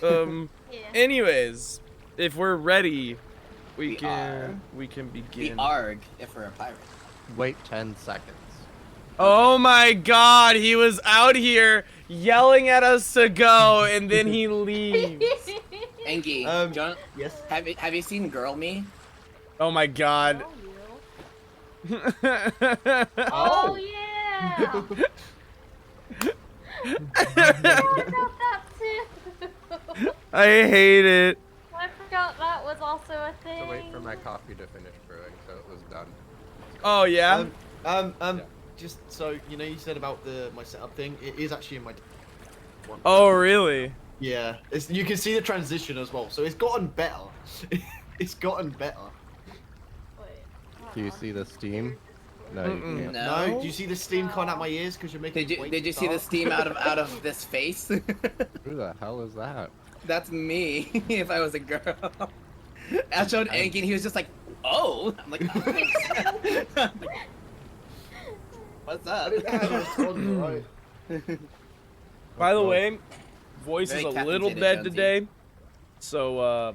Yeah. Anyways, if we're ready, we We can We begin. arg if we're a pirate. Wait 10 seconds. Oh my god, he was out here yelling at us to go, and then he leaves. Engie, John, Yes. have you seen Girl Me? Oh my god. Oh yeah. I forgot that too. I hate it. I forgot that was also a thing. So wait for my coffee to finish brewing, so it was done. Oh yeah? Yeah. Just so you know, you said about my setup thing. It is actually in my. Oh really? Yeah, you can see the transition as well. So it's gotten better. It's gotten better. Wait, Do you see the steam? No, you Mm-mm. can't. No. No, do you see the steam coming out my ears because you're making? Did you see the steam out of this face? Who the hell is that? That's me. If I was a girl. I showed Engie and he was just like, "Oh." I'm like, "What's up?" Right. By the way, voice Very is a little capitated, dead Jonesy. today. So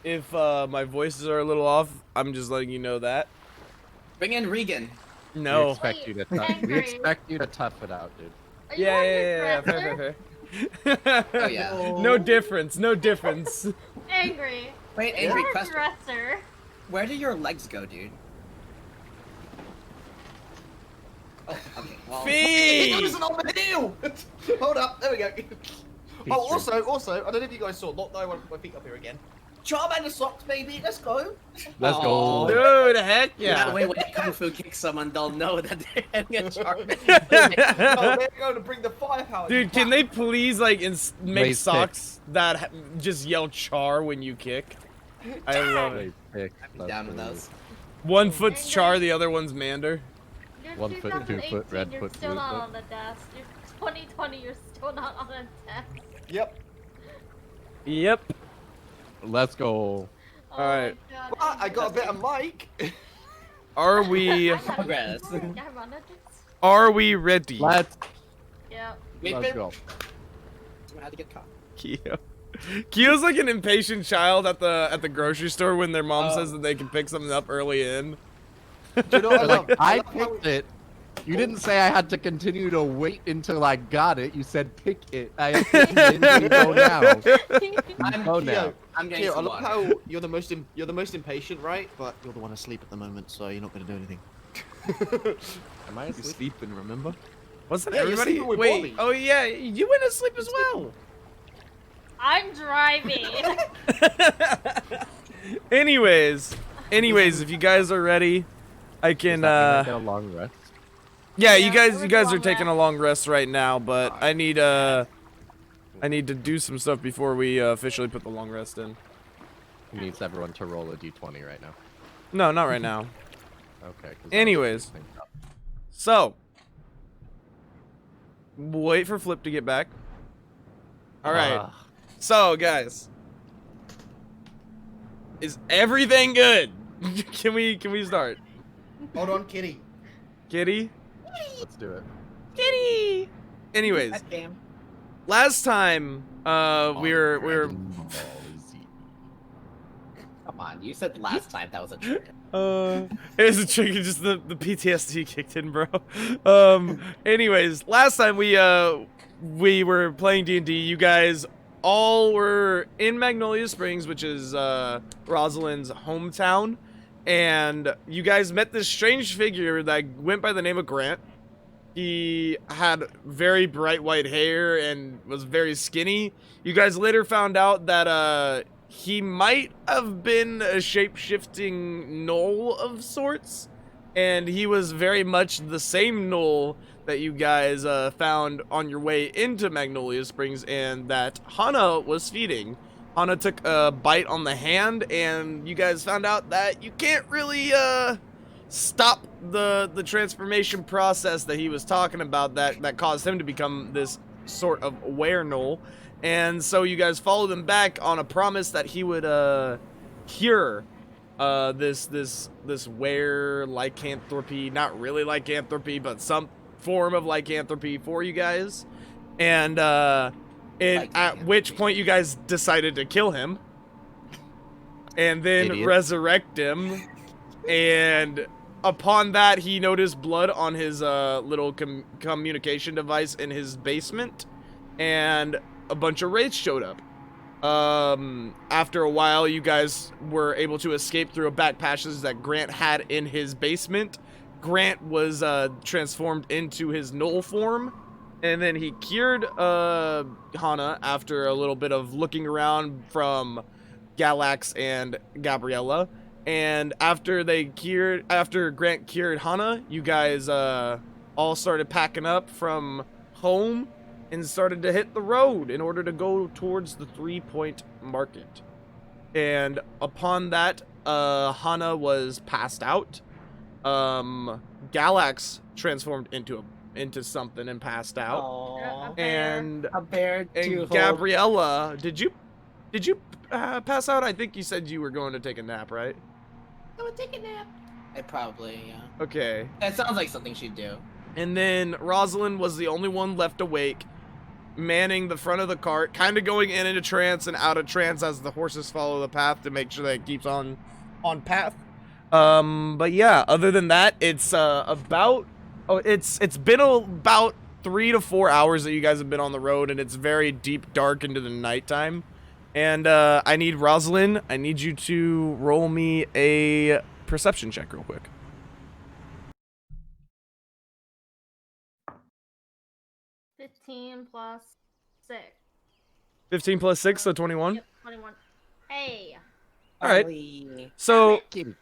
if my voices are a little off, I'm just letting you know that. Bring in Regan. We No. expect you to Angry. we expect you to tough it out, dude. Are you Yeah, on fair, your fair, dresser? fair. Oh yeah. No difference, no difference. Angry. Wait, Are you Angry on your question. dresser? Where do your legs go, dude? Oh, okay. Well, Fee! It wasn't on the hill. Hold up. There we go. Oh, also, I don't know if you guys saw. Not though. My feet up here again. Charmander socks, baby. Let's go. Let's Aw. go. Dude, heck yeah. yeah. Wait, when Kung Fu kicks someone, they'll know that they're having a charm. Oh, they're going to bring the firepower. Dude, can they please like make Lace socks that just yell char when you kick? I love it. Wait, pick. I'm down with those. One foot's char, the other one's mander. You're 1 foot, 2 foot, 2018, red you're foot, still blue not foot. on the desk. You're 2020, you're still not on a desk. Yep. Yep. Let's go. Oh Alright. my God, Well, I got a bit of mic. Are we I got Progress. I run a distance. are we ready? Let's Yeah. let's go. I had to get caught. Kyo. Kyo's like an impatient child at the grocery store when their mom says that they can pick something up early in. Do you know what I love? Like, I love how picked it. You didn't say I had to continue to wait until I got it. You said pick it. I have to go now. I'm Go now. I'm getting Keo, I some love water. how you're the most impatient, right? But you're the one asleep at the moment, so you're not going to do anything. Am I You're asleep? sleeping, remember? Wasn't Yeah, you're everybody? sleeping with Wait. Bobby. Oh yeah, you went to sleep as well. I'm driving. Anyways, if you guys are ready, I can. Get a long rest. Yeah, Yeah, you guys we're are long taking a rest. long rest right now, but I need to do some stuff before we officially put the long rest in. He needs everyone to roll a d20 right now. No, not right now. Okay. 'cause Anyways. that's the thing. So, wait for Flip to get back. All right. Ah, So, guys, is everything good? Can we start? Hold on, kitty. Kitty? let's do it. Kitty. Anyways, That game. last time we were Dragon Ball Z. Come on, you said last time that was a trick. it was a trick, just the PTSD kicked in, bro. Anyways, last time we were playing D&D, you guys all were in Magnolia Springs, which is Rosalind's hometown, and you guys met this strange figure that went by the name of Grant. He had very bright white hair and was very skinny. You guys later found out that he might have been a shape-shifting gnoll of sorts, and he was very much the same gnoll that you guys found on your way into Magnolia Springs and that Hana was feeding. Hana took a bite on the hand, and you guys found out that you can't really stop the transformation process that he was talking about that caused him to become this sort of were-gnoll. And so you guys followed him back on a promise that he would cure this were lycanthropy, not really lycanthropy, but some form of lycanthropy for you guys. And At which point you guys decided to kill him. And then Idiot. resurrect him. And upon that, he noticed blood on his little communication device in his basement. And a bunch of wraiths showed up. After a while, you guys were able to escape through a back passage that Grant had in his basement. Grant was transformed into his null form. And then he cured Hana after a little bit of looking around from Galax and Gabriella. And after Grant cured Hana, you guys all started packing up from home and started to hit the road in order to go towards the 3-point market. And upon that, Hana was passed out. Galax transformed into something and passed out. Aww. And A bear and Gabriella, did you pass out? I think you said you were going to take a nap, right? I would take a nap. I probably, yeah. Okay. That sounds like something she'd do. And then Rosalind was the only one left awake, manning the front of the cart, kind of going into trance and out of trance as the horses follow the path to make sure that it keeps on path. But yeah, other than that, it's it's been about 3 to 4 hours that you guys have been on the road, and it's very deep dark into the nighttime. And I need Rosalind, I need you to roll me a perception check real quick. 15 plus 6. 15 plus 6, so 21. Yep, 21. Hey. All right. Ollie. So Kitty.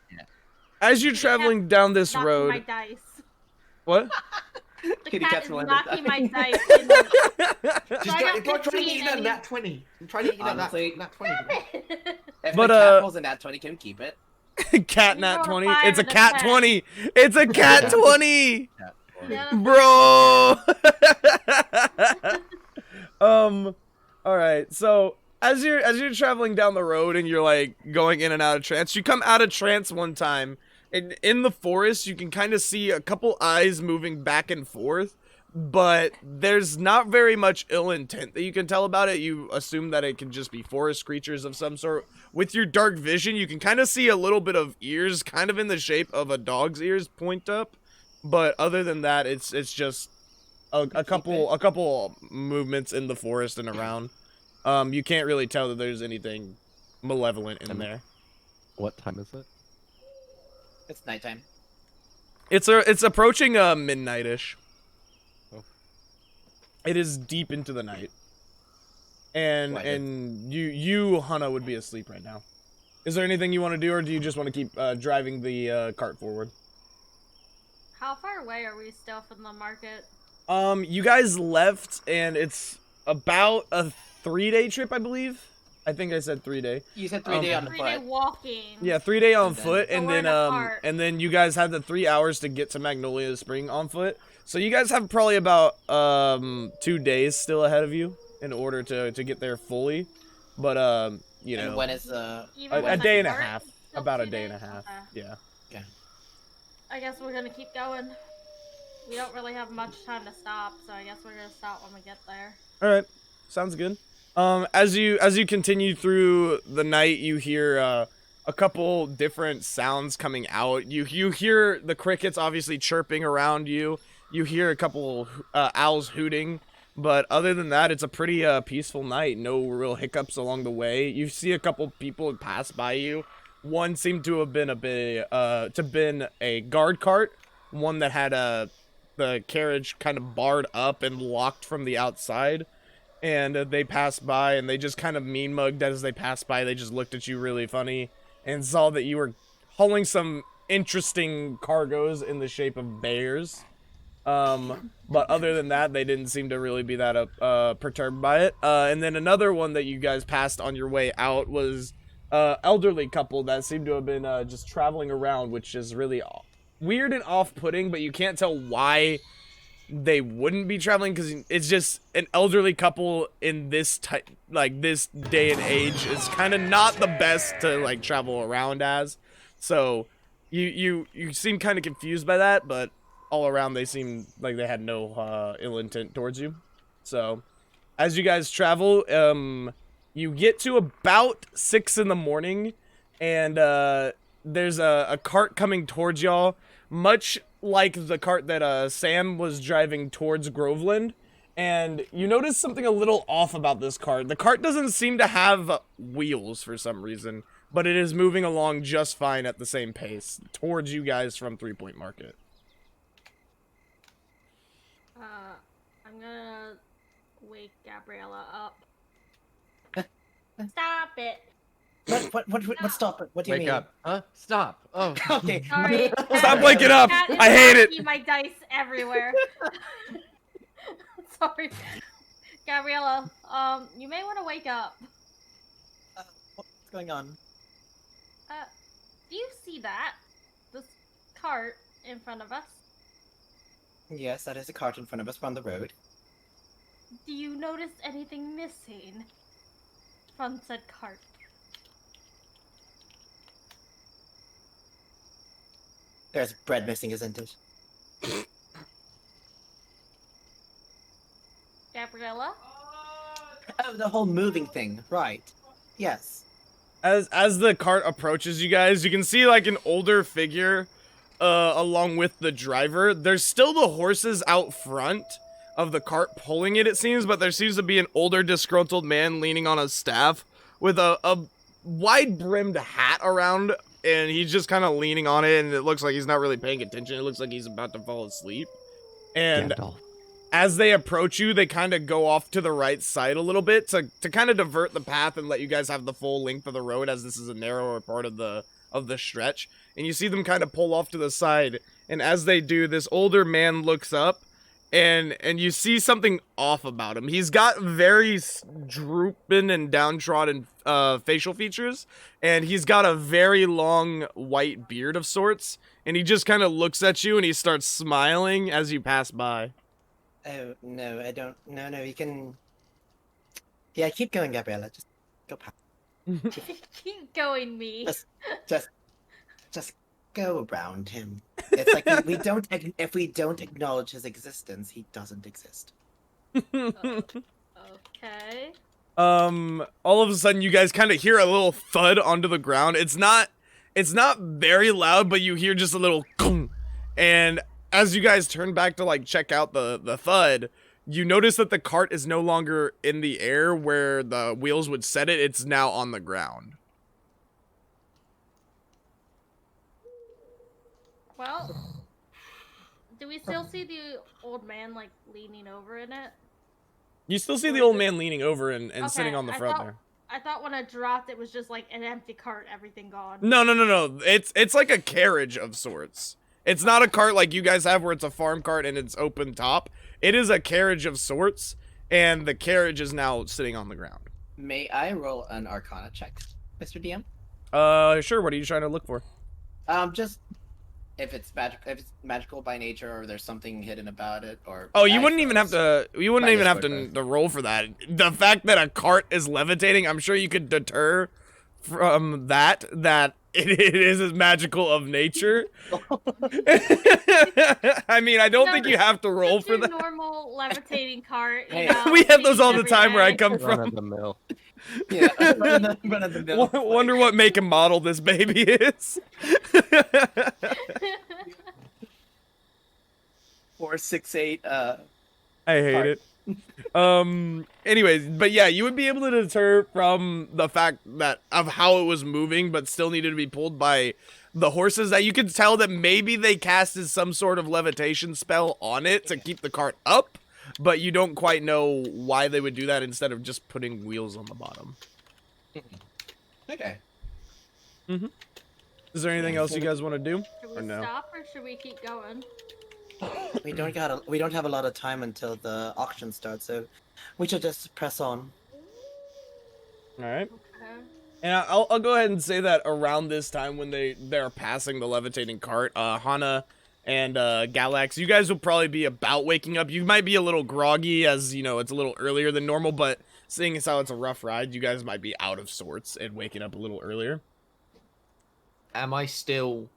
as you're traveling down this Knocking road, my dice. what? The Kitty cat cat's is one of knocking the my dice. dice. In the... Just So I got try to 15 get you that and nat 20. Try to get you that Honestly, nat 20. If But, the cat rolls in that 20, can we keep it? Cat You nat roll a 20. fire It's a and a cat 10. 20. It's a cat 20. Yeah. Bro. All right. So as you're traveling down the road and you're like going in and out of trance, you come out of trance one time, and in the forest you can kind of see a couple eyes moving back and forth, but there's not very much ill intent that you can tell about it. You assume that it can just be forest creatures of some sort. With your dark vision, you can kind of see a little bit of ears, kind of in the shape of a dog's ears, point up. But other than that, it's just a couple movements in the forest and around. You can't really tell that there's anything malevolent in there. What time is it? It's nighttime. It's approaching midnight-ish. Oh. It is deep into the night. And Right. and you Hana would be asleep right now. Is there anything you want to do, or do you just want to keep driving the cart forward? How far away are we still from the market? You guys left, and it's about a 3-day trip, I believe. I think I said 3-day. You said 3-day on the 3-day foot. walking. Yeah, 3-day on And then- foot, So and we're then in a cart. and then you guys have the 3 hours to get to Magnolia Spring on foot. So you guys have probably about 2 days still ahead of you in order to get there fully. But you And know, when is the... Even a with the day and a cart, half, still about a 2 day and a days? half. Okay. Yeah. I guess we're gonna keep going. We don't really have much time to stop, so I guess we're gonna stop when we get there. All right, sounds good. As you continue through the night, you hear a couple different sounds coming out. You hear the crickets obviously chirping around you. You hear a couple owls hooting, but other than that, it's a pretty peaceful night. No real hiccups along the way. You see a couple people pass by you. One seemed to have been a guard cart. One that had the carriage kind of barred up and locked from the outside. And they passed by, and they just kind of mean mugged as they passed by. They just looked at you really funny and saw that you were hauling some interesting cargoes in the shape of bears. But other than that, they didn't seem to really be that perturbed by it. And then another one that you guys passed on your way out was elderly couple that seemed to have been just traveling around, which is really weird and off-putting, but you can't tell why they wouldn't be traveling, because it's just an elderly couple in this this day and age is kind of not the best to like travel around as. So you seem kind of confused by that, but all around they seem like they had no ill intent towards you. So as you guys travel, you get to about 6 in the morning, and there's a cart coming towards y'all, much like the cart that Sam was driving towards Groveland. And you notice something a little off about this cart. The cart doesn't seem to have wheels for some reason, but it is moving along just fine at the same pace towards you guys from 3 Point Market. I'm gonna wake Gabriella up. Stop it! What? Stop it. What do you Wake mean? up. Huh? Stop. Oh. Okay. Sorry. Stop waking up! Cat is I hate it! knocking my dice everywhere. Sorry. Gabriella, you may want to wake up. What's going on? Do you see that? This cart in front of us? Yes, that is a cart in front of us. We're on the road. Do you notice anything missing from said cart? There's bread missing, isn't it? Gabriella? Oh, the whole moving thing. Right. Yes. As the cart approaches you guys, you can see like an older figure along with the driver. There's still the horses out front of the cart pulling it seems, but there seems to be an older disgruntled man leaning on a staff with a wide-brimmed hat around, and he's just kind of leaning on it, and it looks like he's not really paying attention. It looks like he's about to fall asleep. And Gandalf. as they approach you, they kind of go off to the right side a little bit to kind of divert the path and let you guys have the full length of the road, as this is a narrower part of the stretch. And you see them kind of pull off to the side, and as they do, this older man looks up, and you see something off about him. He's got very drooping and downtrodden facial features, and he's got a very long white beard of sorts, and he just kind of looks at you and he starts smiling as you pass by. Oh, no, I don't. No, you can. Yeah, keep going, Gabriella. Just go past. Keep going, me. Just go around him. It's like we don't. If we don't acknowledge his existence, he doesn't exist. Okay. All of a sudden you guys kind of hear a little thud onto the ground. It's not very loud, but you hear just a little kung. And as you guys turn back to like check out the thud, you notice that the cart is no longer in the air where the wheels would set it. It's now on the ground. Well, do we still see the old man like leaning over in it? You still see the old man leaning over and sitting on the front thought, there. I thought when I dropped, it was just like an empty cart, everything gone. No. It's like a carriage of sorts. It's not a cart like you guys have where it's a farm cart and it's open top. It is a carriage of sorts, and the carriage is now sitting on the ground. May I roll an Arcana check, Mr. DM? Sure. What are you trying to look for? Just if it's magical by nature, or there's something hidden about it, or. Oh, you wouldn't even have to. You wouldn't Might even just have work to roll for that. The fact that a cart is levitating, I'm sure you could deter from that it is as magical of nature. I mean, I don't think you have to roll for that. Normal levitating cart. You Hey, know, We have those all the every time where I day. come Run from. of the mill. Yeah, run of the mill. Wonder what make and model this baby is. 4, 6, 8. I hate it. Anyways, but yeah, you would be able to deter from the fact that of how it was moving, but still needed to be pulled by the horses, that you could tell that maybe they casted some sort of levitation spell on it to keep the cart up, but you don't quite know why they would do that instead of just putting wheels on the bottom. Okay. Is there anything else you guys want to do? Should Or we no? stop or should we keep going? We don't have a lot of time until the auction starts, so we should just press on. All right. Okay. And I'll go ahead and say that around this time when they're passing the levitating cart, Hana and Galax, you guys will probably be about waking up. You might be a little groggy, as you know it's a little earlier than normal, but seeing as how it's a rough ride, you guys might be out of sorts and waking up a little earlier. Am I still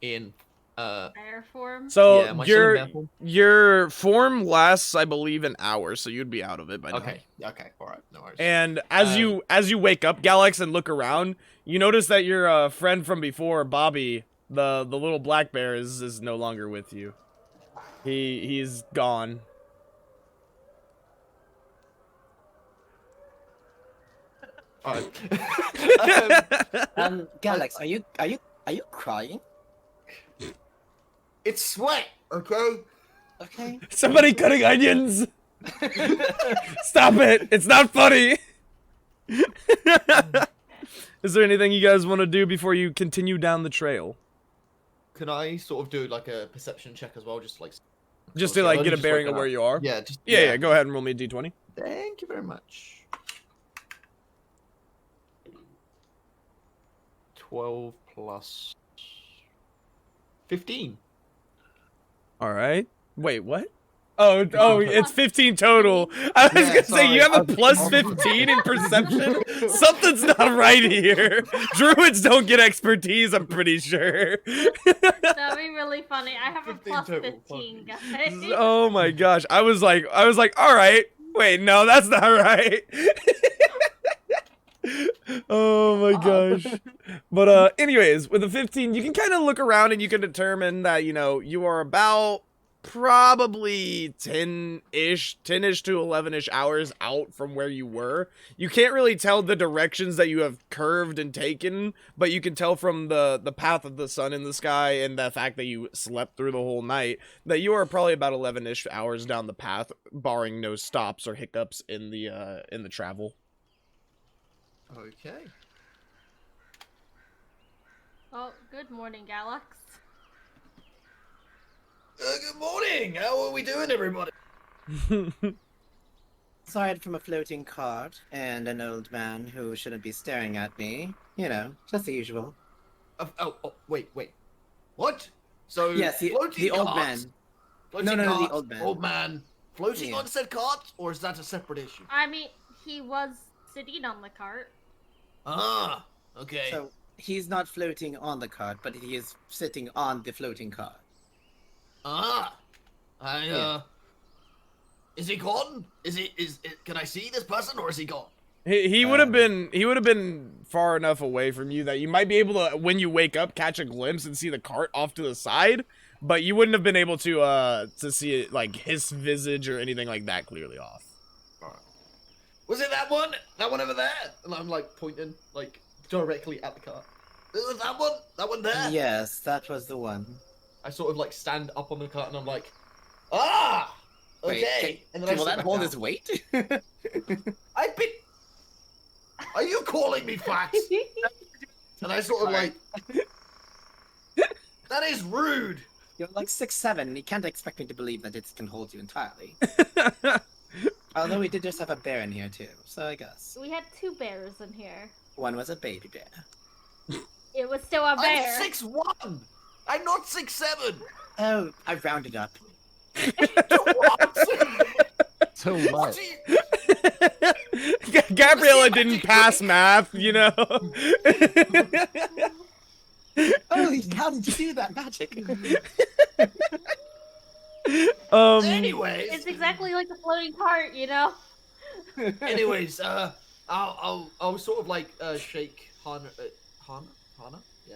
in Bear form. So Yeah, am I still in bear form? your form lasts, I believe, an hour, so you'd be out of it by now. Okay, all right, no worries. And as you wake up, Galax, and look around, you notice that your friend from before, Bobby, the little black bear, is no longer with you. He's gone. All right. Galax, are you crying? It's sweat, okay? Okay. Somebody cutting onions. Stop it! It's not funny. Is there anything you guys want to do before you continue down the trail? Can I sort of do like a perception check as well, just to Like get a just bearing woken of where up. you are? Yeah, Yeah, go ahead and roll me a d20. Thank you very much. 12 plus 15. All right. Wait, what? Oh, it's 15 total. I was Yeah, gonna say you have a sorry. plus 15 in perception. Something's not right here. Druids don't get expertise, I'm pretty sure. That'd be really funny. I have a 15 plus total. 15, guys. Oh my gosh. I was like, all right. Wait, no, that's not right. Oh my gosh. But anyways, with a 15, you can kind of look around and you can determine that, you are about probably 10-ish to 11-ish hours out from where you were. You can't really tell the directions that you have curved and taken, but you can tell from the path of the sun in the sky and the fact that you slept through the whole night that you are probably about 11-ish hours down the path, barring no stops or hiccups in the travel. Okay. Oh, good morning, Galax. Good morning. How are we doing, everybody? Aside from a floating cart and an old man who shouldn't be staring at me, just the usual. Wait. What? So Yes, the old man. Floating No, carts, the old man. Old man floating Yeah. on said cart, or is that a separate issue? I mean, he was sitting on the cart. Ah, okay. So he's not floating on the cart, but he is sitting on the floating cart. Is he gone? Can I see this person, or is he gone? He would have been far enough away from you that you might be able to, when you wake up, catch a glimpse and see the cart off to the side, but you wouldn't have been able to see it, like his visage or anything like that clearly off. Was it that one? That one over there? And I'm like pointing like directly at the cart. It was that one? That one there? Yes, that was the one. I sort of like stand up on the cart and I'm like, ah! Okay. Wait, and then will sit that back hold down. his weight? I've been. Are you calling me fat? And I sort of like. That is rude. You're like 6'7", and you can't expect me to believe that it can hold you entirely. Although we did just have a bear in here too, so I guess. We had 2 bears in here. One was a baby bear. It was still a bear. I'm 6'1". I'm not 6'7". Oh, I rounded up. What? So what? What are you... Gabriella didn't pass math, Oh, how did you do that magic? Anyways. It's exactly like the floating cart, Anyways, I'll sort of like shake Hana. Yes.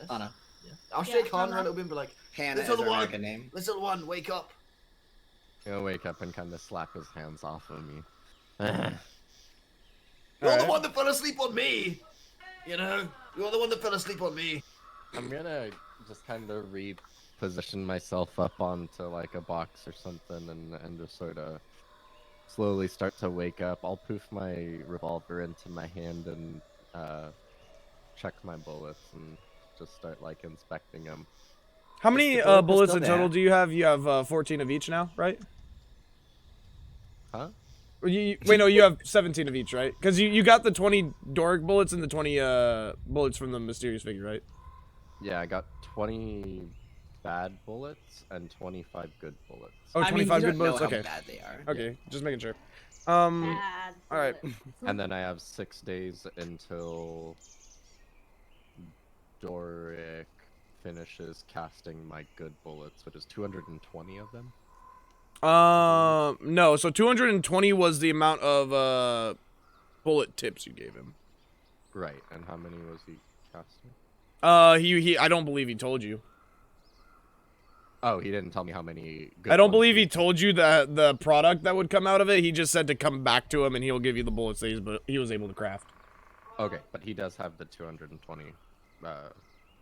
Anna. Yeah. I'll Yeah, shake Hana a Hana. little bit and be like, Hannah is Little her one. American name. little one, wake up. He'll wake up and kind of slap his hands off of me. You're the Alright. one that fell asleep on me. You're the one that fell asleep on me. I'm gonna just kind of reposition myself up onto like a box or something and just sort of slowly start to wake up. I'll poof my revolver into my hand and check my bullets and just start like inspecting them. How many the bullet bullets still in total there? do you have? You have 14 of each now, right? Huh? Or wait, no, you have 17 of each, right? Because you got the 20 Doric bullets and the 20 bullets from the mysterious figure, right? Yeah, I got 20 bad bullets and 25 good bullets. Oh, I mean, 25 you good don't know bullets? how Okay. bad they are. Okay, just making sure. Bad alright. bullets. And then I have 6 days until Doric finishes casting my good bullets, which is 220 of them. No. So 220 was the amount of bullet tips you gave him. Right, and how many was he casting? I don't believe he told you. Oh, he didn't tell me how many. Good I don't ones believe he told you the product that would come out of it. He just said to come back to him and he'll give you the bullets that he was able to craft. Okay, but he does have the 220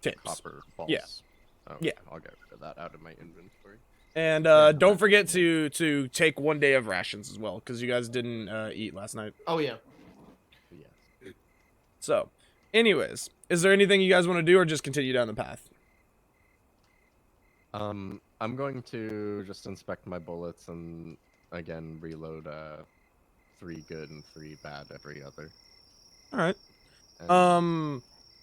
Tips. copper balls. Yeah. Okay, Yeah. I'll get rid of that out of my inventory. And don't forget to take 1 day of rations as well, because you guys didn't eat last night. Oh yeah. Yes. So, anyways, is there anything you guys want to do, or just continue down the path? I'm going to just inspect my bullets and again reload 3 good and 3 bad every other. All right. And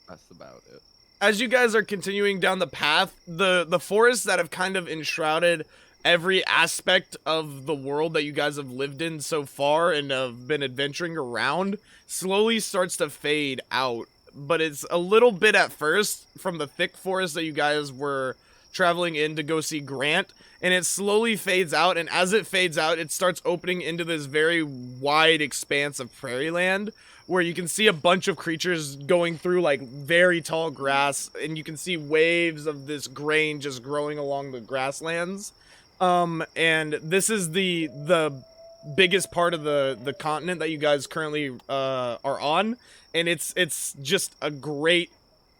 that's about it. As you guys are continuing down the path, the forests that have kind of enshrouded every aspect of the world that you guys have lived in so far and have been adventuring around slowly starts to fade out. But it's a little bit at first from the thick forest that you guys were traveling in to go see Grant, and it slowly fades out, and as it fades out, it starts opening into this very wide expanse of prairie land where you can see a bunch of creatures going through like very tall grass, and you can see waves of this grain just growing along the grasslands. And this is the biggest part of the continent that you guys currently are on, and it's just a great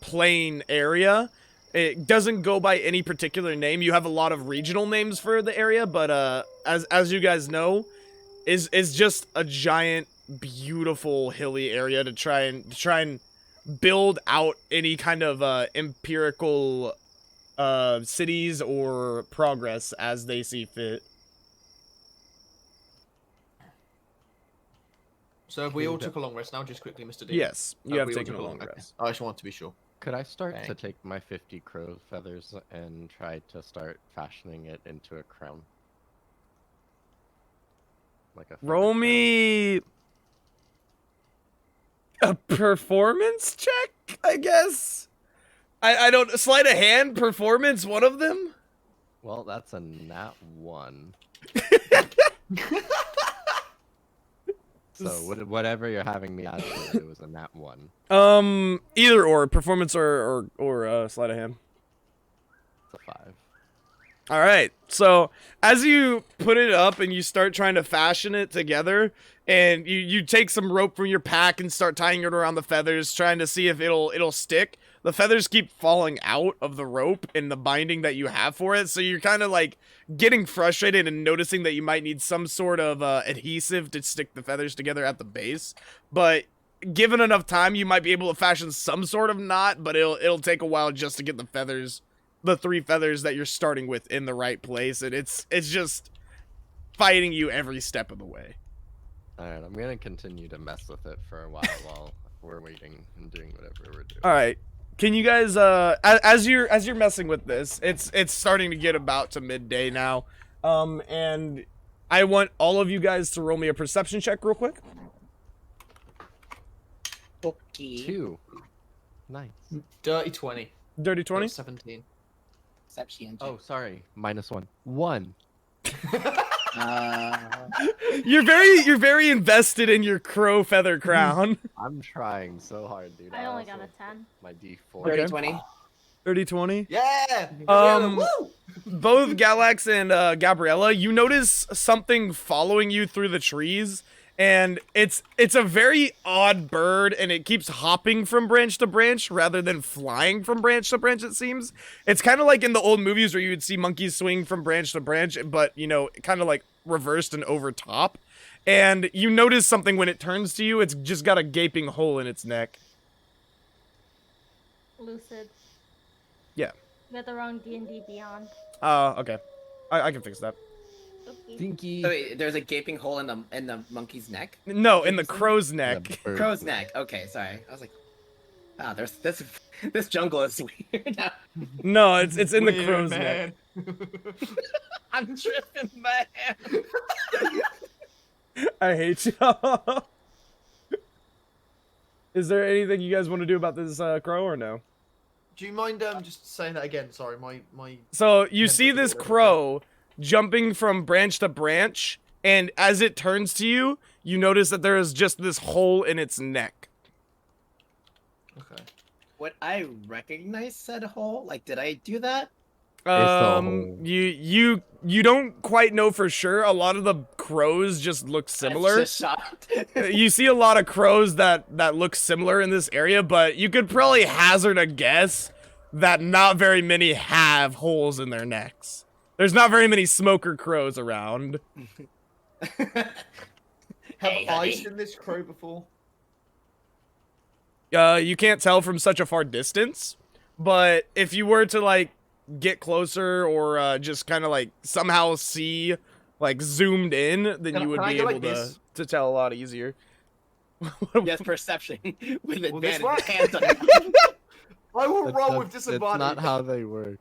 plain area. It doesn't go by any particular name. You have a lot of regional names for the area, but as you guys know, is just a giant, beautiful, hilly area to try and build out any kind of empirical cities or progress as they see fit. So have we all took a long rest now, just quickly, Mr. D? Yes, you have we all taken took a long okay. rest. I just want to be sure. Could I start to Okay. take my 50 crow feathers and try to start fashioning it into a crown? Like a feather Roll crown. me a performance check, I guess. I don't sleight of hand performance. One of them. Well, that's a nat 1. So whatever you're having me add to it was a nat 1. Either or performance or sleight of hand. It's a 5. All right. So as you put it up and you start trying to fashion it together, and you take some rope from your pack and start tying it around the feathers, trying to see if it'll stick. The feathers keep falling out of the rope and the binding that you have for it. So you're kind of like getting frustrated and noticing that you might need some sort of adhesive to stick the feathers together at the base. But given enough time, you might be able to fashion some sort of knot, but it'll take a while just to get the feathers, the 3 feathers that you're starting with, in the right place. And it's just fighting you every step of the way. Alright, I'm gonna continue to mess with it for a while we're waiting and doing whatever we're doing. All right. Can you guys as you're messing with this, it's starting to get about to midday now. And I want all of you guys to roll me a perception check real quick. Okay. 2. Nice. Dirty 20. Dirty 20. 17. Perception. Oh, sorry. -1. 1. You're very invested in your crow feather crown. I'm trying so hard, dude. I only got also- a 10. My D4. Okay. 30, 20. 30-20. Yeah! Um, Woo! Both Galax and Gabriella, you notice something following you through the trees, and it's a very odd bird, and it keeps hopping from branch to branch rather than flying from branch to branch, it seems. It's kind of like in the old movies where you would see monkeys swing from branch to branch, but, you know, kind of like reversed and over top. And you notice something when it turns to you. It's just got a gaping hole in its neck. Lucid. Yeah. You got the wrong D&D Beyond. Okay. I can fix that. Okay. Stinky. So wait, there's a gaping hole in the monkey's neck. No, in the crow's neck. The bird's Crow's neck. Okay, sorry. I was like, wow, there's this jungle is weird. No, it's in the Weird, crow's neck. man. I'm tripping, man. I hate y'all. Is there anything you guys want to do about this crow or no? Do you mind just saying that again? Sorry, my. So you head see was a this bit- crow jumping from branch to branch, and as it turns to you, you notice that there is just this hole in its neck. Okay. Would I recognize said hole? Like, did I do that? hole. You don't quite know for sure. A lot of the crows just look similar. That's just shot. You see a lot of crows that look similar in this area, but you could probably hazard a guess that not very many have holes in their necks. There's not very many smoker crows around. Have Hey, I honey. seen this crow before? You can't tell from such a far distance, but if you were to like get closer or just kind of like somehow see like zoomed in, then Can you would I be go able like this? to tell a lot easier. Yes, perception with Will this advantage. work? Hands on I will roll with It's disadvantage. not how they work.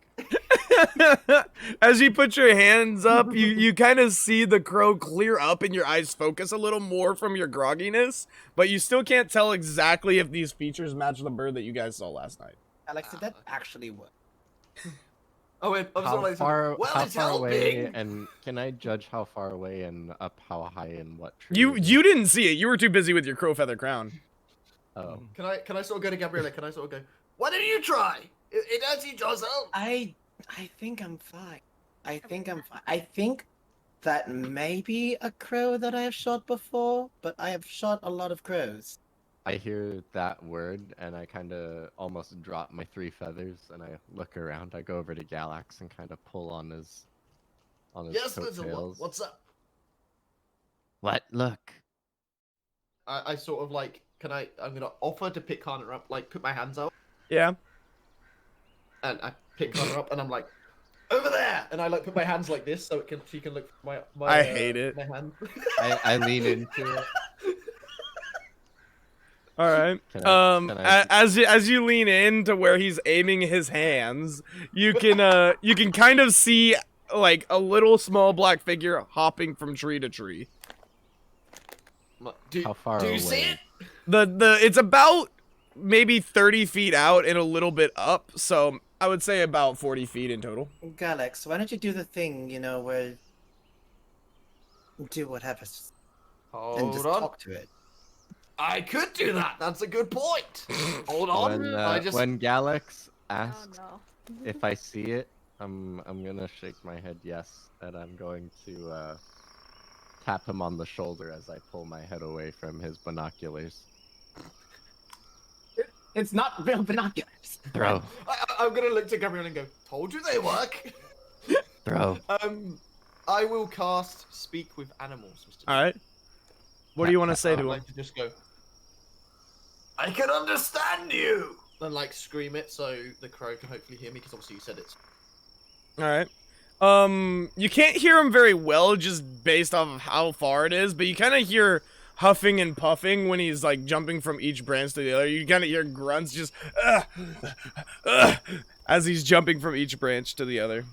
As you put your hands up, you kind of see the crow clear up and your eyes focus a little more from your grogginess, but you still can't tell exactly if these features match the bird that you guys saw last night. Alex, did that actually work? Oh wait, I'm How sorry. far, Well, how it's far away, helping. and can I judge how far away and up how high and what tree? You it is? you didn't see it. You were too busy with your crow feather crown. Oh. Can I sort of go to Gabriella? Can I sort of go? Why don't you try? It actually does help. I think I'm fine. I think I'm fine. I think that may be a crow that I have shot before, but I have shot a lot of crows. I hear that word and I kind of almost drop my 3 feathers and I look around. I go over to Galax and kind of pull on his Yes, little one. coattails. What's up? What? Look. I sort of like. I'm gonna offer to pick Hannah up. Like put my hands out Yeah. and I pick Hannah up and I'm like, over there, and I like put my hands like this so she can look my. I hate it. My hand. I lean into it. All right. Can I- As you lean in to where he's aiming his hands, you can kind of see like a little small black figure hopping from tree to tree. How far do you away? see it? It's about maybe 30 feet out and a little bit up, so I would say about 40 feet in total. Galax, why don't you do the thing, where do whatever and just Hold on. talk to it? I could do that. That's a good point. Hold on. When Galax Oh asks no. if I see it, I'm gonna shake my head yes, and I'm going to tap him on the shoulder as I pull my head away from his binoculars. It's not real binoculars. Throw, I'm gonna look to Gabrielle and go. Told you they work. throw. I will cast Speak with Animals, Mr. All right. What do you want to say I'd to him? like to just go. I can understand you. And like scream it so the crow can hopefully hear me because obviously you said it. All right. You can't hear him very well just based off of how far it is, but you kind of hear huffing and puffing when he's like jumping from each branch to the other. You kind of hear grunts just as he's jumping from each branch to the other.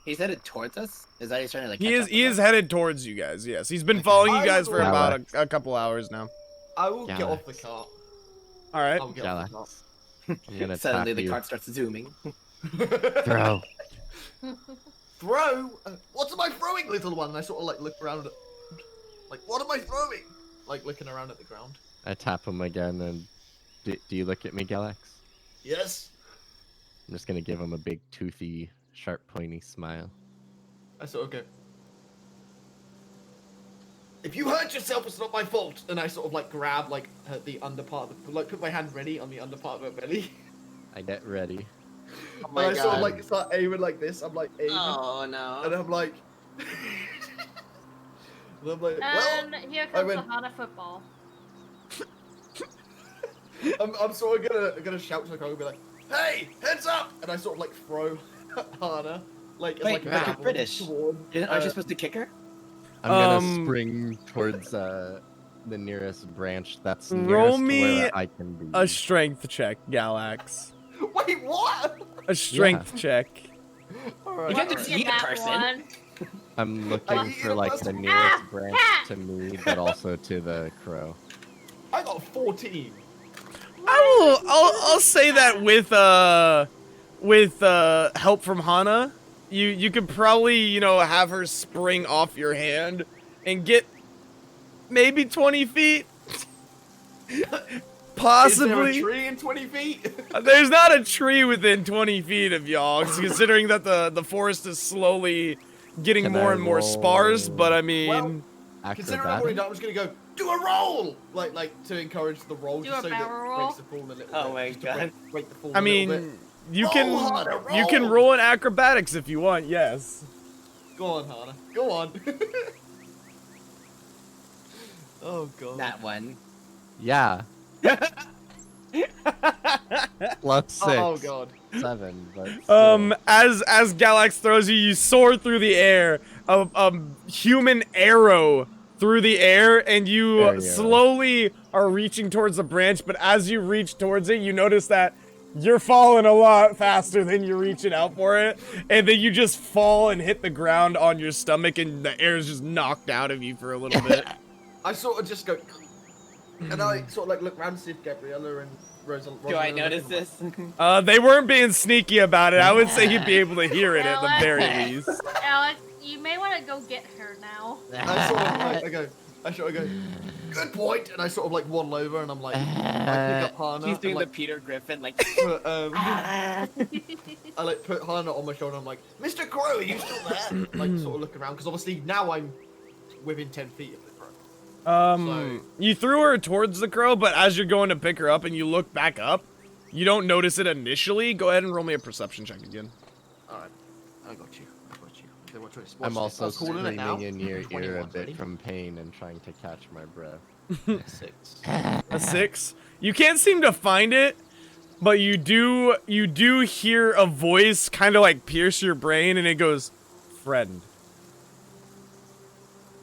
He's headed towards us? Is that he's trying to like He catch is up he with is us? headed towards you guys. Yes, he's been following you I guys would for like- about a couple hours now. I will get off the Galax. cart. All right. I'll get off the cart. I'm gonna Suddenly tap the you. cart starts zooming. Throw. Throw? What am I throwing, little one? And I sort of like look around at. Like, what am I throwing? Like looking around at the ground. I tap him again, and do you look at me, Galax? Yes. I'm just gonna give him a big, toothy, sharp, pointy smile. I sort of go. If you hurt yourself, it's not my fault. And I sort of like grab like the under part, like put my hand ready on the under part of her belly. I get ready. Oh And I sort of like start aiming like this. I'm like aiming, Oh and no. I'm like, and I'm like, well, And here I comes the went- Hana football. I'm sort of gonna shout to the crowd and be like, hey, heads up! And I sort of like throw Hana like as Wait, like you're javelin British. toward, Aren't you supposed to kick her? I'm gonna Um, spring towards the nearest branch that's Roll nearest to me where I can be. A strength check, Galax. Wait, what? A strength check. Alright, You can't alright. just eat a That person. one. I'm I looking eat for a like plus the one. nearest branch Ah! to me, but also to the crow. I got 14. I'll say that with help from Hana, you could probably, you know, have her spring off your hand and get maybe 20 feet. Possibly. Is there a tree in 20 feet? There's not a tree within 20 feet of y'all, considering that the forest is slowly getting Can more I and more roll- sparse, but I mean... Well, considering I've already done, I'm just gonna go do a roll, like to encourage the roll, Do just a so that barrel it roll? breaks the fall a little bit. Oh my just to God. break the fall I a little bit. mean, you Roll, can Hana, you can roll! roll in acrobatics if you want, yes. Go on, Hana. Go on. Oh god. That one. Yeah. Plus 6. Oh god. 7, but still. As Galax throws you, you soar through the air, a human arrow through the air, and you Fairy arrow. slowly are reaching towards the branch, but as you reach towards it, you notice that you're falling a lot faster than you're reaching out for it, and then you just fall and hit the ground on your stomach, and the air is just knocked out of you for a little bit. I sort of just go, and I sort of like look around to see if Gabriella and Rosalind. Do I notice this? They weren't being sneaky about it. I would say you'd be able to hear it at the very least. Alex, you may want to go get her now. I sort of like, I sort of go, good point, and I sort of like waddle over and I'm like, I pick up Hana. He's doing and, like, the Peter Griffin, like. put, I like put Hana on my shoulder. I'm like, Mr. Crow, are you still there? Like sort of look around because obviously now I'm within 10 feet of the crow. You threw her towards the crow, but as you're going to pick her up and you look back up, you don't notice it initially. Go ahead and roll me a perception check again. All right, I got you. Okay, watch this. I'm Watch this. also calling it now. screaming in your ear 21, a bit ready? from pain and trying to catch my breath. 6. A 6. You can't seem to find it, but you do hear a voice kind of like pierce your brain, and it goes, "Friend."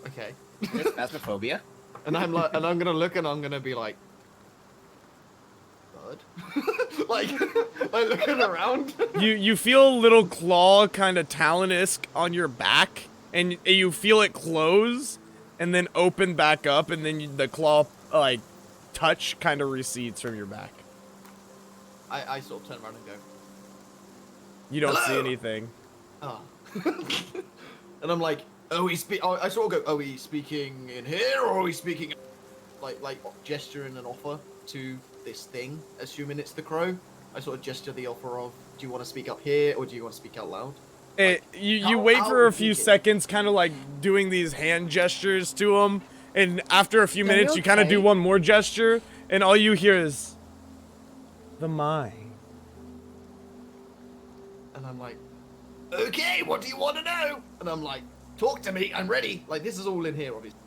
Okay. Phasmophobia. And I'm like, and I'm gonna look and I'm gonna be like, bud, like looking around. You feel a little claw, kind of talon-esque on your back, and you feel it close, and then open back up, and then the claw like touch kind of recedes from your back. I sort of turn around and go, You don't see Hello? anything. oh. And I'm like, I sort of go, are we speaking in here or are we speaking, like gesturing an offer to this thing, assuming it's the crow? I sort of gesture the offer of, do you want to speak up here or do you want to speak out loud? You how- wait how for a would few you get- seconds, kind of like doing these hand gestures to him, and after a few Are minutes, you you kind of do okay? one more gesture, and all you hear is the mind. And I'm like, okay, what do you want to know? And I'm like, talk to me, I'm ready. Like, this is all in here, obviously.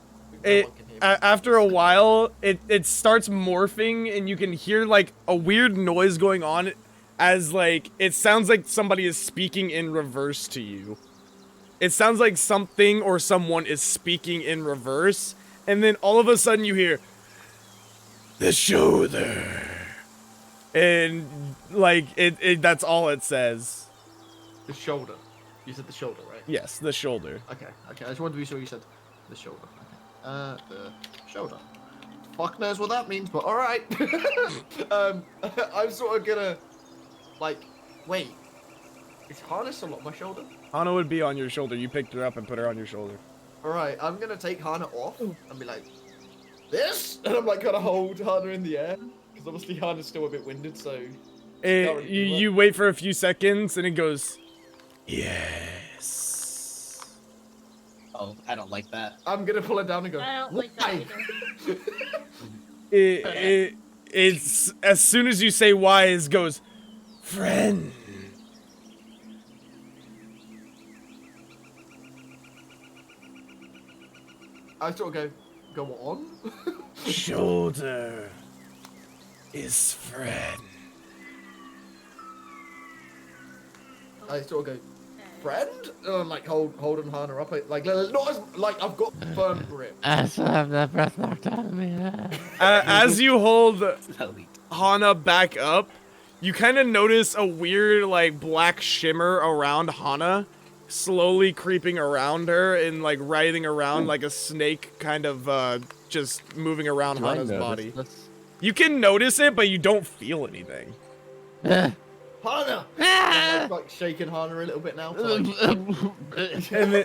No one can hear me. After a while, it starts morphing, and you can hear like a weird noise going on, as like it sounds like somebody is speaking in reverse to you. It sounds like something or someone is speaking in reverse, and then all of a sudden you hear the shoulder, and like that's all it says. The shoulder. You said the shoulder, right? Yes, the shoulder. Okay. I just wanted to be sure you said the shoulder. Okay. The shoulder. Fuck knows what that means, but alright. I'm sort of gonna, like, wait. Is Hana still on my shoulder? Hana would be on your shoulder. You picked her up and put her on your shoulder. Alright, I'm gonna take Hana off and be like, this? And I'm like, gonna hold Hana in the air. Because obviously Hana's still a bit winded, so. You wait for a few seconds, and it goes, yes. Oh, I don't like that. I'm gonna pull it down and go, I don't like that "Why?" either. It's as soon as you say why, it goes, friend. I sort of go on? Shoulder is friend. I sort of go, friend? Like holding Hana up, like not as like I've got firm grip. I still have that breath knocked out of me. As you hold Slowly. Hana back up, you kind of notice a weird like black shimmer around Hana, slowly creeping around her and like writhing around like a snake, kind of just moving around Do I Hana's notice body. this? You can notice it, but you don't feel anything. Hana! I'm like shaking Hana a little bit now. To, like... And then...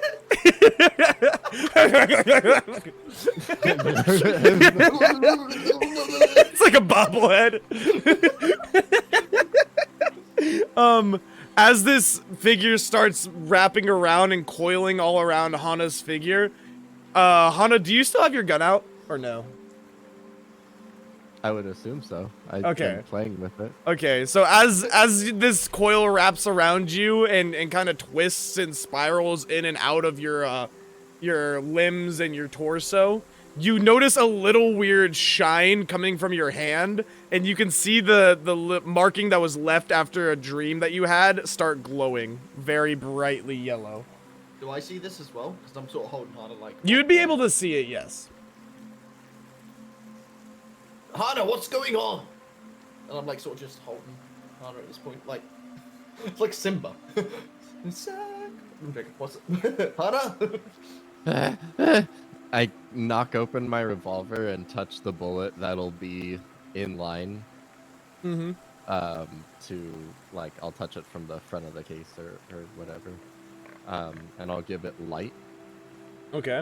It's like a bobblehead. As this figure starts wrapping around and coiling all around Hana's figure, Hana, do you still have your gun out or no? I would assume so. I've Okay. been playing with it. Okay, so as this coil wraps around you and kind of twists and spirals in and out of your limbs and your torso, you notice a little weird shine coming from your hand, and you can see the marking that was left after a dream that you had start glowing very brightly yellow. Do I see this as well? Because I'm sort of holding Hana like... You'd be able to see it, yes. Hana, what's going on? And I'm like sort of just holding Hana at this point. Like, it's like Simba. What's it? Hana? I knock open my revolver and touch the bullet that'll be in line. Mm-hmm. To, like, I'll touch it from the front of the case or whatever. And I'll give it light. Okay.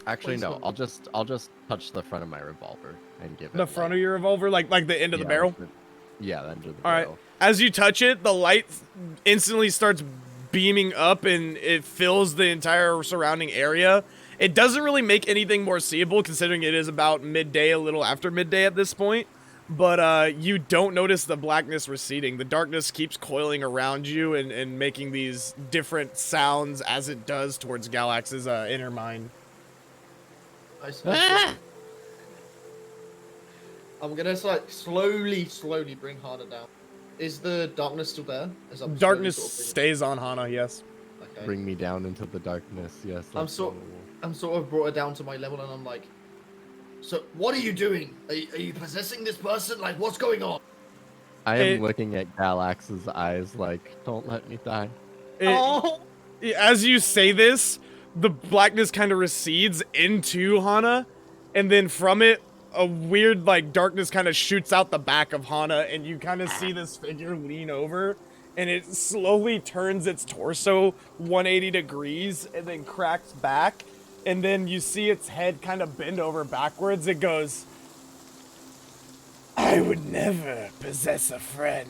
Actually, no. I'll just touch the front of my revolver and give it The front light. of your revolver, like the end of the barrel? Yeah, the end of the All right. barrel. As you touch it, the light instantly starts beaming up and it fills the entire surrounding area. It doesn't really make anything more seeable considering it is about midday, a little after midday at this point. But you don't notice the blackness receding. The darkness keeps coiling around you and making these different sounds as it does towards Galax's inner mind. I'm gonna like slowly bring Hana down. Is the darkness still there? As I'm Darkness slowly sort of stays on Hana, yes. okay. Bring me down into the darkness. Yes. I'm let's sort go. of brought her down to my level, and I'm like, so what are you doing? Are you possessing this person? Like, what's going on? I am It- looking at Galax's eyes like, don't let me die. As you say this, the blackness kind of recedes into Hana, and then from it, a weird, like, darkness kind of shoots out the back of Hana, and you kind of see this figure lean over, and it slowly turns its torso 180 degrees, and then cracks back, and then you see its head kind of bend over backwards. It goes, I would never possess a friend.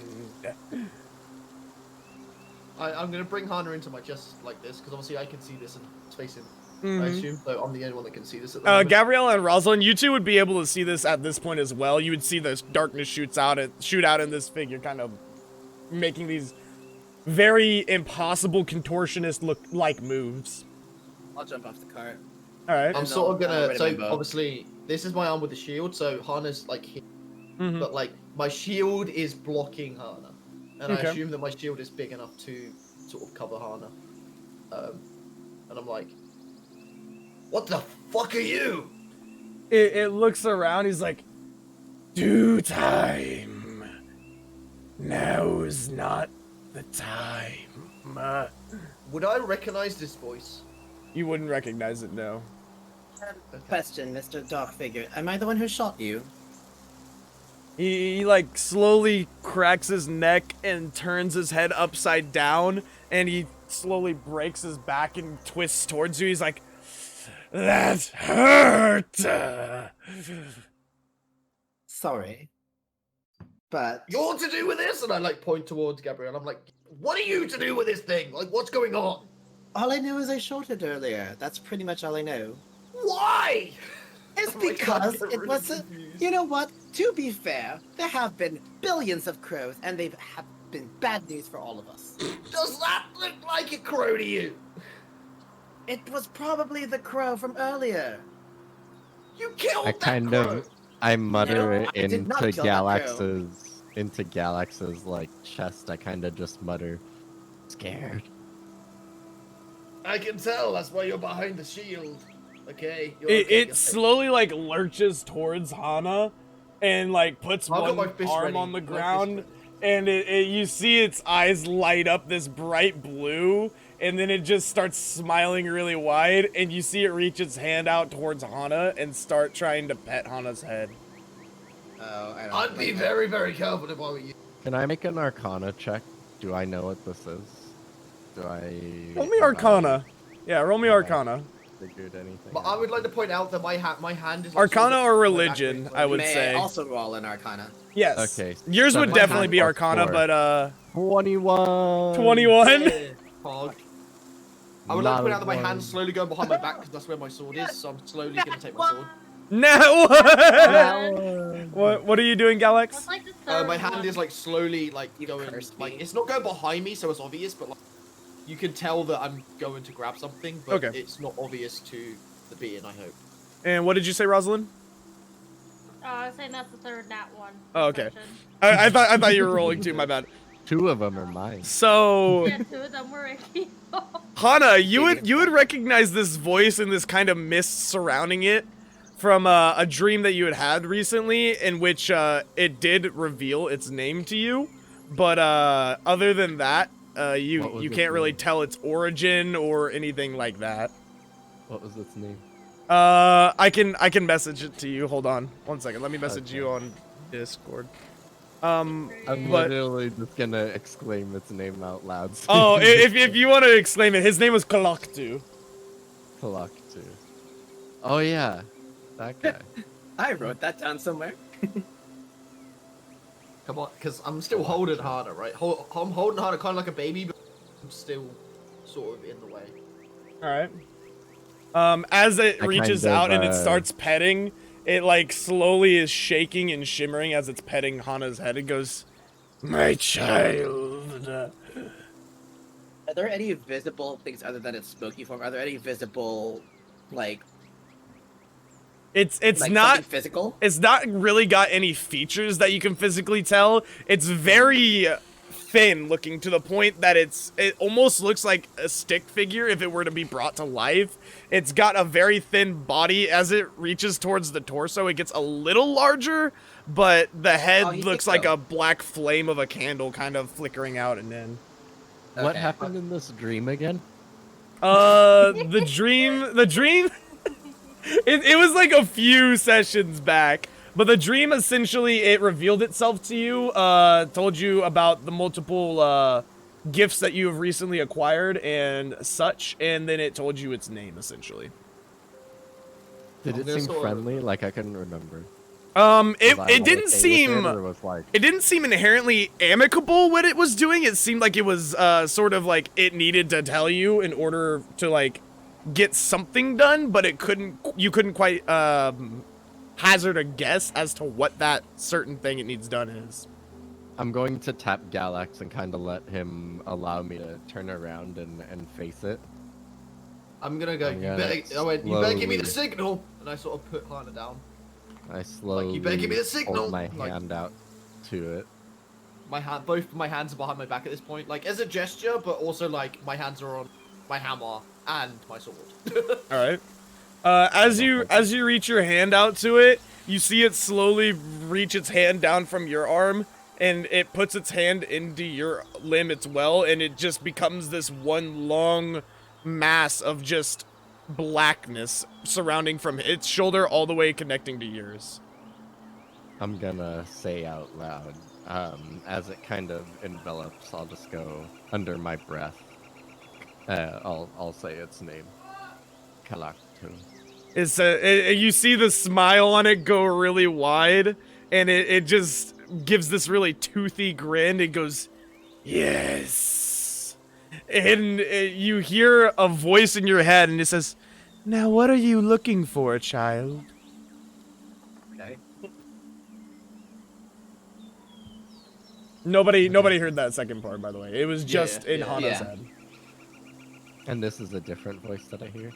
I'm gonna bring Hana into my chest like this, because obviously I can see this and it's facing. I Mhm. assume, so I'm the only one that can see this at the moment. Gabriella and Rosalind, you two would be able to see this at this point as well. You would see this darkness shoot out in this figure, kind of making these very impossible contortionist look-like moves. I'll jump off the cart. All right. I'm sort of gonna. ready So my bow. obviously, this is my arm with the shield. So Hana's like here, Mhm. but like my shield is blocking Hana, and Okay. I assume that my shield is big enough to sort of cover Hana. And I'm like, what the fuck are you? It looks around. He's like, due time. Now's not the time. Would I recognize this voice? You wouldn't recognize it, no. Question, Mr. Dark Figure. Am I the one who shot you? He like slowly cracks his neck and turns his head upside down, and he slowly breaks his back and twists towards you. He's like, that hurt. Sorry. But You're to do with this? And I like point towards Gabrielle. I'm like, what are you to do with this thing? Like, what's going on? all I know is I shot it earlier. That's pretty much all I know. Why? It's Oh my God, because I'm it really was a... confused. You know what? To be fair, there have been billions of crows, and they've have been bad news for all of us. Does that look like a crow to you? It was probably the crow from earlier. You killed I that kind crow. of, I mutter No, I did not into kill that crow. Galax's like chest. I kind of just mutter, scared. I can tell. That's why you're behind the shield. Okay. You're okay, It you're slowly like lurches towards Hana, and like puts I've got one my fist arm ready. on the My fist ground, ready. and you see its eyes light up this bright blue, and then it just starts smiling really wide, and you see it reach its hand out towards Hana and start trying to pet Hana's head. Oh, I don't I'd be like that. very, very careful if I were you. Can I make an Arcana check? Do I know what this is? Do I? Roll me have I Arcana. Yeah, roll me have I Arcana. Figured anything? But I would like to point out that my hand is like, Arcana or my back religion, way I would May say. I also roll an Arcana? Yes. Okay, Yours would 17 definitely be plus Arcana, 4. but 21. 21. Yeah, Pog. I would like Not to point a out that my one. hand's slowly going behind my back because that's where my sword is. So I'm slowly gonna take my sword. No. What? What are you doing, Galax? What's like the third My hand one? is like slowly like You going cursed like me. it's not going behind me, so it's obvious, but like you can tell that I'm going to grab something, but Okay. it's not obvious to the being. I hope. And what did you say, Rosalind? I was saying that's the third nat one. Oh, okay. section. I thought you were rolling too. My bad. 2 of them are mine. So, Yeah, two of them were Ricky. Hana, you would recognize this voice and this kind of mist surrounding it from a dream that you had recently, in which it did reveal its name to you. But other than that, What you was its can't really name? tell its origin or anything like that. What was its name? I can message it to you. Hold on, 1 second. Let me message Okay. you on Discord. I'm But- literally just gonna exclaim its name out loud. so Oh, you can if you want to exclaim it, his name was Kalaktu. Kalak too. Oh yeah, that guy. I wrote that down somewhere. Come on, because I'm still holding harder, right? I'm holding harder, kind of like a baby, but I'm still sort of in the way. All right. As it I reaches kind of, out and it starts petting, it like slowly is shaking and shimmering as it's petting Hana's head. It goes, "My child." Are there any visible things other than its smoky form? Are there any visible, like It's like not something physical? it's not really got any features that you can physically tell. It's very thin looking to the point that it almost looks like a stick figure if it were to be brought to life. It's got a very thin body. As it reaches towards the torso, it gets a little larger, but the head Oh, you looks think like so? a black flame of a candle kind of flickering out and in. What Okay. happened in this dream again? The dream it was like a few sessions back, but the dream essentially, it revealed itself to you, told you about the multiple gifts that you have recently acquired and such, and then it told you its name essentially. Did I'm it gonna seem sort of- friendly? Like I couldn't remember. It Was I, it like, didn't okay with seem it, or was like it didn't seem inherently amicable what it was doing. It seemed like it was sort of like it needed to tell you in order to like get something done, but you couldn't quite hazard a guess as to what that certain thing it needs done is. I'm going to tap Galax and kind of let him allow me to turn around and face it. I'm gonna go. I'm You gonna better give me the slowly- signal, and I sort of put Hana down. I slowly you better give me the signal, hold my like- hand out to it. Both my hands are behind my back at this point, like as a gesture, but also like my hands are on my hammer and my sword. All right. As you reach your hand out to it, you see it slowly reach its hand down from your arm, and it puts its hand into your limb as well, and it just becomes this one long mass of just blackness surrounding from its shoulder all the way connecting to yours. I'm gonna say out loud, as it kind of envelops, I'll just go under my breath. I'll say its name. Kalaktu. You see the smile on it go really wide, and it just gives this really toothy grin. It goes, "Yes." And you hear a voice in your head, and it says, "Now what are you looking for, child?" Okay. Nobody heard that second part, by the way. It was just in Hana's yeah. head. And this is a different voice that I hear.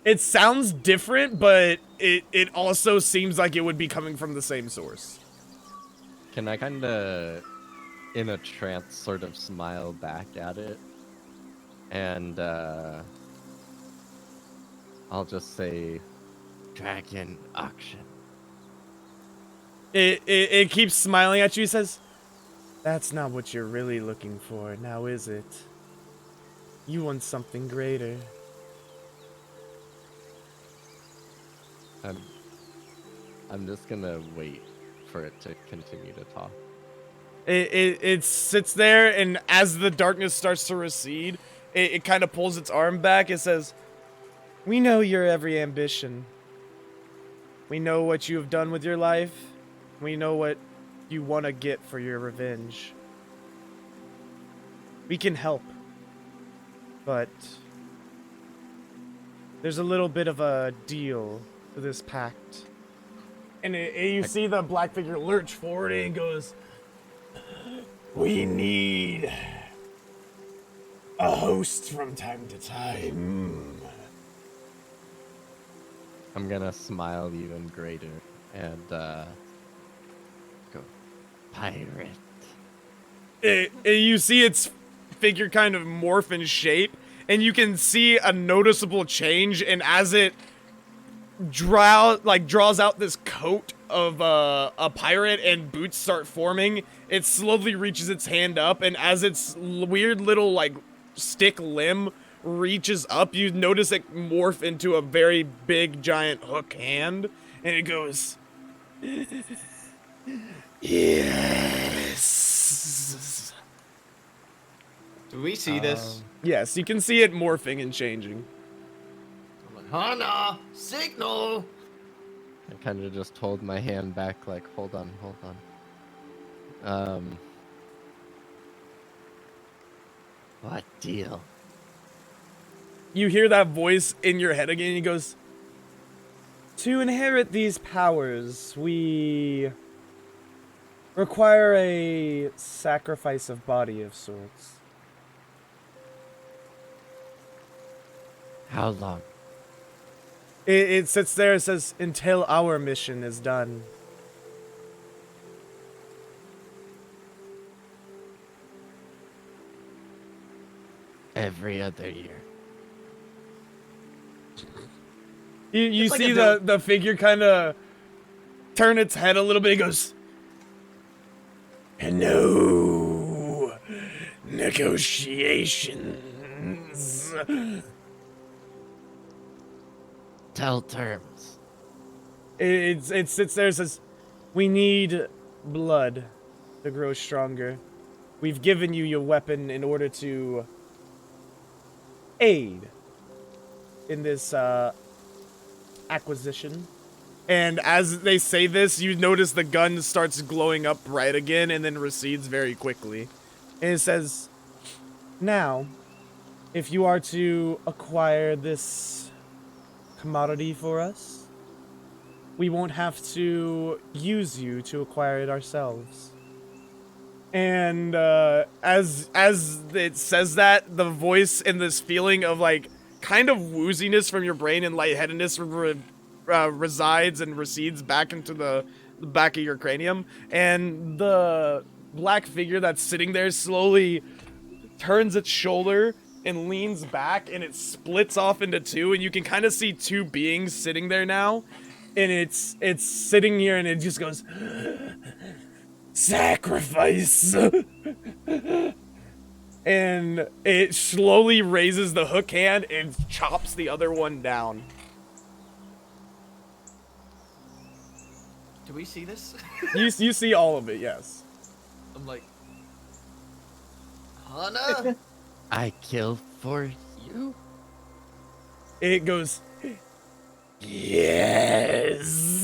It sounds different, but it also seems like it would be coming from the same source. Can I kind of, in a trance, sort of smile back at it? And, I'll just say, Dragon Auction. It keeps smiling at you. It says, "That's not what you're really looking for, now is it? You want something greater." I'm just gonna wait for it to continue to talk. It sits there, and as the darkness starts to recede, it kind of pulls its arm back. It says, "We know your every ambition. We know what you have done with your life. We know what you want to get for your revenge. We can help. But there's a little bit of a deal to this pact." And you see the black figure lurch forward and goes, "We need a host from time to time." I'm gonna smile even greater and go, pirate. You see its figure kind of morph in shape, and you can see a noticeable change. And as it draws out this coat of a pirate and boots start forming, it slowly reaches its hand up, and as its weird little like stick limb reaches up, you notice it morph into a very big giant hook hand, and it goes, "Yes." Do we see this? Yes, you can see it morphing and changing. I'm like, Hana, signal. I kind of just hold my hand back, like, hold on. What deal? You hear that voice in your head again, and he goes, "To inherit these powers, we require a sacrifice of body of sorts." How long? It sits there and says, "Until our mission is done." Every other year. You It's like see a the figure kind of turn its head a little bit. It goes, "And no negotiations." Tell terms. It sits there and says, "We need blood to grow stronger. We've given you your weapon in order to aid in this acquisition." And as they say this, you notice the gun starts glowing up bright again and then recedes very quickly. And it says, "Now, if you are to acquire this commodity for us, we won't have to use you to acquire it ourselves." And as it says that, the voice and this feeling of like kind of wooziness from your brain and lightheadedness resides and recedes back into the back of your cranium, and the black figure that's sitting there slowly turns its shoulder and leans back, and it splits off into two, and you can kind of see two beings sitting there now, and it's sitting here, and it just goes, "Sacrifice." And it slowly raises the hook hand and chops the other one down. Do we see this? You see all of it, yes. I'm like, Hana? I kill for you? It goes, "Yes."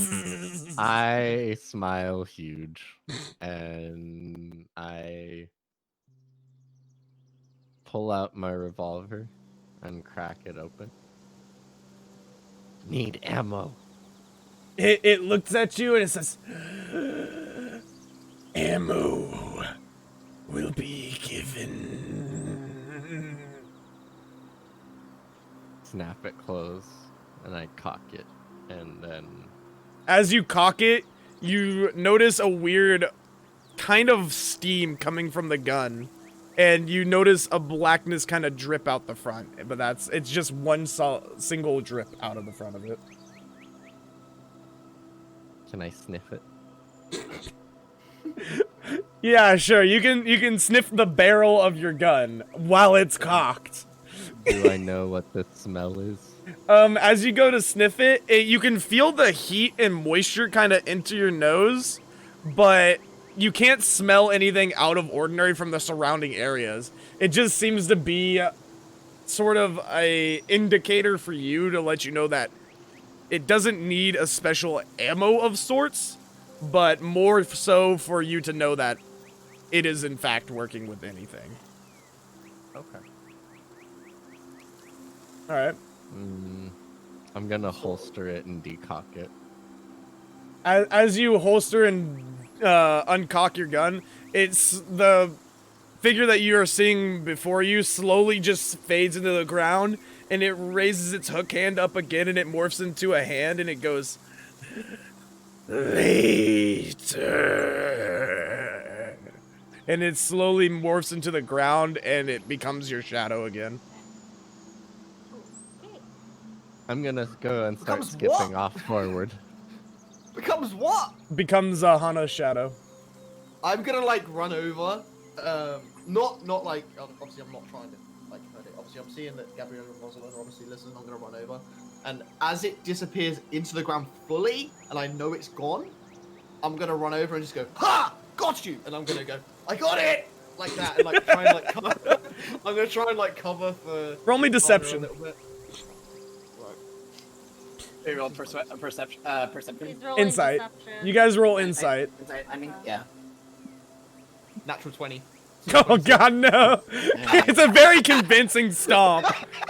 I smile huge, and I pull out my revolver and crack it open. Need ammo. It looks at you and it says, "Ammo will be given." Snap it close, and I cock it, and then As you cock it, you notice a weird kind of steam coming from the gun, and you notice a blackness kind of drip out the front, but it's just one single drip out of the front of it. can I sniff it? Yeah, sure. You can sniff the barrel of your gun while it's cocked. Do I know what the smell is? As you go to sniff it, you can feel the heat and moisture kind of enter your nose, but you can't smell anything out of ordinary from the surrounding areas. It just seems to be sort of a indicator for you to let you know that it doesn't need a special ammo of sorts, but more so for you to know that it is in fact working with anything. Okay. All right. I'm gonna holster it and decock it. As you holster and uncock your gun, it's the figure that you are seeing before you slowly just fades into the ground, and it raises its hook hand up again, and it morphs into a hand, and it goes, later. And it slowly morphs into the ground, and it becomes your shadow again. I'm gonna go and start Becomes skipping what? off forward. Becomes what? Becomes Hana's shadow. I'm gonna like run over. Not like obviously I'm not trying to like hurt it. Obviously I'm seeing that Gabrielle and Rosalind are obviously listening. I'm gonna run over, and as it disappears into the ground fully, and I know it's gone, I'm gonna run over and just go, "Ha! Got you!" And I'm gonna go, "I got it!" Like that, and like try and like cover. I'm gonna try and like cover for. Roll me deception. A little bit. Right. We rolled perception. He's rolling Insight. deception. You guys roll insight. I mean, yeah. Natural 20. Oh god, no! It's a very convincing stomp.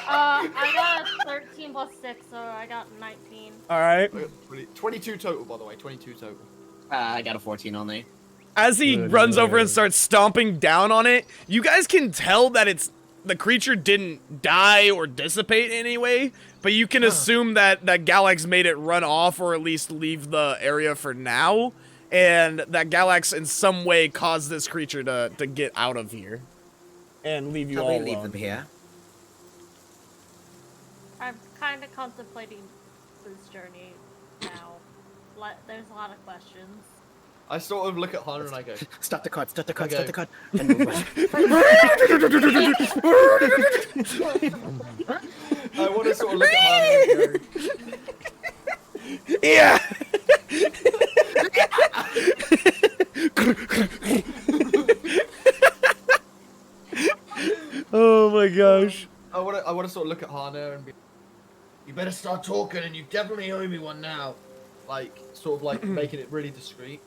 I got a 13 plus 6, so I got 19. Alright. 22 total, by the way. 22 total. I got a 14 only. As he runs over and starts stomping down on it, you guys can tell that the creature didn't die or dissipate in any way, but you can assume that Galax made it run off or at least leave the area for now, and that Galax in some way caused this creature to get out of here and leave you Shall all we leave alone. them here? I'm kind of contemplating this journey now. There's a lot of questions. I sort of look at Hana and I go, Stop the card, stop the card, Okay. stop the card. And we'll run. I want to sort of look at Hana and go, Yeah! Oh my gosh. I want to sort of look at Hana and be, you better start talking and you definitely owe me one now. Like, sort of like making it really discreet.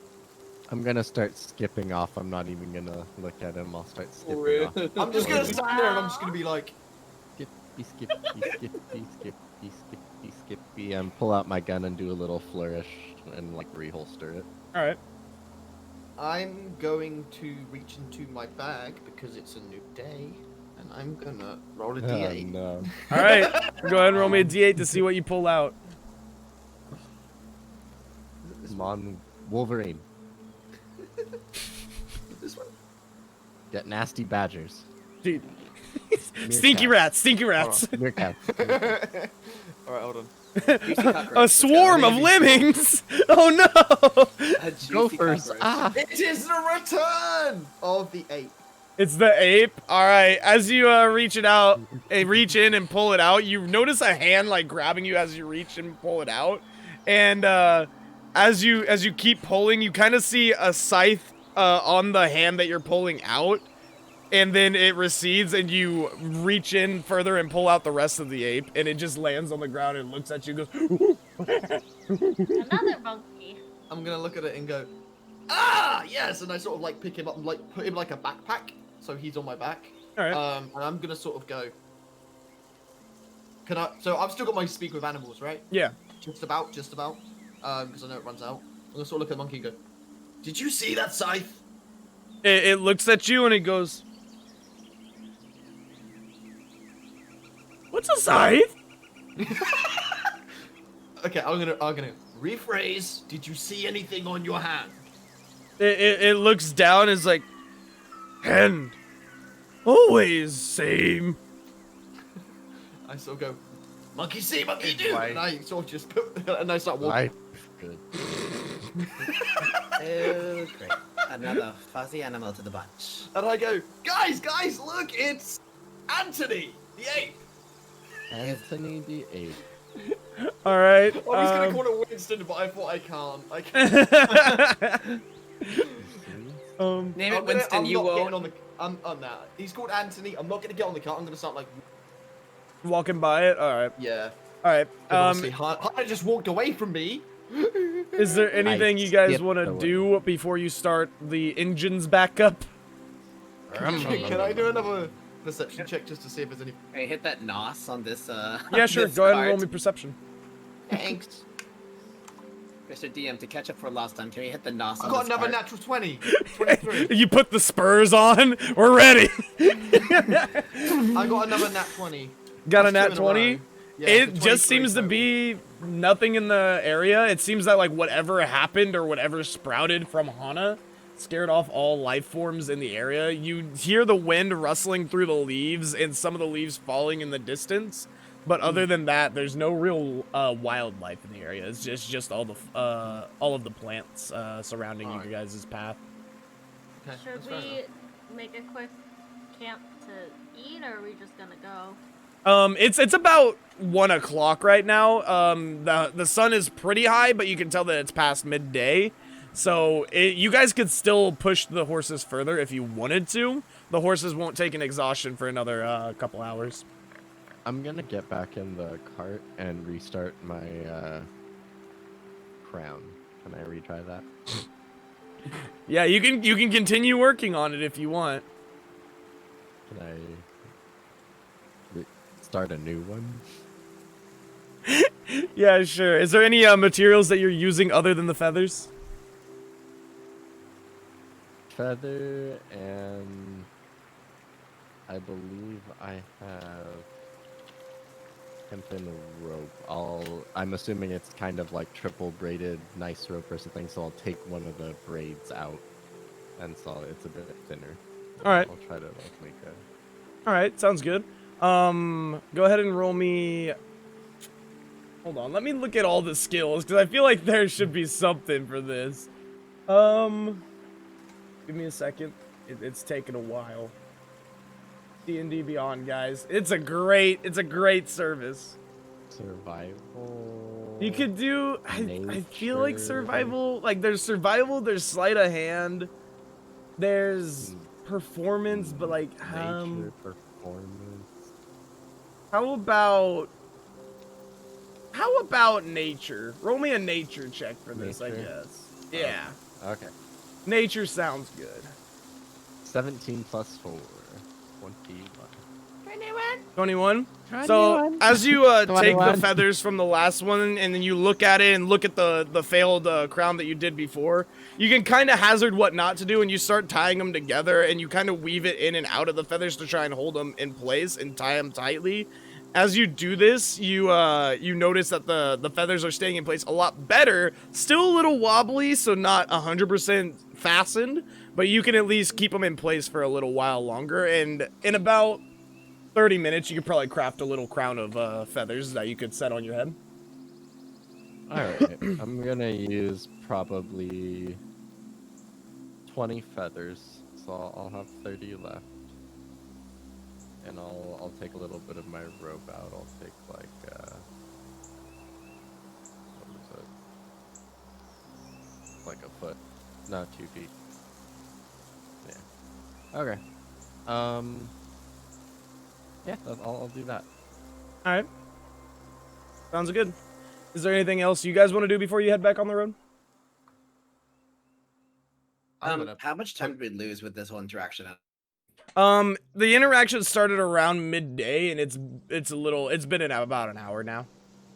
I'm gonna start skipping off. I'm not even gonna look at him. I'll start skipping Really? off. I'm just going to stand there and I'm just going to be like, Skippy, skippy, and pull out my gun and do a little flourish and like reholster it. Alright. I'm going to reach into my bag because it's a new day and I'm going to roll a Oh, d8. no. Alright. Go ahead and roll me a d8 to see what you pull out. Come on, Wolverine. This one. Get nasty badgers. Dude. Stinky rats, stinky rats. Meerkat. Alright, hold on. A swarm of lemmings! Oh no! Gophers. Ah. It is the return of the ape. It's the ape. Alright, as you reach in and pull it out, you notice a hand like grabbing you as you reach and pull it out. And as you keep pulling, you kind of see a scythe on the hand that you're pulling out. And then it recedes, and you reach in further and pull out the rest of the ape, and it just lands on the ground and looks at you and goes, Another monkey. I'm going to look at it and go, ah, yes! And I sort of like pick him up and like put him like a backpack. So he's on my back. Alright. And I'm going to sort of go, so I've still got my speak with animals, right? Yeah. Just about. Because I know it runs out. I'm going to sort of look at the monkey and go, did you see that scythe? It looks at you and it goes, what's a scythe? Okay, I'm gonna rephrase. Did you see anything on your hand? It looks down and is like, hand, always same. I sort of go, monkey see, monkey It's do, like- and I sort of just put, and I start walking. Life. Good. Oh, great. Another fuzzy animal to the bunch. And I go, guys, look, it's Anthony, the ape. Anthony the Ape. Alright. I was gonna call it Winston, but I thought I can't. Name it Winston, you won't. On that. He's called Anthony. I'm not gonna get on the cart. I'm gonna start like. Walking by it. All right. Yeah. All right. Obviously, Hannah just walked away from me. Is there anything you guys want to do before you start the engines back up? Can I do another perception check just to see if there's any? Hey, hit that NOS on this. Yeah, sure. this Go ahead and card. roll me perception. Thanks. Mr. DM, to catch up for last time, can we hit the NOS I on got this another card? natural 20. 23. You put the spurs on. We're ready. I got another nat 20. Got a That's nat two in a row. 20. Yeah, It so just 23 seems to total. be nothing in the area. It seems that like whatever happened or whatever sprouted from Hana scared off all life forms in the area. You hear the wind rustling through the leaves and some of the leaves falling in the distance. But other than that, there's no real wildlife in the area. It's just all of the plants surrounding you guys' path. Okay, Should that's fair we enough. make a quick camp to eat, or are we just gonna go? It's about 1 o'clock right now. The sun is pretty high, but you can tell that it's past midday. So you guys could still push the horses further if you wanted to. The horses won't take an exhaustion for another couple hours. I'm gonna get back in the cart and restart my crown. Can I retry that? Yeah, you can continue working on it if you want. Can I start a new one? Yeah, sure. Is there any materials that you're using other than the feathers? Feather, and I believe I have hempen rope. I'm assuming it's kind of like triple braided nice rope or something, so I'll take one of the braids out, and so it's a bit thinner. All right. I'll try to like make a. All right, sounds good. Go ahead and roll me. Hold on, let me look at all the skills because I feel like there should be something for this. Give me a second. It's taking a while. D&D Beyond, guys. It's a great service. Survival. You could do. I feel like survival. Like there's survival. There's sleight of hand. There's performance, but like Nature performance. How about nature? Roll me a nature check for this, I Nature? guess. Yeah. Okay. Nature sounds good. 17 plus 4. 21. 21? So, as you take the feathers from the last one, and then you look at it and look at the failed crown that you did before, you can kind of hazard what not to do, and you start tying them together, and you kind of weave it in and out of the feathers to try and hold them in place and tie them tightly. As you do this, you notice that the feathers are staying in place a lot better. Still a little wobbly, so not 100% fastened, but you can at least keep them in place for a little while longer, and in about 30 minutes, you could probably craft a little crown of feathers that you could set on your head. Alright, I'm gonna use probably 20 feathers, so I'll have 30 left. And I'll take a little bit of my rope out. I'll take like, what is it? Like a foot, not 2 feet. Yeah. Okay. Yeah, I'll do that. All right. Sounds good. Is there anything else you guys want to do before you head back on the road? How much time did we lose with this whole interaction? The interaction started around midday, and it's been in about an hour now.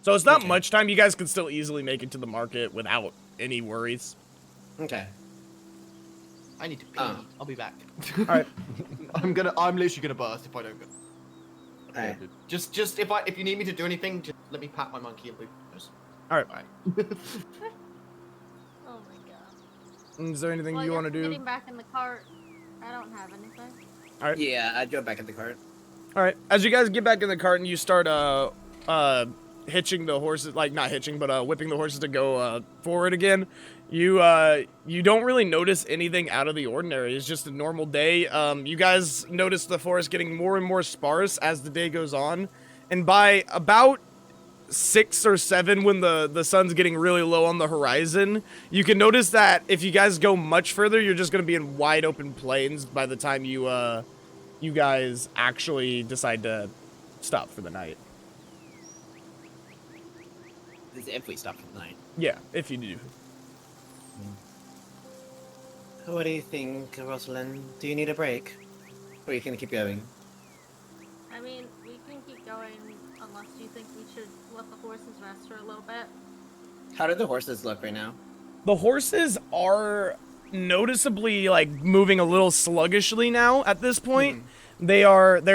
So it's not much time. You guys can still easily make it to the market without any worries. Okay. I need to pee. I'll be back. All right. I'm literally gonna burst if I don't go. Alright. Just if you need me to do anything, just let me pat my monkey and leave. All right. Oh my god. Is there anything Well, you want to do? Getting back in the cart. I don't have anything. Yeah, I'd go back in the cart. All right. As you guys get back in the cart and you start hitching the horses, like not hitching, but whipping the horses to go forward again, you don't really notice anything out of the ordinary. It's just a normal day. You guys notice the forest getting more and more sparse as the day goes on, and by about 6 or 7 when the sun's getting really low on the horizon, you can notice that if you guys go much further, you're just gonna be in wide open plains by the time you guys actually decide to stop for the night. This is if we stop for the night. Yeah, if you do. What do you think, Rosalind? Do you need a break? Or are you gonna keep going? I mean, we can keep going unless you think we should let the horses rest for a little bit. How do the horses look right now? The horses are noticeably like moving a little sluggishly now at this point. They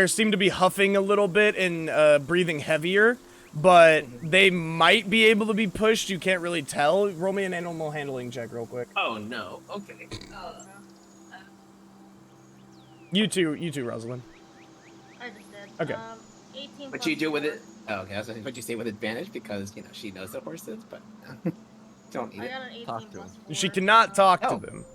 seem to be huffing a little bit and breathing heavier, but they might be able to be pushed. You can't really tell. Roll me an animal handling check real quick. Oh no. Okay. You too, Rosalind. I just did. Okay. 18 What plus you do with 4. it? Oh, okay. I was what you say with advantage because she knows the horses, but don't need I it. got an 18 Talk to plus him. 4. She cannot talk Oh. to them.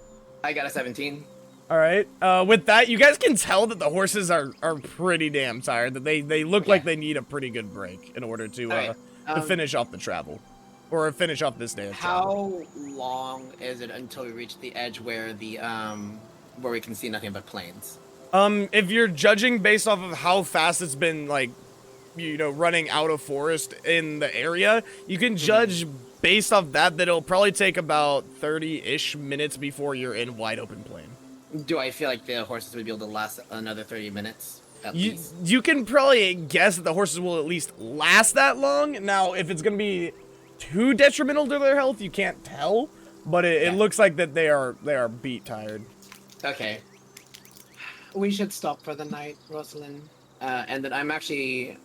I got a 17. All right. With that, you guys can tell that the horses are pretty damn tired. That they look like they need a pretty good break in order to Alright, to finish off the travel, or finish off this day of travel. How long is it until we reach the edge where the where we can see nothing but plains? If you're judging based off of how fast it's been, like, running out of forest in the area, you can judge based off that it'll probably take about 30-ish minutes before you're in wide open plain. Do I feel like the horses would be able to last another 30 minutes at least? You can probably guess that the horses will at least last that long. Now, if it's going to be too detrimental to their health, you can't tell, but it looks like that they are beat tired. Okay. We should stop for the night, Rosalind. And then I'm actually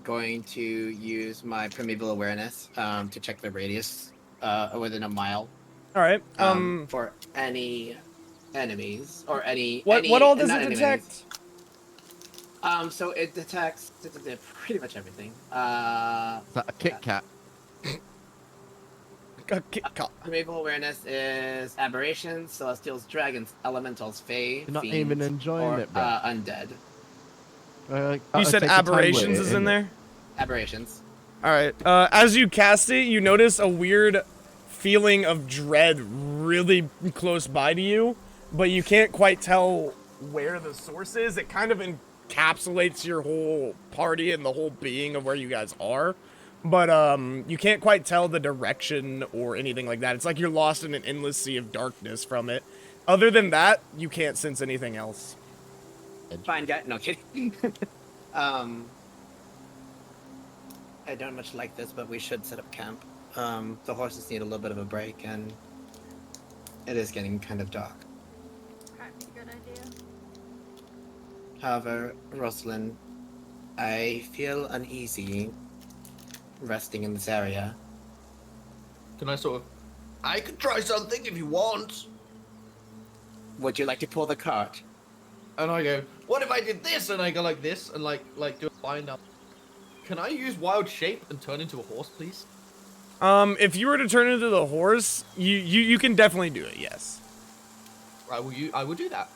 going to use my primeval awareness to check the radius within a mile All right. for any enemies or any. What all does not it enemies. detect? So it detects pretty much everything. A Kit Kat. Primeval awareness is aberrations, celestials, dragons, elementals, fae, You're not fiends, even enjoying or it, bro. undead. You said aberrations is in there? Aberrations. All right. As you cast it, you notice a weird feeling of dread really close by to you, but you can't quite tell where the source is. It kind of encapsulates your whole party and the whole being of where you guys are, but you can't quite tell the direction or anything like that. It's like you're lost in an endless sea of darkness from it. Other than that, you can't sense anything else. Fine, guy. No kidding. I don't much like this, but we should set up camp. The horses need a little bit of a break, and it is getting kind of dark. Probably a good idea. However, Rosalind, I feel uneasy resting in this area. Can I I could try something if you want. Would you like to pull the cart? And I go, what if I did this? And I go like this and like do a flying down. Can I use wild shape and turn into a horse, please? If you were to turn into the horse, you can definitely do it. Yes. I will do that.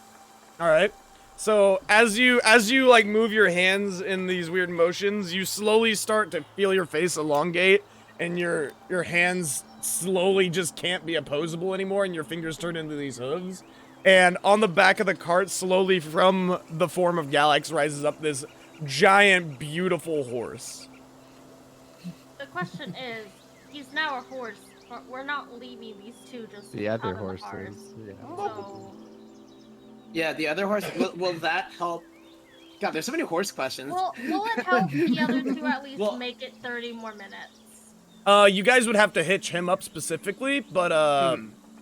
All right. So as you like move your hands in these weird motions, you slowly start to feel your face elongate, and your hands slowly just can't be opposable anymore, and your fingers turn into these hooves. And on the back of the cart, slowly from the form of Galax, rises up this giant, beautiful horse. The question is, he's now a horse. But we're not leaving these two just The out other in the cars. horses. Yeah. So Yeah, the other horse. Will that help? God, there's so many horse questions. will it help the other two at least Well- make it 30 more minutes? You guys would have to hitch him up specifically, but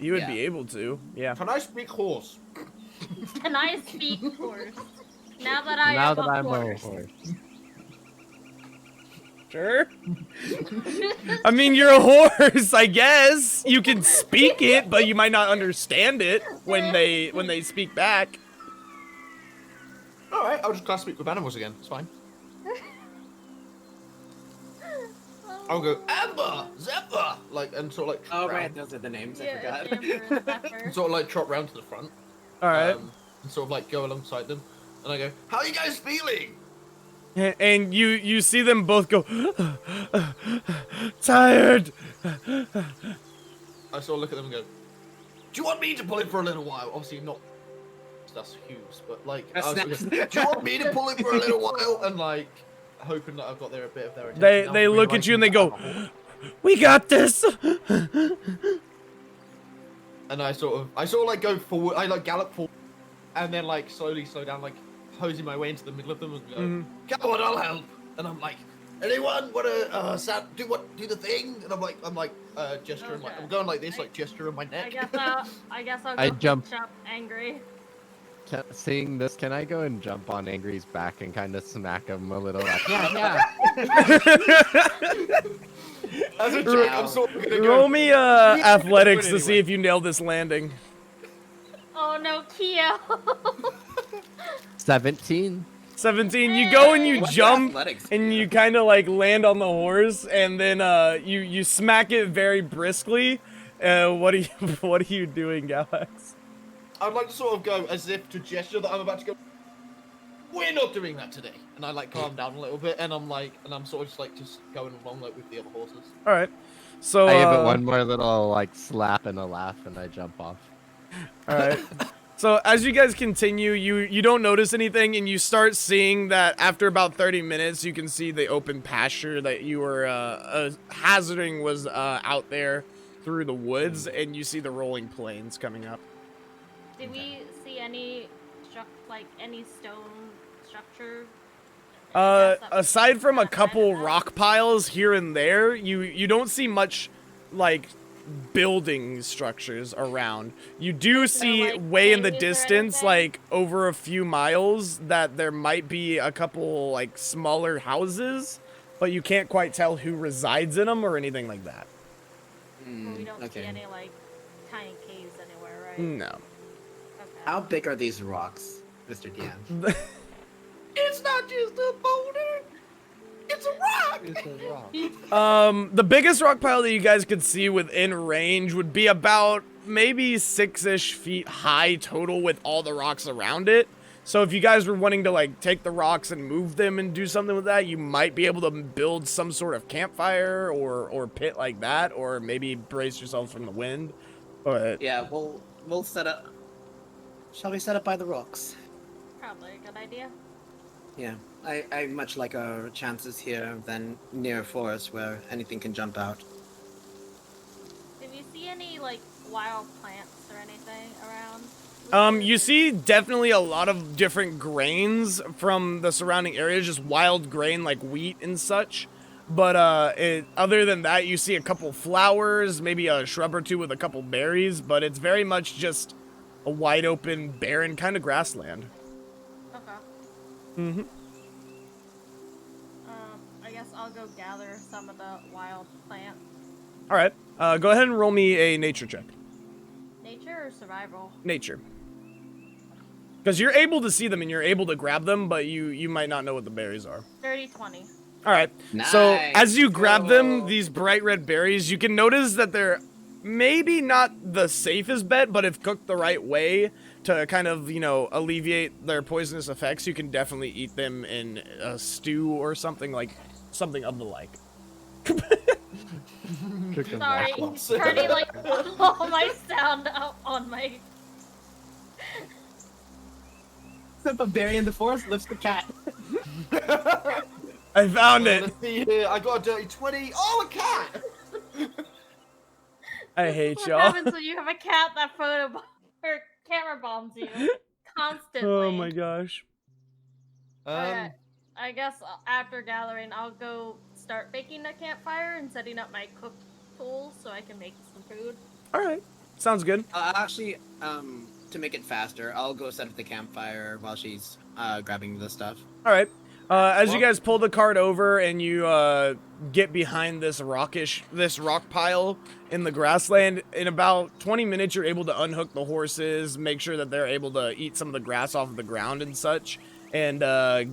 you would Yeah. be able to. Yeah. Can I speak horse? Can I speak horse? Now that I Now am that a I'm a horse. horse. Sure. I mean, you're a horse, I guess. You can speak it, but you might not understand it when they speak back. All right, I'll just class speak with animals again. It's fine. I'll go Amber, Zephyr, and sort of like. Oh trot right, round- those are the names. I Yeah, forgot. Amber and Zephyr. and sort of like trot round to the front. All right. And sort of like go alongside them, and I go, "How are you guys feeling?" And you see them both go tired. I sort of look at them and go, "Do you want me to pull it for a little while?" Obviously not. That's Hughes, but like, I was sort of go, "Do you want me to pull it for a little while?" And like, hoping that I've got a bit of their attention. They look at you and they go, "We got this." And I sort of like go forward. I like gallop forward, and then like slowly slow down, like hosing my way into the middle of them and go, "Come on, I'll help." And I'm like, "Anyone wanna do the thing?" And I'm like gesturing, like I'm going like this, like gesturing my neck. I guess I'll I go jump. up Angry. Seeing this, can I go and jump on Angry's back and kind of smack him a little? Like, yeah. As a joke, I'm sort of gonna Roll go. me athletics to Anyway. see if you nail this landing. Oh no, Keo. 17. 17. You go and you What's your jump athletics, and Keo? you kind of like land on the horse and then you smack it very briskly. What are you doing, Galax? I'd like to sort of go as if to gesture that I'm about to go. We're not doing that today. And I like calm down a little bit, and I'm sort of just going along like with the other horses. All right. So I give it one more little like slap and a laugh, and I jump off. All right. So as you guys continue, you don't notice anything, and you start seeing that after about 30 minutes, you can see the open pasture that you were hazarding was out there through the woods, and you see the rolling plains coming up. Did we see any any stone structure? Aside from a couple rock piles here and there, you don't see much like building structures around. You do see like, way in the canyons or distance, anything? like over a few miles, that there might be a couple like smaller houses, but you can't quite tell who resides in them or anything like that. We don't see Okay. any like tiny caves anywhere, right? No. Okay. How big are these rocks, Mr. DM? It's not just a boulder. It's a rock. The biggest rock pile that you guys could see within range would be about maybe 6-ish feet high total with all the rocks around it. So if you guys were wanting to like take the rocks and move them and do something with that, you might be able to build some sort of campfire or pit like that, or maybe brace yourselves from the wind. But Yeah, we'll set up. Shall we set up by the rocks? Probably a good idea. Yeah, I much like our chances here than near a forest where anything can jump out. Did we see any like wild plants or anything around? you see definitely a lot of different grains from the surrounding areas, just wild grain like wheat and such. But other than that, you see a couple flowers, maybe a shrub or two with a couple berries, but it's very much just a wide open, barren kind of grassland. Okay. Mm-hmm. I guess I'll go gather some of the wild plants. All right. Go ahead and roll me a nature check. Nature or survival? Nature. Because you're able to see them and you're able to grab them, but you might not know what the berries are. 30-20. All right. So Nice. as you grab them, Go. these bright red berries, you can notice that they're maybe not the safest bet, but if cooked the right way to kind of, alleviate their poisonous effects, you can definitely eat them in a stew or something of the like. Sorry, he's turning like all my sound out on my. Sip a berry in the forest, lifts the cat. I found it. Let's see here. I got a dirty 20. Oh, a cat. I hate What y'all. happens when you have a cat that or camera bombs you constantly? Oh my gosh. Alright, I guess after gathering, I'll go start baking a campfire and setting up my cook tools so I can make some food. All right. Sounds good. Actually, to make it faster, I'll go set up the campfire while she's grabbing the stuff. All right. As you guys pull the cart over and you get behind this rock pile in the grassland, in about 20 minutes you're able to unhook the horses, make sure that they're able to eat some of the grass off of the ground and such, and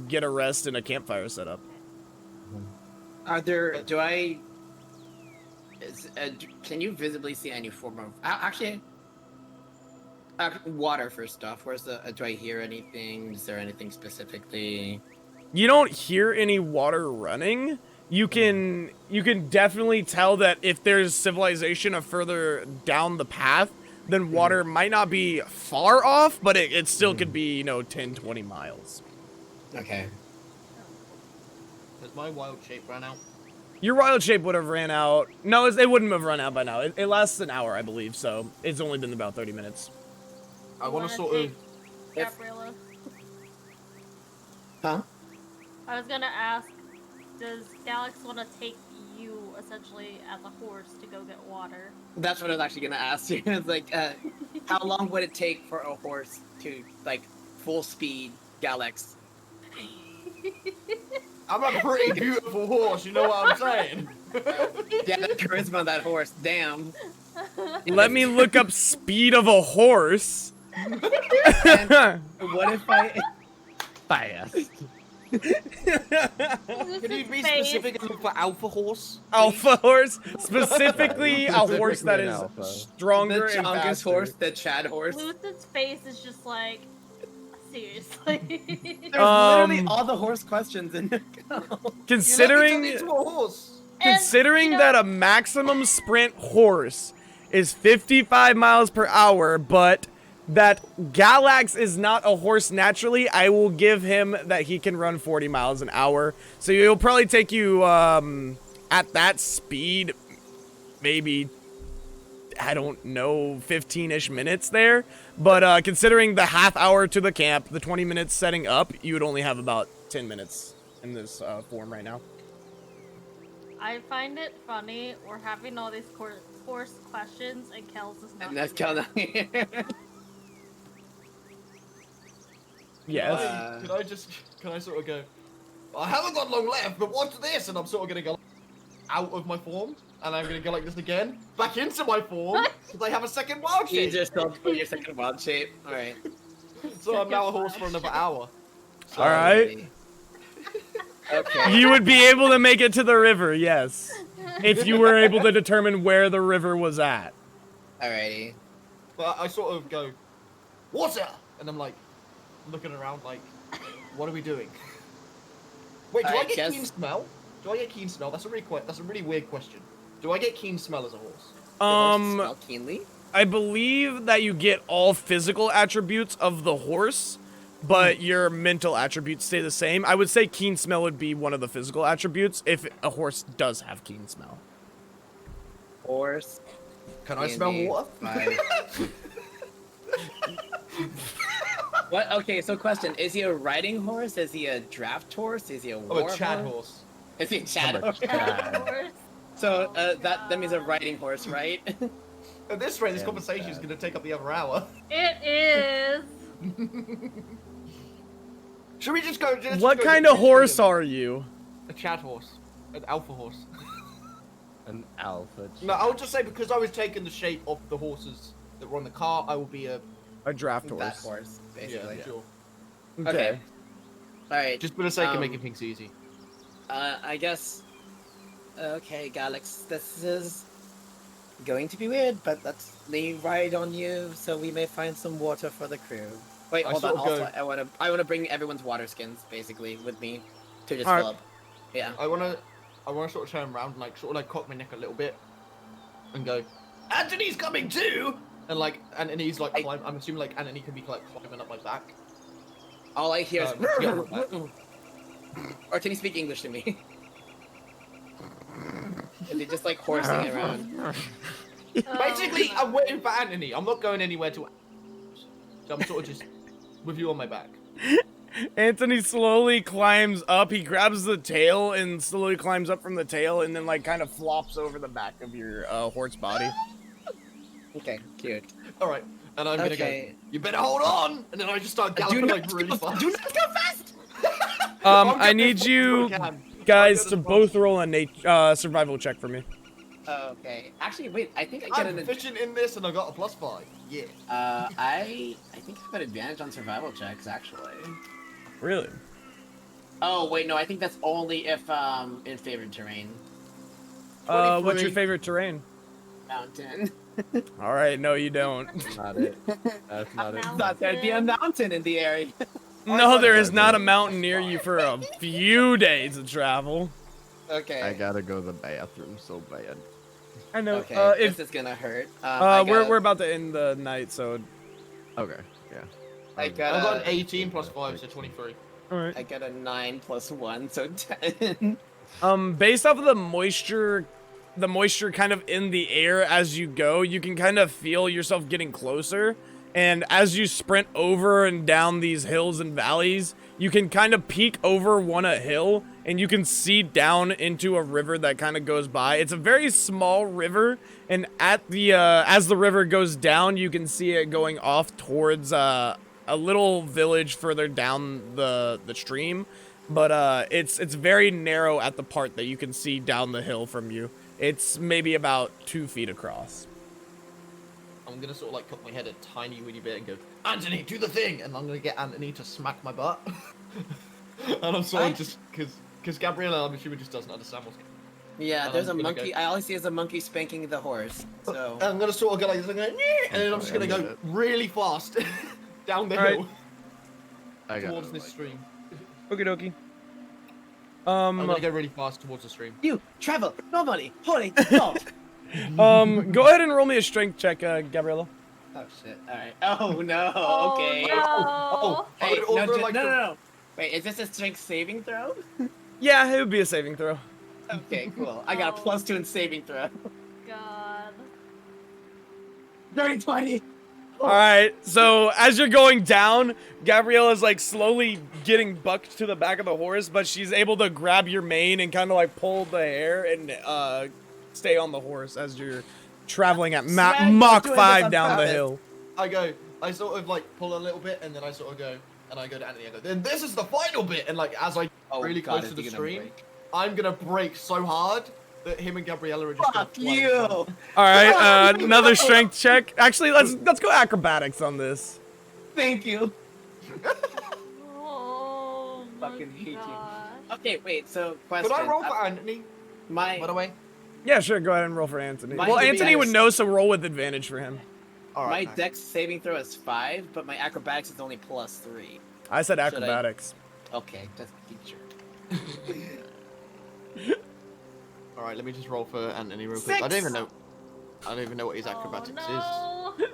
get a rest and a campfire set up. Are there? Can you visibly see any form of water for stuff? Where's the? Do I hear anything? Is there anything specifically? You don't hear any water running. You can definitely tell that if there's civilization further down the path, then water might not be far off, but it still could be, 10, 20 miles. Okay. Has my wild shape run out? Your wild shape would have ran out. No, it wouldn't have run out by now. It lasts an hour, I believe, so it's only been about 30 minutes. I want to sort take of. Gabriella. Huh? I was gonna ask, does Galax want to take you essentially as a horse to go get water? That's what I was actually gonna ask you. It's like, how long would it take for a horse to, like, full speed Galax? I'm a pretty beautiful horse, you know what I'm saying? Yeah, the charisma of that horse, damn. Let me look up speed of a horse. And what if I... Fast. Can you be specific and look for alpha horse? Alpha horse, specifically a Specifically horse that an is alpha. stronger The and Chongus faster. horse, the Chad horse. Lucid's face is just like, seriously. There's literally all the horse questions in there. Considering You let me turn into a horse. And, that a maximum sprint horse is 55 miles per hour, but that Galax is not a horse naturally, I will give him that he can run 40 miles an hour. So it'll probably take you, at that speed, maybe, I don't know, 15-ish minutes there. But considering the half hour to the camp, the 20 minutes setting up, you would only have about 10 minutes in this form right now. I find it funny we're having all these horse questions and Kels is not. And that's here. kind of... Yes. Can I sort of go, I haven't got long left, but watch this, and I'm sort of going to go out of my form, and I'm going to go like this again, back into my form, because I have a second wild You shape. just don't put your second wild shape. Alright. So I'm now a horse for another hour. All right. Okay. You would be able to make it to the river, yes. If you were able to determine where the river was at. Alrighty. But I sort of go, water! And I'm like, looking around like, what are we doing? Wait, do I get keen smell? Do I get keen smell? That's a really weird question. Do I get keen smell as a horse? Smell keenly? I believe that you get all physical attributes of the horse, but your mental attributes stay the same. I would say keen smell would be one of the physical attributes if a horse does have keen smell. Horse. Can I smell water? What? Okay, so question. Is he a riding horse? Is he a draft horse? Is he a war I'm a Chad horse. Is he a Chad I'm a horse? Horse. So, that means a riding horse, right? At this rate, this Yeah, conversation is going to take up the other hour. It is. Should we just go? What kind of horse are you? A Chad horse. An alpha horse. An alpha. No, I would just say because I was taking the shape of the horses that were on the car, I will be a... A draft That horse. horse, basically. Yeah, sure. Okay. Alright. Just for the sake of making things easy. I guess... Okay, Galax, this is going to be weird, but let's ride on you so we may find some water for the crew. Wait, I hold on. sort of Also, I wanna bring everyone's water skins basically with me to just Alright. fill up. Yeah. I wanna sort of turn around and like sort of like cock my neck a little bit and go, Anthony's coming too! And like Anthony's like I'm assuming like Anthony can be like climbing up my back. All I hear is. Yeah. Or can you speak English to me? Is he just like horsing around? Basically, I'm waiting for Anthony. I'm not going anywhere to. So I'm sort of just with you on my back. Anthony slowly climbs up. He grabs the tail and slowly climbs up from the tail and then like kind of flops over the back of your horse body. Okay, cute. All right, and I'm gonna go. You better hold on, and then I just start Do galloping not like really go, fast. do not go fast! I'm I going need as fast you as I can. guys I'm to good as both roll a survival check for me. Okay. Actually, wait. I think I I'm get an. proficient in this, and I got a +5. Yeah. I think I've got advantage on survival checks actually. Really? Oh wait, no. I think that's only if in favored terrain. What's your 23. favorite terrain? Mountain. All right, no, you don't. Not it. That's not it. Thought there'd be a mountain in the area. No, there is gotta not go. a mountain near you for a few days of travel. Okay. I gotta go to the bathroom so bad. I know. Okay, If this is gonna hurt. I we're about to end the night, so Okay, yeah. I I've got got an a, 18 plus 5, so 23. all right. I got a 9 plus 1, so 10. Based off of the moisture kind of in the air as you go, you can kind of feel yourself getting closer. And as you sprint over and down these hills and valleys, you can kind of peek over one a hill and you can see down into a river that kind of goes by. It's a very small river, and at the as the river goes down, you can see it going off towards a little village further down the stream. But it's very narrow at the part that you can see down the hill from you. It's maybe about 2 feet across. I'm gonna sort of like cut my head a tiny weeny bit and go, Anthony, do the thing! And I'm gonna get Anthony to smack my butt. And I'm sort of just, because Gabriella, I'm assuming, just doesn't understand what's going on. Yeah, And there's a I'm gonna monkey. go- I always see as a monkey spanking the horse. So I'm gonna sort of go like this, I'm going, "Nyeh," and then I'm just gonna go really fast down the Alright. hill I got towards this stream. Okie dokie. I'm gonna go really fast towards the stream. you travel, nobody, holy salt. Go ahead and roll me a strength check, Gabriella. Oh shit! All right. Oh no. Oh, Okay. no. Oh, Hey, oh, no, no, no, like no, the- no. Wait, is this a strength saving throw? Yeah, it would be a saving throw. Okay, cool. I got a Oh. +2 in saving throw. God. Dirty 20. All right, so as you're going down, Gabriella's like slowly getting bucked to the back of the horse, but she's able to grab your mane and kind of like pull the hair and stay on the horse as you're traveling at Swag, Mach doing this 5 on down the purpose. hill. I sort of like pull a little bit, and then I sort of go, and I go to Anthony, I go, then this is the final bit, and like as I really God, close is to the he gonna stream, break? I'm gonna break so hard that him and Gabriella are just Fuck gonna fly you! in front. All right, another strength check. Actually, let's go acrobatics on this. Thank you. Oh, Fucking my hate you. gosh. Okay, wait. So question. Could I roll for Anthony, my by the way? Yeah, sure. Go ahead and roll for Anthony. My Well, DPS Anthony would know, so roll with advantage for him. All my right. nice. dex saving throw is 5, but my acrobatics is only +3. I said I- acrobatics. Okay, just teacher. All right, let me just roll for Anthony real quick. 6. I don't even know what his acrobatics Oh, is.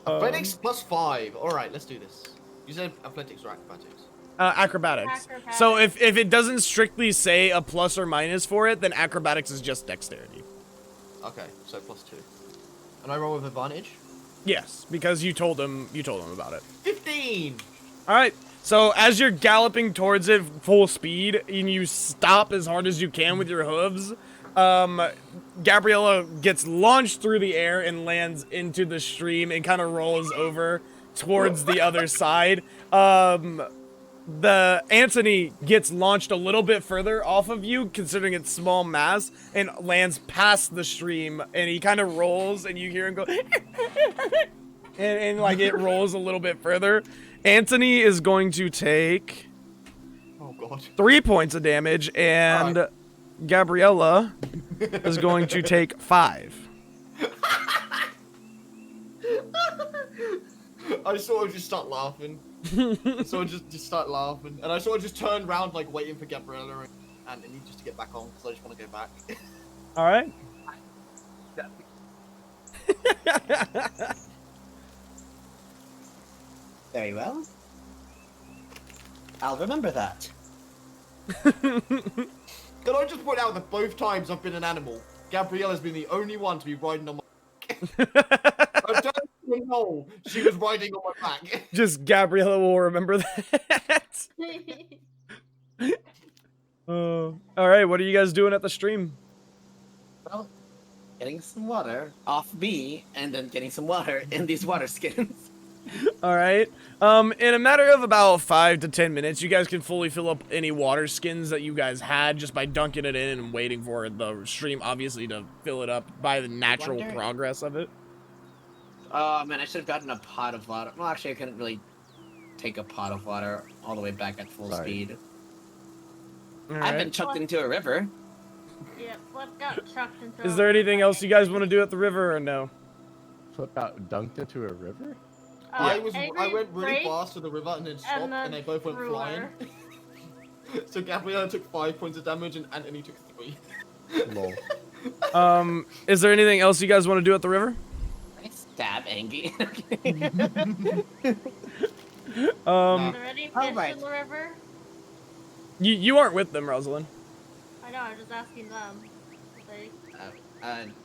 Athletics +5. All right, let's do this. You said athletics or acrobatics? Acrobatics. Acrobatics. So if it doesn't strictly say a plus or minus for it, then acrobatics is just dexterity. Okay, so +2. And I roll with advantage. Yes, because you told him about it. 15. All right. So as you're galloping towards it full speed and you stop as hard as you can with your hooves, Gabriella gets launched through the air and lands into the stream and kind of rolls over towards the other side. The Anthony gets launched a little bit further off of you, considering its small mass, and lands past the stream, and he kind of rolls, and you hear him go, and like it rolls a little bit further. Anthony is going to take Oh god. 3 points of damage, and Gabriella is going to take 5. I sort of just start laughing. So I just start laughing, and I sort of just turn around like waiting for Gabriella and Anthony just to get back on because I just want to go back. All right. Very well. I'll remember that. Can I just point out that both times I've been an animal, Gabriella's been the only one to be riding on my I've done it no, she was riding on my back. Just Gabriella will remember that. All right, what are you guys doing at the stream? Well, getting some water off me, and then getting some water in these water skins. All right. In a matter of about 5 to 10 minutes, you guys can fully fill up any water skins that you guys had just by dunking it in and waiting for the stream, obviously, to fill it up by the natural Wonder- progress of it. Oh man, I should have gotten a pot of water. Well, actually, I couldn't really take a pot of water all the way back at full Sorry. speed. All I've been right. chucked into a river. Yep, what got chucked into Is a there river anything by else a you guys creature? want to do at the river or no? Flip out dunked into a river? I Angry went really Wraith fast to the river and then stopped, then and they both went flying. Ruler. So Gabriella took 5 points of damage, and Anthony took 3. Lol. Is there anything else you guys want to do at the river? I stab Angie. Is there any fish Alright. in the river? You aren't with them, Rosalind. I know, I'm just asking them.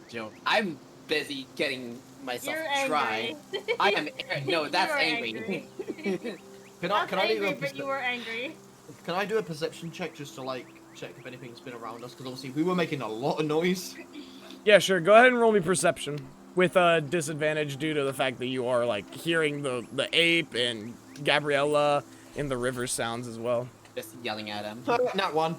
Joe, I'm busy getting myself You're dry. angry. I am. No, that's You are angry. Can Not I do angry, a but you were angry. Can I do a perception check just to like check if anything's been around us? Because obviously we were making a lot of noise. Yeah, sure. Go ahead and roll me perception with a disadvantage due to the fact that you are like hearing the ape and Gabriella in the river sounds as well. Just yelling at him. Not one.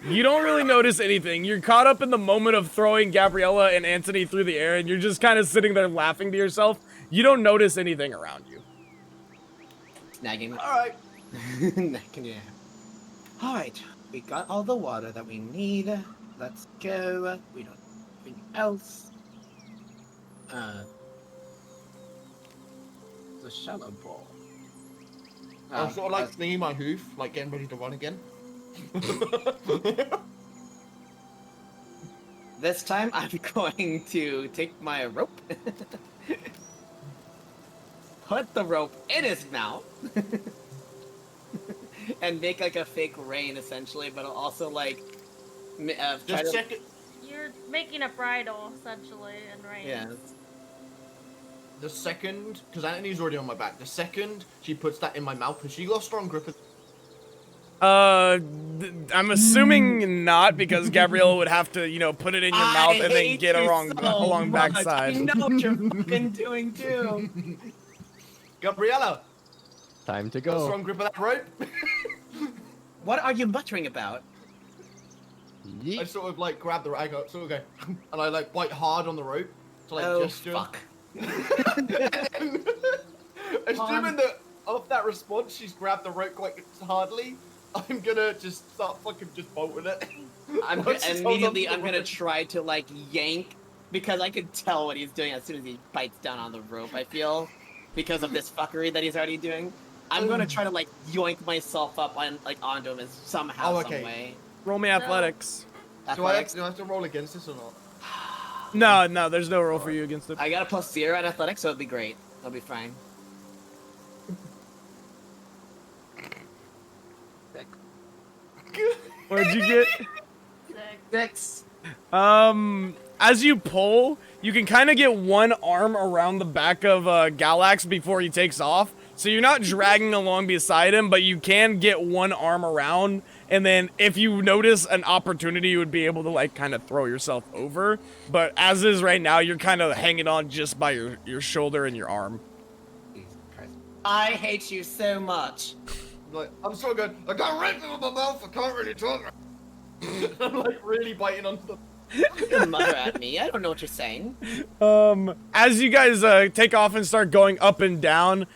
You don't really notice anything. You're caught up in the moment of throwing Gabriella and Anthony through the air, and you're just kind of sitting there laughing to yourself. You don't notice anything around you. Snagging. All right. Yeah. All right, we got all the water that we need. Let's go. We don't need anything else. The shallow ball. I'm sort of like flinging my hoof, like getting ready to run again. This time I'm going to take my rope, put the rope in his mouth, and make like a fake rain essentially, but I'll also like try Just to... check it. You're making a bridle, essentially, in rain. Yeah. The second, because Anthony's already on my back. The second she puts that in my mouth, has she got a strong grip? I'm assuming not, because Gabriella would have to, you know, put it in your mouth and then get along much. backside. I know what you're fucking doing too. Gabriella, Time to got a go. strong grip of that rope? What are you muttering about? I Yeet. sort of like grab the rope, I go, sort of go, and I like bite hard on the rope to like Oh gesture. fuck. Assuming that of that response, she's grabbed the rope quite hardly. I'm gonna just start fucking just bolting it. I'm Once she's held immediately. onto I'm the gonna rope. try to like yank because I can tell what he's doing as soon as he bites down on the rope. I feel because of this fuckery that he's already doing. I'm gonna try to like yoink myself up on like onto him as somehow, Oh, okay. some way. Roll me athletics. Do I have to roll against this or not? No, there's no roll for you against it. I got a +0 at athletics, so it'll be great. I'll be fine. What did you get? 6. As you pull, you can kind of get one arm around the back of Galax before he takes off. So you're not dragging along beside him, but you can get one arm around. And then if you notice an opportunity, you would be able to like kind of throw yourself over. But as is right now, you're kind of hanging on just by your shoulder and your arm. Jesus Christ. I hate you so much. Like, I'm so good. I got right in my mouth. I can't really talk. I'm like really biting onto the. You mutter at me. I don't know what you're saying. As you guys take off and start going up and down,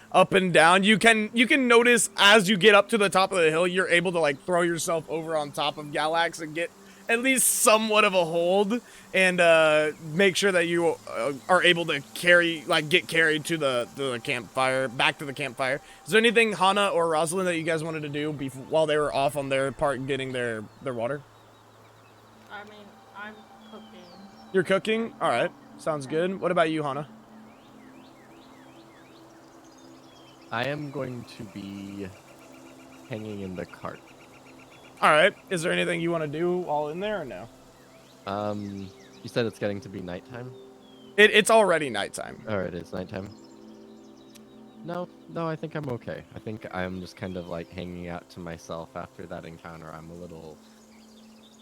you can notice as you get up to the top of the hill, you're able to like throw yourself over on top of Galax and get at least somewhat of a hold, and make sure that you are able to get carried to the campfire, back to the campfire. Is there anything Hana or Rosalind that you guys wanted to do while they were off on their part getting their water? I mean, I'm cooking. You're cooking? All right, sounds good. What about you, Hana? I am going to be hanging in the cart. All right. Is there anything you want to do all in there or no? You said it's getting to be nighttime? It's already nighttime. Or it is nighttime? No, I think I'm okay. I think I'm just kind of like hanging out to myself after that encounter. I'm a little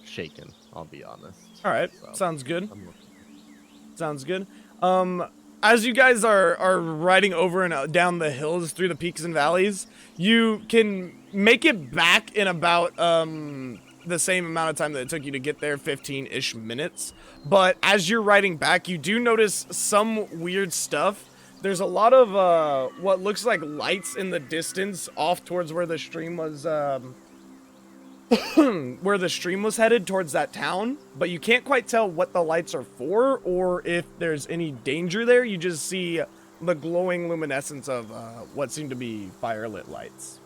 shaken, I'll be honest. All right. So, Sounds good. I'm okay. Sounds good. As you guys are riding over and down the hills through the peaks and valleys, you can make it back in about the same amount of time that it took you to get there, 15-ish minutes. But as you're riding back, you do notice some weird stuff. There's a lot of what looks like lights in the distance off towards where the stream was where the stream was headed towards that town, but you can't quite tell what the lights are for or if there's any danger there. You just see the glowing luminescence of what seem to be firelit lights.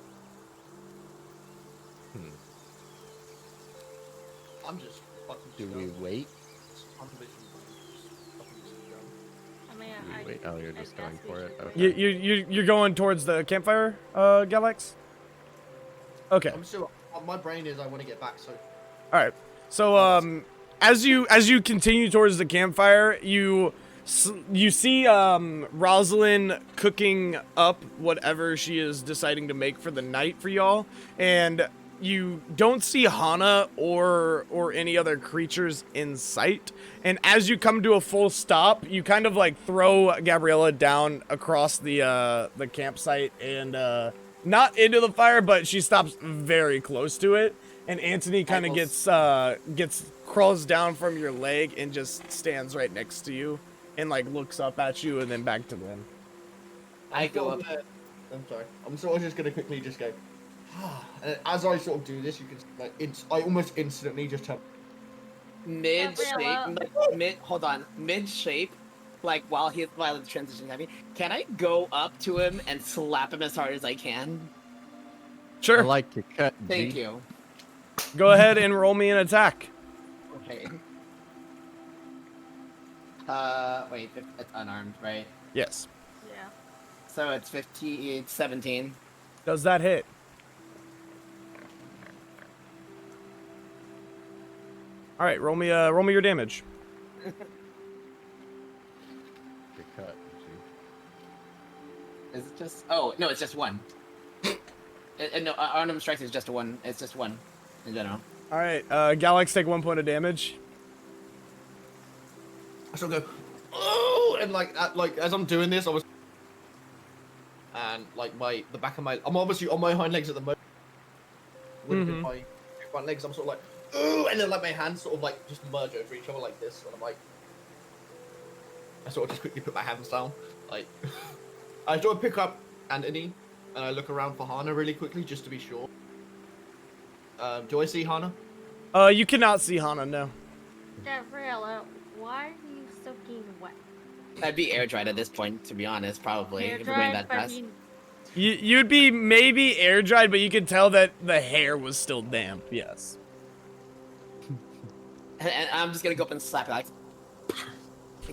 I'm just fucking. Do we wait? I mean, Do I we wait? Oh, you're just guess going we for it. should Okay. You're going towards the campfire, Galax? Okay. I'm still. My brain is. I want to get back. So. All right. So as you continue towards the campfire, you see Rosalind cooking up whatever she is deciding to make for the night for y'all, and you don't see Hana or any other creatures in sight. And as you come to a full stop, you kind of like throw Gabriella down across the campsite and not into the fire, but she stops very close to it. And Anthony kind of crawls down from your leg and just stands right next to you and like looks up at you and then back to them. I go up. I'm sorry. I'm sort of just gonna quickly just go. And as I sort of do this, you can like I almost instantly just have Mid Gabriella. shape, mid shape, like while the transition's happening. Can I go up to him and slap him as hard as I can? Sure. I like your cut. Thank G. you. Go ahead and roll me an attack. Okay. Wait, it's unarmed, right? Yes. Yeah. So it's 17. Does that hit? All right, roll me your damage. Your cut. G. Is it just? Oh no, it's just one. No, unarmed strikes is just one. It's just one in general. All right, Galax, take 1 point of damage. I sort of go, oh, and like as I'm doing this, I was, and like the back of my, I'm obviously on my hind legs at the moment. With my front legs, I'm sort of like, oh, and then like my hands sort of like just merge over each other like this, and I'm like, I sort of just quickly put my hands down, like, I sort of pick up Anthony, and I look around for Hana really quickly just to be sure. Do I see Hana? You cannot see Hana, no. Gabriella, why are you soaking wet? I'd be air dried at this point, to be honest, probably. Hair If we're going dry, that but fast. You'd be maybe air dried, but you could tell that the hair was still damp. Yes. And I'm just gonna go up and slap it like,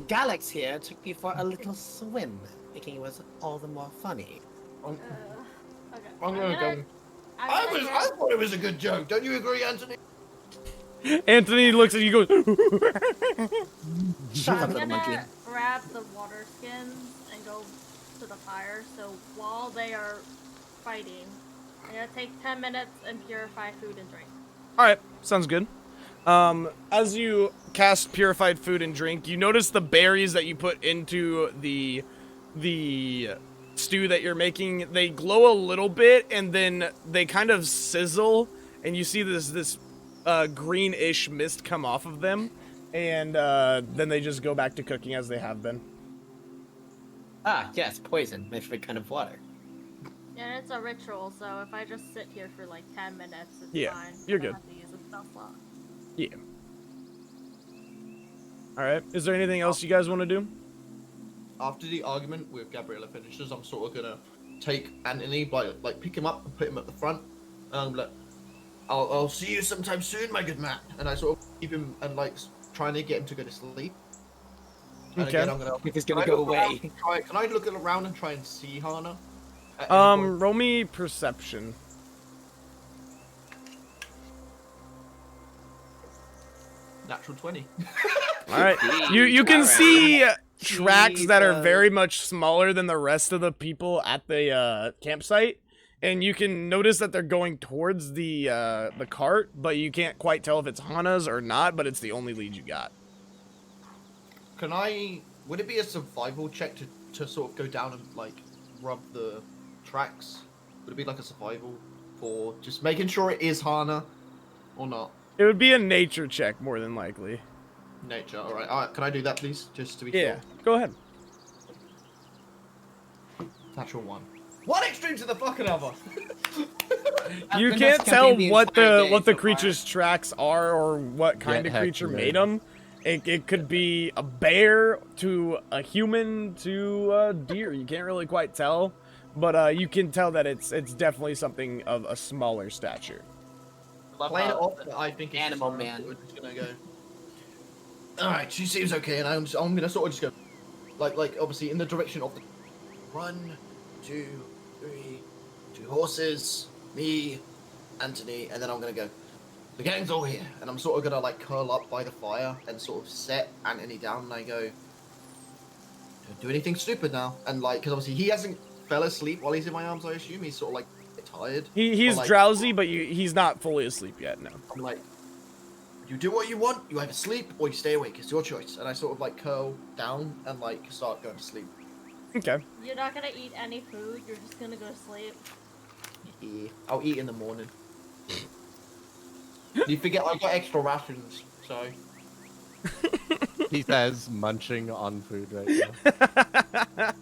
Galax here took me for a little swim, thinking it was all the more funny. Okay. I'm gonna go. I thought it was a good joke. Don't you agree, Anthony? Anthony looks at you, goes. Shut up, I'm little monkey. gonna grab the water skins and go to the fire. So while they are fighting, I'm gonna take 10 minutes and purify food and drink. All right, sounds good. As you cast purified food and drink, you notice the berries that you put into the stew that you're making. They glow a little bit, and then they kind of sizzle, and you see this greenish mist come off of them, and then they just go back to cooking as they have been. Ah, yes, poison, my favorite kind of water. Yeah, it's a ritual, so if I just sit here for like 10 minutes, it's Yeah, fine. you're I don't good. have to use a spell slot. Yeah. All right. Is there anything else you guys want to do? After the argument with Gabriella finishes, I'm sort of gonna take Anthony, like pick him up and put him at the front. And I'm like, I'll see you sometime soon, my good man. And I sort of keep him and like trying to get him to go to sleep. And Okay. again, I'm gonna. If he's gonna Can I go look around away. and can I look around and try and see Hana? At any point? Roll me perception. Natural 20. All right. You can All right. see tracks that are Jesus. very much smaller than the rest of the people at the campsite, and you can notice that they're going towards the cart, but you can't quite tell if it's Hana's or not. But it's the only lead you got. Can I? Would it be a survival check to sort of go down and like rub the tracks? Would it be like a survival for just making sure it is Hana or not? It would be a nature check more than likely. Nature. All right. Can I do that, please? Just to be Yeah. sure. Go ahead. Natural 1. one extreme to the fucking other. You I've been can't just tell camping the what entire the day what the so far. creature's tracks are or what kind of Get creature hecked, made man. them. It could be a bear to a human to a deer. You can't really quite tell, but you can tell that it's definitely something of a smaller stature. Love Playing it how off, but I think it's Animal just, man. We're just gonna go. All right, she seems okay, and I'm gonna sort of just go, like obviously in the direction of the 1, 2, 3, 2 horses, me, Anthony, and then I'm gonna go. The gang's all here, and I'm sort of gonna like curl up by the fire and sort of set Anthony down, and I go, don't do anything stupid now, and like, because obviously he hasn't fell asleep while he's in my arms. I assume he's sort of like tired. He's like, drowsy, but he's not fully asleep yet. No. I'm like, you do what you want. You either sleep or you stay awake. It's your choice. And I sort of like curl down and like start going to sleep. Okay. You're not gonna eat any food, you're just gonna go to sleep. Yeah, I'll eat in the morning. You forget I've got extra rations, so. He says, munching on food right now.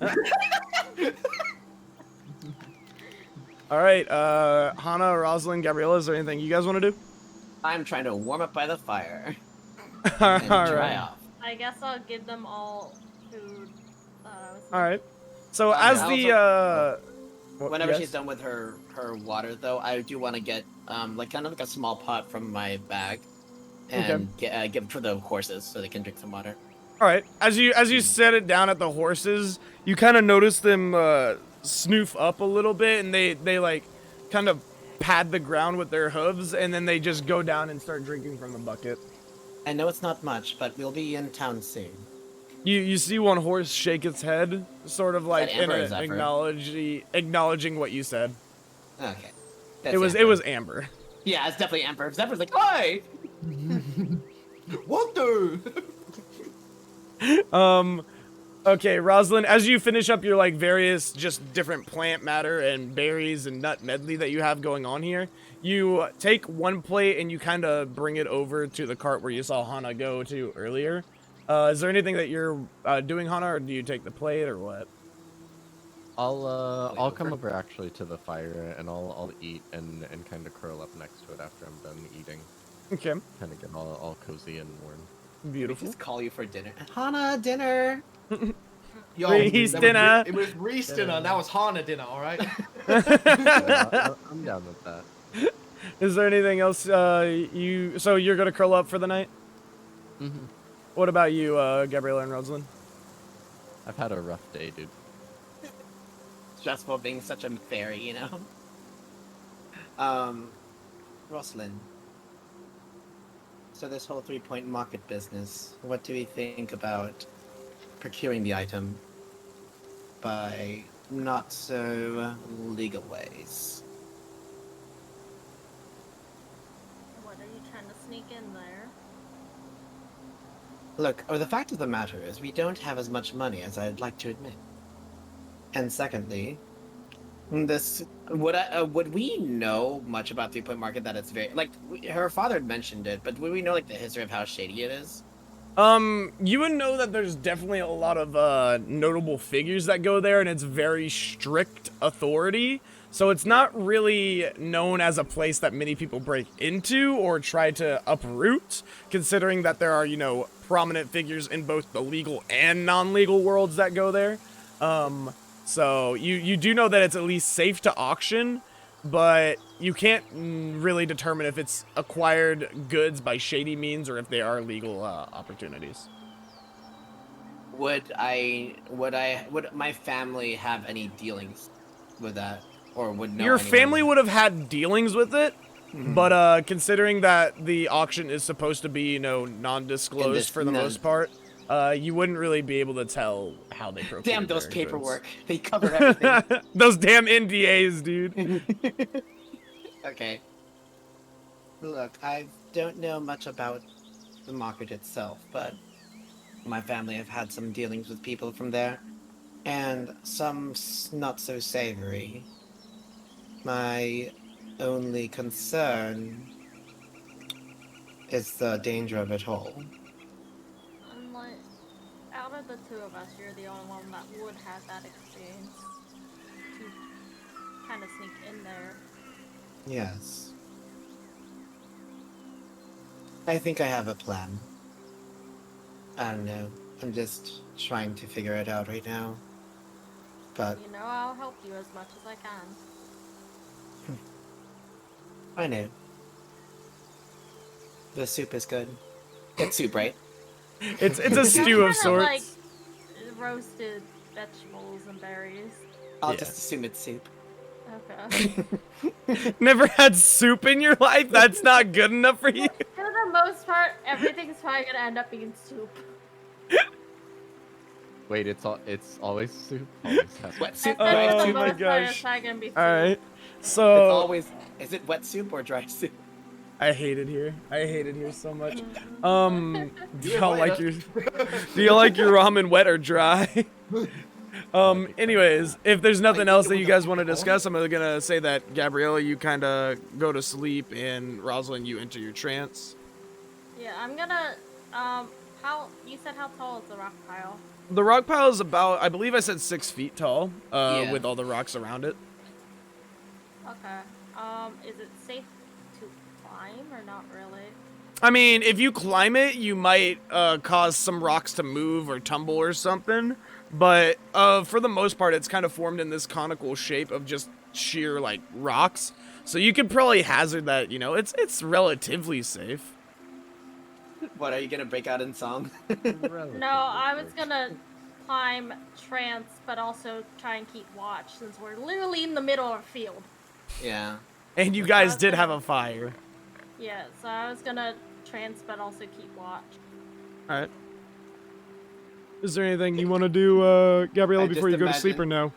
All right, Hannah, Rosalind, Gabriella, is there anything you guys want to do? I'm trying to warm up by the fire All and dry right. off. I guess I'll give them all food. All right. So I as the Whenever yes? she's done with her water, though, I do want to get like kind of like a small pot from my bag and give it for the horses so they can drink some water. All right. As you set it down at the horses, you kind of notice them snoof up a little bit, and they like kind of pad the ground with their hooves, and then they just go down and start drinking from the bucket. I know it's not much, but we'll be in town soon. You see one horse shake its head, sort of like Amber in or Zephyr? acknowledging what you said. Okay. It was Amber. Yeah, it's definitely Emperor. Zephyr's like, hi! What the? Okay, Rosalind, as you finish up your like various just different plant matter and berries and nut medley that you have going on here, you take one plate and you kind of bring it over to the cart where you saw Hana go to earlier. Is there anything that you're doing, Hana, or do you take the plate or what? I'll come over actually to the fire and I'll eat and kind of curl up next to it after I'm done eating. Okay, Kind of get all cozy and warm. beautiful. Just call you for dinner. Hana, dinner! Yo, Reese that was dinner. It was Reese dinner. That was Hana dinner. All right. I'm down with that. Is there anything else so you're gonna curl up for the night? Mm-hmm. What about you, Gabriella and Rosalind? I've had a rough day, dude. Stressful being such a fairy, you know? Rosalind. So this whole 3-point market business, what do we think about procuring the item by not so legal ways? What are you trying to sneak in there? Look, the fact of the matter is we don't have as much money as I'd like to admit. And secondly, would we know much about 3-point market that it's very like her father had mentioned it, but would we know like the history of how shady it is? You would know that there's definitely a lot of notable figures that go there, and it's very strict authority. So it's not really known as a place that many people break into or try to uproot, considering that there are, prominent figures in both the legal and non-legal worlds that go there. So you do know that it's at least safe to auction, but you can't really determine if it's acquired goods by shady means or if they are legal opportunities. Would my family have any dealings with that, or would know? Your anyone? family would have had dealings with it, but considering that the auction is supposed to be, non-disclosed for the most part, you wouldn't really be able to tell how they procure. Damn those their paperwork! goods. They cover everything. Those damn NDAs, dude. Okay. Look, I don't know much about the market itself, but my family have had some dealings with people from there, and some not so savory. My only concern is the danger of it all. I'm like, out of the two of us, you're the only one that would have that experience. kind of sneak in there. Yes. I think I have a plan. I don't know. I'm just trying to figure it out right now. But You know, I'll help you as much as I can. I know. The soup is good. It's soup, right? It's a stew of Kinda sorts. like roasted vegetables and berries. I'll Yeah. just assume it's soup. Okay. Never had soup in your life? That's not good enough for you? For the most part, everything's probably gonna end up being soup. Wait, it's always soup. Always has Wet soup, And then dry for the soup. my most part, it's gosh. probably gonna be soup. Alright. It's So always. Is it wet soup or dry soup? I hate it here. I hate it here so much. Mm. Do y'all like your ramen wet or dry? Anyways, if there's nothing else that you guys want to discuss, I'm gonna say that Gabriella, you kind of go to sleep, and Rosalind, you enter your trance. Yeah, I'm gonna, you said how tall is the rock pile? The rock pile is about, I believe I said 6 feet tall, Yeah. with all the rocks around it. Okay. Is it safe to climb or not really? I mean, if you climb it, you might cause some rocks to move or tumble or something. But for the most part, it's kind of formed in this conical shape of just sheer like rocks. So you could probably hazard that. You know, it's relatively safe. What, are you gonna break out in song? No, I was gonna climb trance, but also try and keep watch since we're literally in the middle of a field. Yeah. And you guys did have a fire. Yeah, so I was gonna trance, but also keep watch. All right. Is there anything you want to do, Gabriella, I before you just go to sleep, or imagine- no?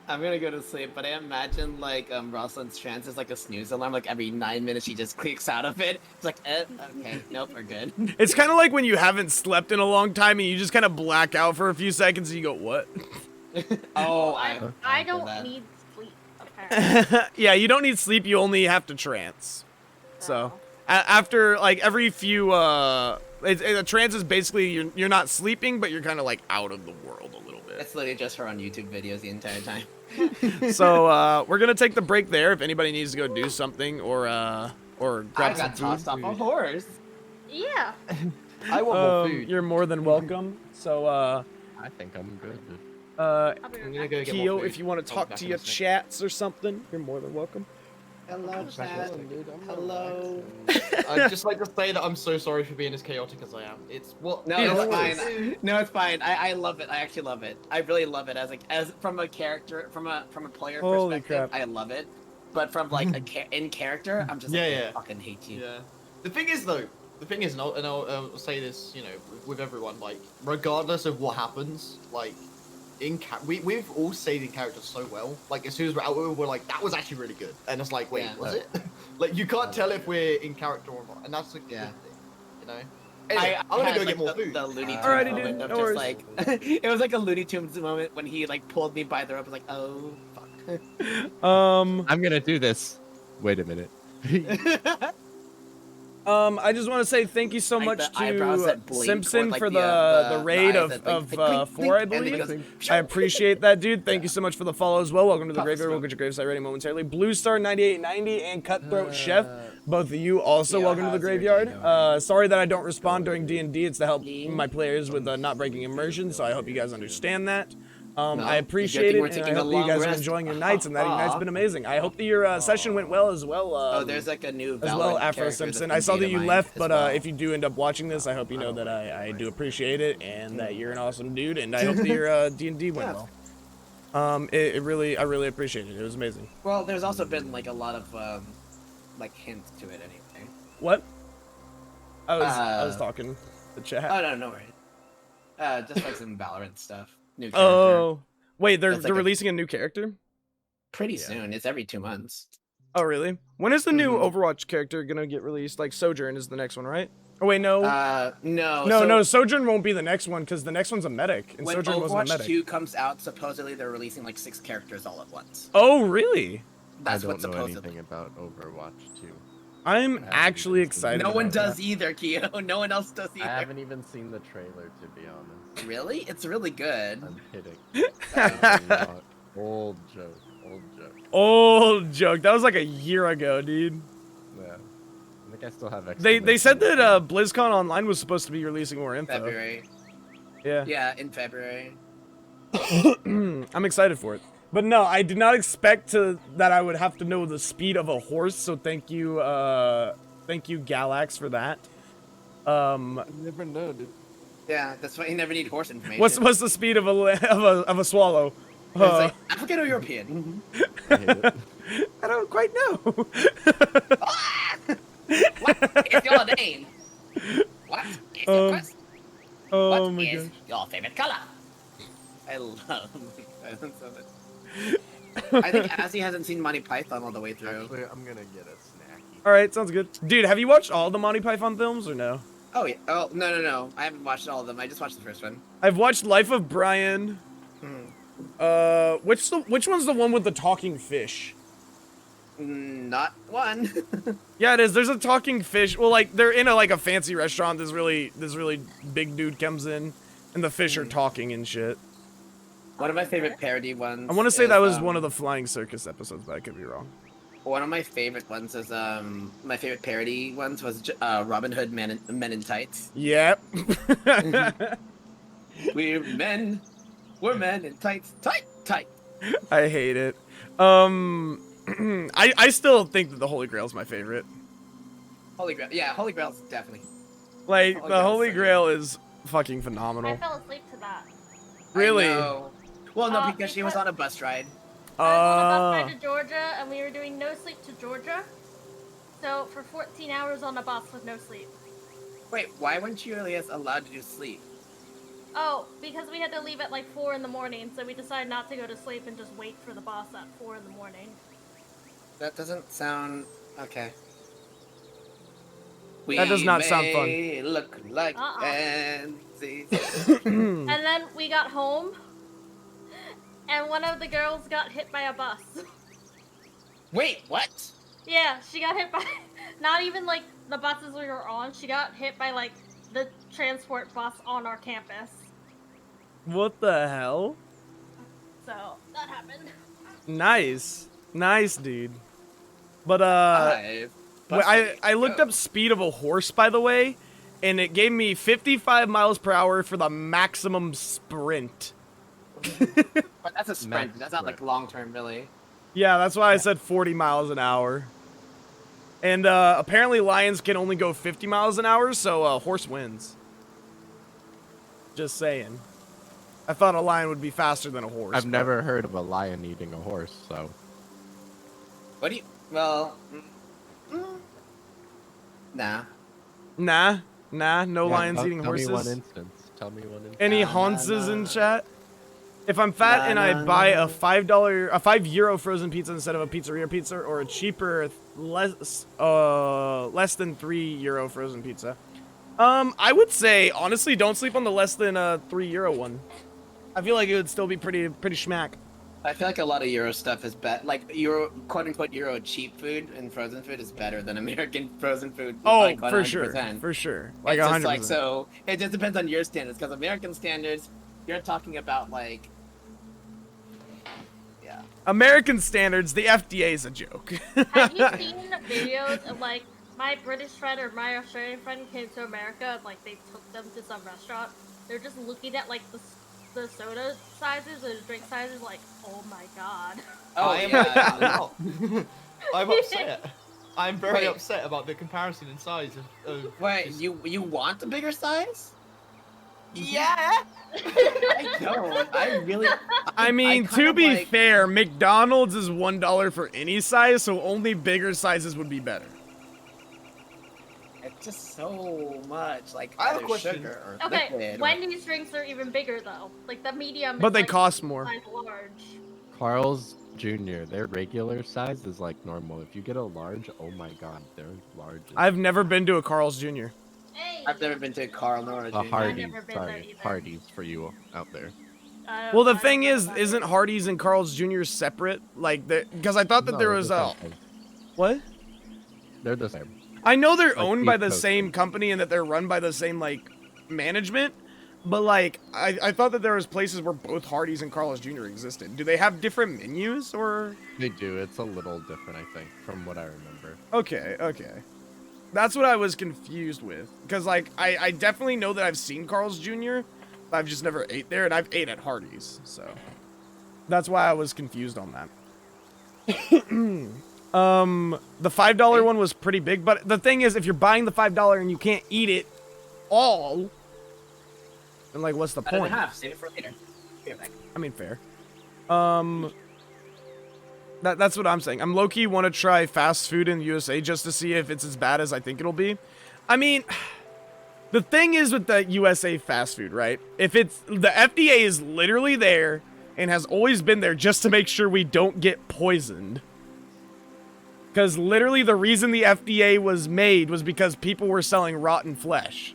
I'm gonna go to sleep, but I imagine like Rosalind's trance is like a snooze alarm. Like every 9 minutes, she just clicks out of it. It's like, okay, nope, we're good. It's kind of like when you haven't slept in a long time and you just kind of black out for a few seconds and you go, what? Oh, I don't need sleep, apparently. Yeah, you don't need sleep. You only have to trance. So Oh. after like every few, a trance is basically you're not sleeping, but you're kind of like out of the world a little bit. It's literally just her on YouTube videos the entire time. So we're gonna take the break there. If anybody needs to go do something or I grab got some tossed food, off a horse. Yeah. I want more food. you're more than welcome. So I think I'm good. I'll be I'm right gonna back. go get more Keo, food. if you want to I'll talk be back to in your a sec. chats or something, you're more than welcome. Hello, chat. Dude, I'm Hello. relaxing. I'd just like to say that I'm so sorry for being as chaotic as I am. It's what. No, it it's is. fine. No, it's fine. I love it. I actually love it. I really love it as from a character, from a player Holy perspective. crap. I love it. But from like in character, I'm just like, Yeah, yeah. I fucking hate you. Yeah. The thing is, though, I'll say this, you know, with everyone, like, regardless of what happens, like, we've all stayed in character so well. Like, as soon as we're out, we're like, that was actually really good. And it's like, wait, Yeah. was it? Like, you can't tell if we're in character or not, and that's a good Yeah. thing, you know. Anyway, I'm gonna had, go like, get more food. The Looney Tunes Alrighty, moment dude, of no just worries. like it was like a Looney Tunes moment when he like pulled me by the rope. I was like, oh fuck. I'm gonna do this. Wait a minute. I just want to say thank you so Like much the eyebrows to that blink, Simpson or, like, for the the raid eyes of, that blink, of blink, blink, 4, I blink, and then it believe. goes, I appreciate that, dude. Thank you so much for the follow as well. Welcome to the Tough graveyard. We'll stuff. get your gravesite ready momentarily. Blue Star 9890 and Cutthroat Chef, both of you also Yo, welcome to the how's your day graveyard. going? Sorry that I don't respond during D&D. It's to help my players with not breaking immersion, so I hope you guys understand that. No, I good appreciate thing it, we're and I taking a hope that you long guys are rest. enjoying your nights, and that your night's Aw. been amazing. I hope that your session went well as well. Oh, there's like a new as Valorant well, Afro character Simpson. that's I saw been that you beta left, mined but as well. if you do end up watching this, I hope you know that I do appreciate it, and that you're an awesome dude, and I hope that your D&D went Yeah. well. I really appreciate it. It was amazing. Well, there's also been like a lot of like hints to it anyway. What? I was Uh, talking the chat. Oh no, no worries. Just like some Valorant stuff. New character. Oh, wait, they're That's like a- releasing a new character? Pretty soon. It's every 2 months. Oh, really? When is the new Mhm. Overwatch character gonna get released? Like Sojourn is the next one, right? Oh wait, no. No. No, so Sojourn won't be the next one because the next one's a medic, and when Sojourn wasn't a Overwatch medic. 2 comes out, supposedly they're releasing like 6 characters all at once. Oh, really? That's I what don't know supposedly. anything about Overwatch 2. I'm haven't actually even seen excited. No one about does that. either, Keo. No one else does I either. haven't even seen the trailer, to be honest. Really? It's really good. I'm kidding. I'm not. Old joke. Old joke. Old joke. That was like a year ago, dude. Yeah. I think I still have They said that exclamation. BlizzCon Online was supposed to be releasing more info. February. Yeah. Yeah, in February. I'm excited for it. But no, I did not expect that I would have to know the speed of a horse, so thank you Galax for that. You never know, dude. Yeah, that's why you never need horse information. What's the speed of a swallow? It's like African or European. I hate it. I don't quite know. What is your name? What is your quest? Oh What my is gosh. your favorite color? I love silence of it. I think Azzy hasn't seen Monty Python all the way through. Actually, I'm gonna get a snacky. All right, sounds good. Dude, have you watched all the Monty Python films or no? Oh yeah. Oh no. I haven't watched all of them. I just watched the first one. I've watched Life of Brian. Which one's the one with the talking fish? Not one. Yeah, it is. There's a talking fish. Well, like they're in a fancy restaurant. This really big dude comes in, and the fish are talking and shit. One of my favorite parody ones. I want to say is, that was one of the Flying Circus episodes, but I could be wrong. One of my favorite ones is my favorite parody ones was Robin Hood Men in Tights. Yep. We're men in tights, tight. I hate it. I still think that the Holy Grail is my favorite. Holy Grail, yeah, Holy Grail's definitely. Like Holy the Grail's Holy so Grail is fucking I phenomenal. fell asleep to that. Really? I know. Well, no, Uh, because she was because- on a bus ride. I was on a bus ride to Georgia, and we were doing no sleep to Georgia. So for 14 hours on a bus with no sleep. Wait, why weren't you really allowed to do sleep? Oh, because we had to leave at like 4 in the morning, so we decided not to go to sleep and just wait for the bus at 4 in the morning. That doesn't sound okay. That does not sound fun. We look like And then we got home, and one of the girls got hit by a bus. Wait, what? Yeah, she got hit by, not even like the buses we were on, she got hit by like the transport bus on our campus. What the hell? So, that happened. Nice, dude. But Five. I looked up speed of a horse, by the way, and it gave me 55 miles per hour for the maximum sprint. But that's a sprint. Max That's not like sprint. long term, really. Yeah, that's why I said 40 miles an hour. And apparently lions can only go 50 miles an hour, so a horse wins. Just saying. I thought a lion would be faster than a horse. I've but- never heard of a lion eating a horse, so. What do you? Well, nah. Nah, no Yeah, lions eating tell horses. me one instance. Tell me one instance. Any Nah, Hanses nah. in chat? If I'm fat Nah, and I nah, buy nah. a €5 frozen pizza instead of a pizzeria pizza, or a cheaper, less than €3 frozen pizza, I would say honestly, don't sleep on the less than €3 one. I feel like it would still be pretty schmack. I feel like a lot of Euro stuff is better. Like Euro, quote unquote, Euro cheap food and frozen food is better than American frozen food. Oh, like, for 100%. sure, for sure, like It's just 100%. like, so it just depends on your standards. Because American standards, you're talking about like, yeah. American standards, the FDA is a joke. Have you seen videos of like my British friend or my Australian friend came to America and like they took them to some restaurant? They're just looking at like the soda sizes and drink sizes, like, oh my god. Oh I am yeah. I'm upset. I'm very Wait. upset about the comparison in size of Wait, just- you want a bigger size? Yeah. I don't. I really. I mean, kind to of, be like- fair, McDonald's is $1 for any size, so only bigger sizes would be better. It's just so much like I have a either question. sugar or Okay, liquid. or- Wendy's drinks are even bigger though. Like the medium. But is, they like, cost more. size large. Carl's Jr., their regular size is like normal. If you get a large, oh my god, they're large. I've never been to a Carl's Jr. Hey. I've never been to a Carl nor a A Junior. Hardee's, never been there sorry, either. Hardee's for you out there. Well, the I thing don't know is, about isn't it. Hardee's and Carl's Jr. separate? Like, because I thought that No, there they're was the a same thing. what? They're the same. I know they're Like owned by beef the toast. same company and that they're run by the same like management. But like, I thought that there was places where both Hardee's and Carl's Jr. existed. Do they have different menus or? They do. It's a little different, I think, from what I remember. Okay, okay. That's what I was confused with. Because like, I definitely know that I've seen Carl's Jr., but I've just never ate there, and I've ate at Hardee's, so. That's why I was confused on that. The $5 one was pretty big, but the thing is, if you're buying the $5 and you can't eat it all, then like, what's the Cut it in point? half. Save it for later. Be right back. I mean, fair. That's what I'm saying. I'm low-key want to try fast food in the USA just to see if it's as bad as I think it'll be. I mean, the thing is with the USA fast food, right? If it's, the FDA is literally there and has always been there just to make sure we don't get poisoned. Because literally the reason the FDA was made was because people were selling rotten flesh.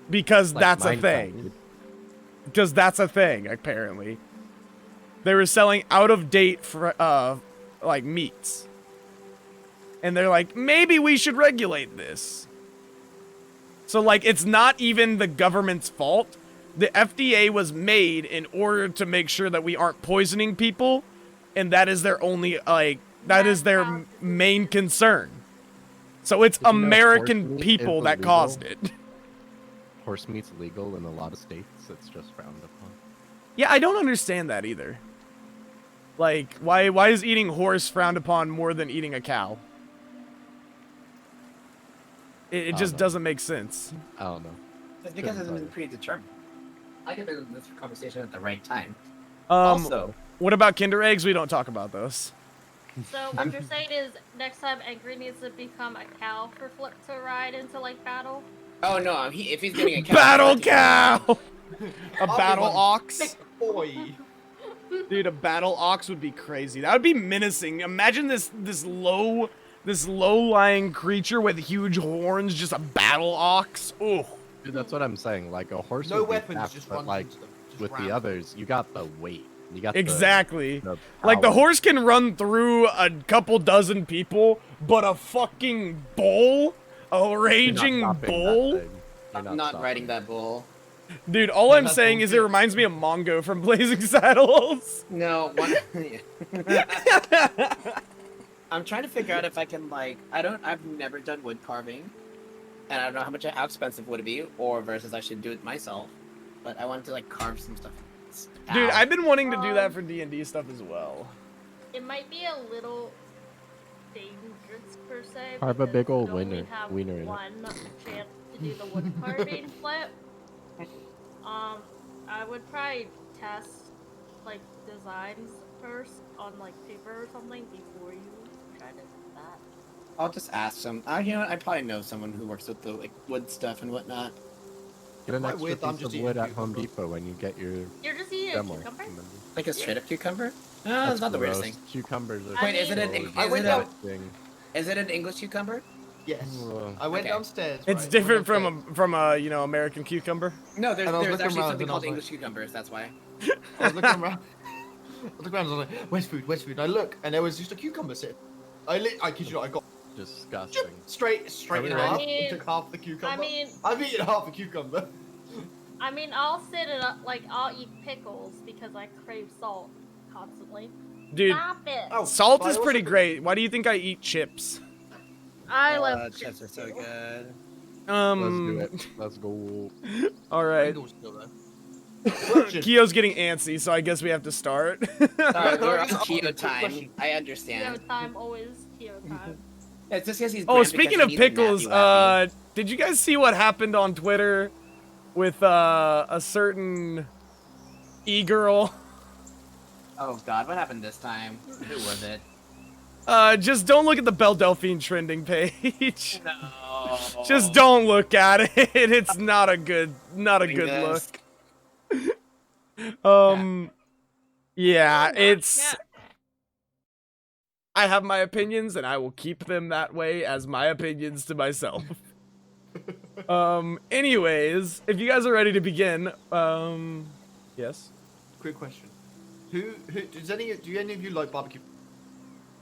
Because Like that's a Minecraft, thing. dude. Because that's a thing, apparently. They were selling out-of-date, like, meats. And they're like, maybe we should regulate this. So, like, it's not even the government's fault. The FDA was made in order to make sure that we aren't poisoning people. And that is their only, like, that is their main concern. So it's Did you know American horse meat people is that illegal? caused it. Horse meat's legal in a lot of states. It's just frowned upon. Yeah, I don't understand that either. Like, why is eating horse frowned upon more than eating a cow? It just know. doesn't make sense. I don't know. It's because it Couldn't hasn't been predetermined. I get in this conversation at the right time. Um, Also, what about Kinder Eggs? We don't talk about those. So what you're saying is next time Angry needs to become a cow for Flip to ride into like battle? oh no, if he's getting a cow, Battle cow! A I'll be battle one ox? big boy. Dude, a battle ox would be crazy. That would be menacing. Imagine this low-lying creature with huge horns, just a battle ox. Ooh. Dude, that's what I'm saying. Like a horse. No would be weapons, fast, just but run like into them. Just with ram the others, you got the weight. You got Exactly. The Like, the power. horse can run through a couple dozen people, but a fucking bull? A You're not raging stopping that bull? thing. You're I'm not stopping riding it. that bull. Dude, all Yeah, I'm that's saying is it bullshit. reminds me of Mongo from Blazing Saddles. No, one. I'm trying to figure out if I can like. I've never done wood carving, and I don't know how expensive would it be, or versus I should do it myself. But I wanted to like carve some stuff. Dude, Ow. I've been wanting to do that for D&D stuff as well. It might be a little dangerous per se. Carve a because big ol' you only wiener- have wiener in it. one chance to do the wood carving flip. I would probably test like designs first on like paper or something before you try to do that. I'll just ask some. You know what? I probably know someone who works with the like wood stuff and whatnot. Get an Why extra would- I'm piece just of eating wood a at Home cucumber. Depot when you get your You're just eating a demo. cucumber? remember? Like a straight up cucumber? No, That's that's not the weirdest gross. thing. Cucumbers are. I Wait, is it an- so is I went it a- disgusting. Is it an English cucumber? Yes. Ugh. I went Okay. downstairs. It's right, different I went from a you know, American cucumber. No, there's And I was looking actually around something and I called was like- English cucumbers. That's why. downstairs. I was looking around. I was looking around. I was like, "Where's food? Where's food?" And I look, and there was just a cucumber sitting. I kid you not. I got Disgusting. straight Are we in ready? half. I mean- Took half the cucumber. I mean, I've eaten half a cucumber. I'll sit it up like I'll eat pickles because I crave salt constantly. Dude, Stop it! Oh, salt but I is also pretty think- great. Why do you think I eat chips? I love chips are so good. Let's do it. Let's go. All right. Pringles still there. Question. Kyo's getting antsy, so I guess we have to start. Sorry, we're on Oh, keto quick time. question. I Keto understand. time, always keto time. It's just because he's. Oh, brand speaking because of he needs a pickles, nappy lappy. did you guys see what happened on Twitter with a certain e-girl? Oh God, what happened this time? Who was it? Just don't look at the Belle Delphine trending page. No. Just don't look at it. It's not a good Yes. look. Yeah, it's. Yeah. I have my opinions, and I will keep them that way as my opinions to myself. Anyways, if you guys are ready to begin, yes. Quick question. Who do any of you like barbecue?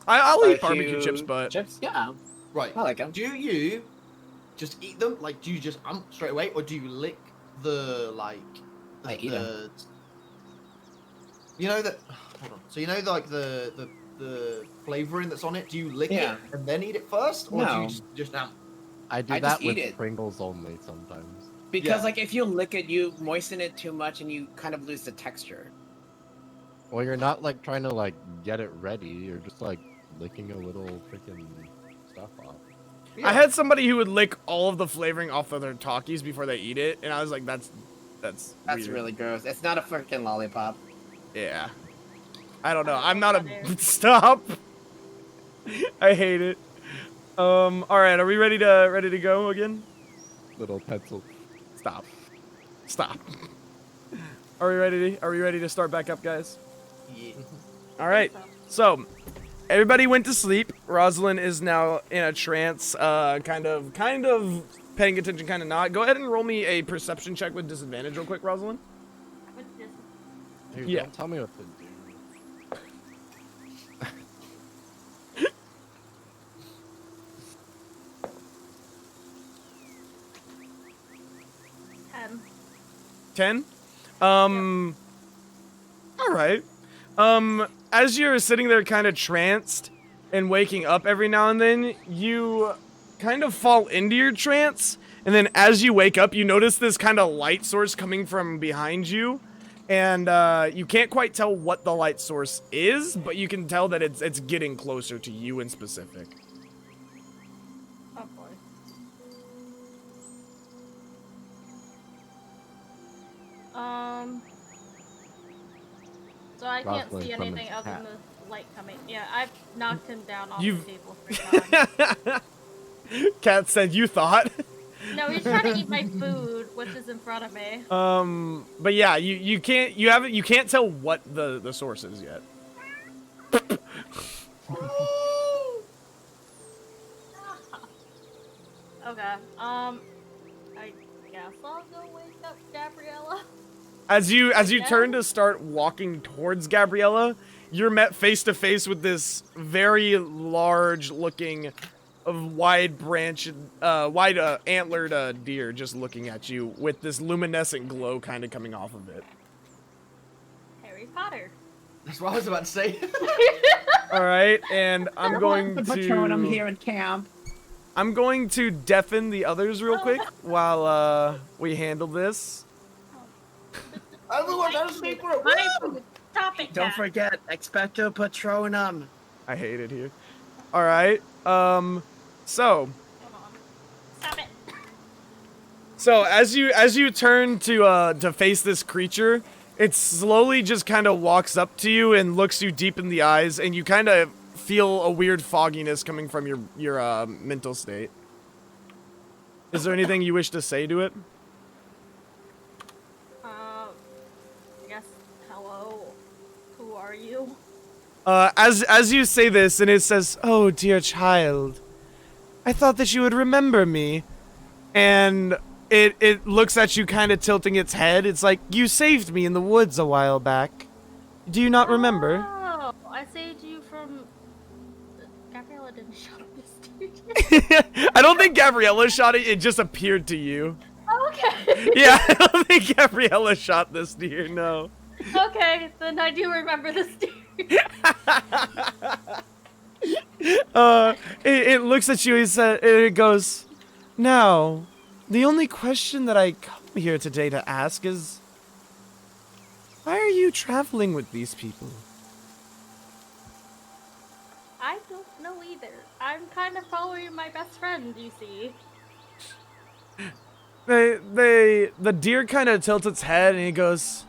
I'll eat barbecue chips, but chips? Yeah, Right. I like them. Do you just eat them? Like, do you just straight away, or do you lick the like I eat 'em. the you know that hold on. So you know like the flavoring that's on it. Do you lick Yeah. it and then eat it first, or do No. you just I do I that just eat with it. Pringles only sometimes. Because Yeah. like if you lick it, you moisten it too much and you kind of lose the texture. Well, you're not like trying to like get it ready. You're just like licking a little freaking stuff off. Yeah. I had somebody who would lick all of the flavoring off of their Takis before they eat it, and I was like, that's That's weird. really gross. It's not a freaking lollipop. Yeah. I don't know. I don't I'm know not what a that is. stop. I hate it. All right. Are we ready to go again? Little pencil. Stop. Stop. Are we ready to start back up, guys? Yeah. All right. So, everybody went to sleep. Rosalind is now in a trance, kind of paying attention, kind of not. Go ahead and roll me a perception check with disadvantage real quick, Rosalind. Dude, Yeah. don't tell me what to do. 10. 10? All right. As you're sitting there kind of tranced and waking up every now and then, you kind of fall into your trance, and then as you wake up, you notice this kind of light source coming from behind you, and you can't quite tell what the light source is, but you can tell that it's getting closer to you in specific. Oh boy. So I can't Rosalind see from anything his other hat. than the light coming. Yeah, I've knocked him down off You've- the table 3 times. Cat said you thought. No, he's trying to eat my food, which is in front of me. But yeah, you can't tell what the source is yet. Okay. I guess I'll go wake up Gabriella. As you Yeah. turn to start walking towards Gabriella, you're met face to face with this very large looking, wide antlered deer just looking at you with this luminescent glow kind of coming off of it. Harry Potter. That's what I was about to say. All right, and I'm going Patronum to here at camp. I'm going to deafen the others real quick while we handle this. Everyone, have a secret. My Woo! food. Stop it, Don't Cat. forget, expecto patronum. I hate it here. All right, so. Hold on. Stop it. So as you turn to face this creature, it slowly just kind of walks up to you and looks you deep in the eyes, and you kind of feel a weird fogginess coming from your mental state. Is there anything you wish to say to it? I guess hello. Who are you? As you say this, and it says, "Oh dear child, I thought that you would remember me," and it looks at you, kind of tilting its head. It's like, "You saved me in the woods a while back. Do you not remember?" Oh, I saved you from. Gabriella didn't shot this dude. I don't think Gabriella shot it. It just appeared to you. Okay. Yeah, I don't think Gabriella shot this deer. No. Okay, then I do remember this dude. It looks at you. It goes, "Now, the only question that I come here today to ask is, why are you traveling with these people?" I don't know either. I'm kind of following my best friend, you see. The deer kind of tilts its head and he goes,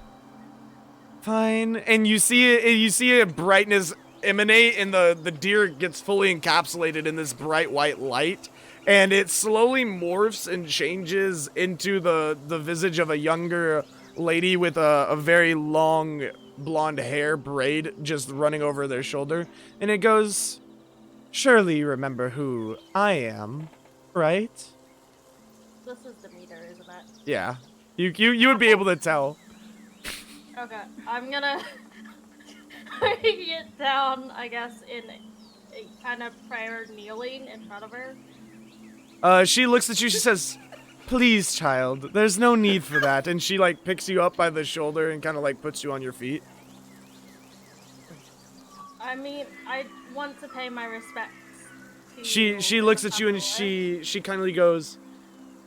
"Fine." And you see a brightness emanate, and the deer gets fully encapsulated in this bright white light, and it slowly morphs and changes into the visage of a younger lady with a very long blonde hair braid just running over their shoulder, and it goes, "Surely you remember who I am, right?" This is Demeter, isn't it? Yeah. You would be able to tell. Okay, I'm gonna get down, I guess, in a kind of prayer kneeling in front of her. She looks at you, she says, Please, child, there's no need for that. And she like picks you up by the shoulder and kind of like puts you on your feet. I mean, I want to pay my respects to She you looks in a at you and proper way. she kindly goes,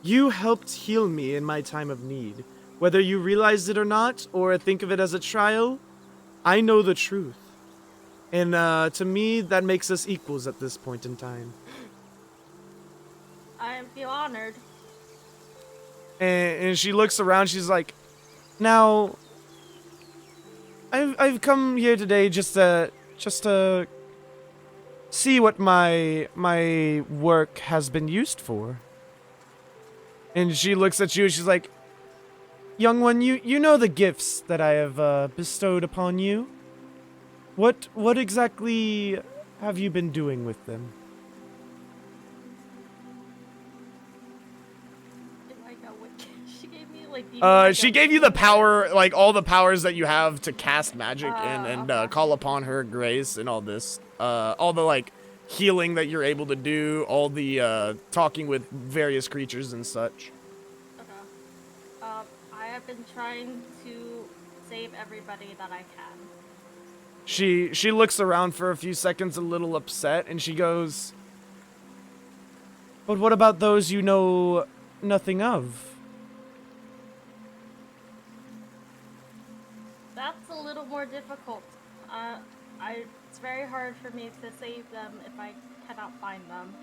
"You helped heal me in my time of need. Whether you realized it or not, or think of it as a trial, I know the truth. And to me, that makes us equals at this point in time." I feel honored. And she looks around. She's like, "Now, I've come here today just to see what my work has been used for." And she looks at you. And she's like, "Young one, you know the gifts that I have bestowed upon you. What exactly have you been doing with them?" Like a witch. She gave me like. do you mean, like, She a gave you the witch? power, like all the powers that you have to cast magic and Okay. call upon her grace and all this. All the like healing that you're able to do, all the talking with various creatures and such. Okay. I have been trying to save everybody that I can. She looks around for a few seconds, a little upset, and she goes, "But what about those you know nothing of?" That's a little more difficult. It's very hard for me to save them if I cannot find them.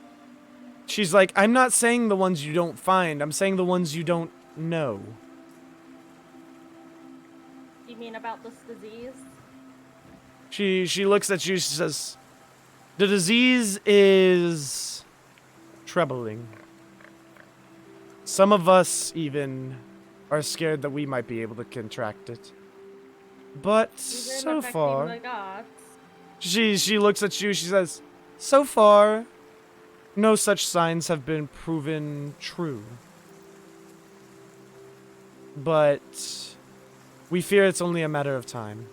She's like, "I'm not saying the ones you don't find. I'm saying the ones you don't know." You mean about this disease? She looks at you. She says, "The disease is troubling. Some of us even are scared that we might be able to contract it. But Even so affecting far," the gods. she looks at you. She says, "So far, no such signs have been proven true. But we fear it's only a matter of time."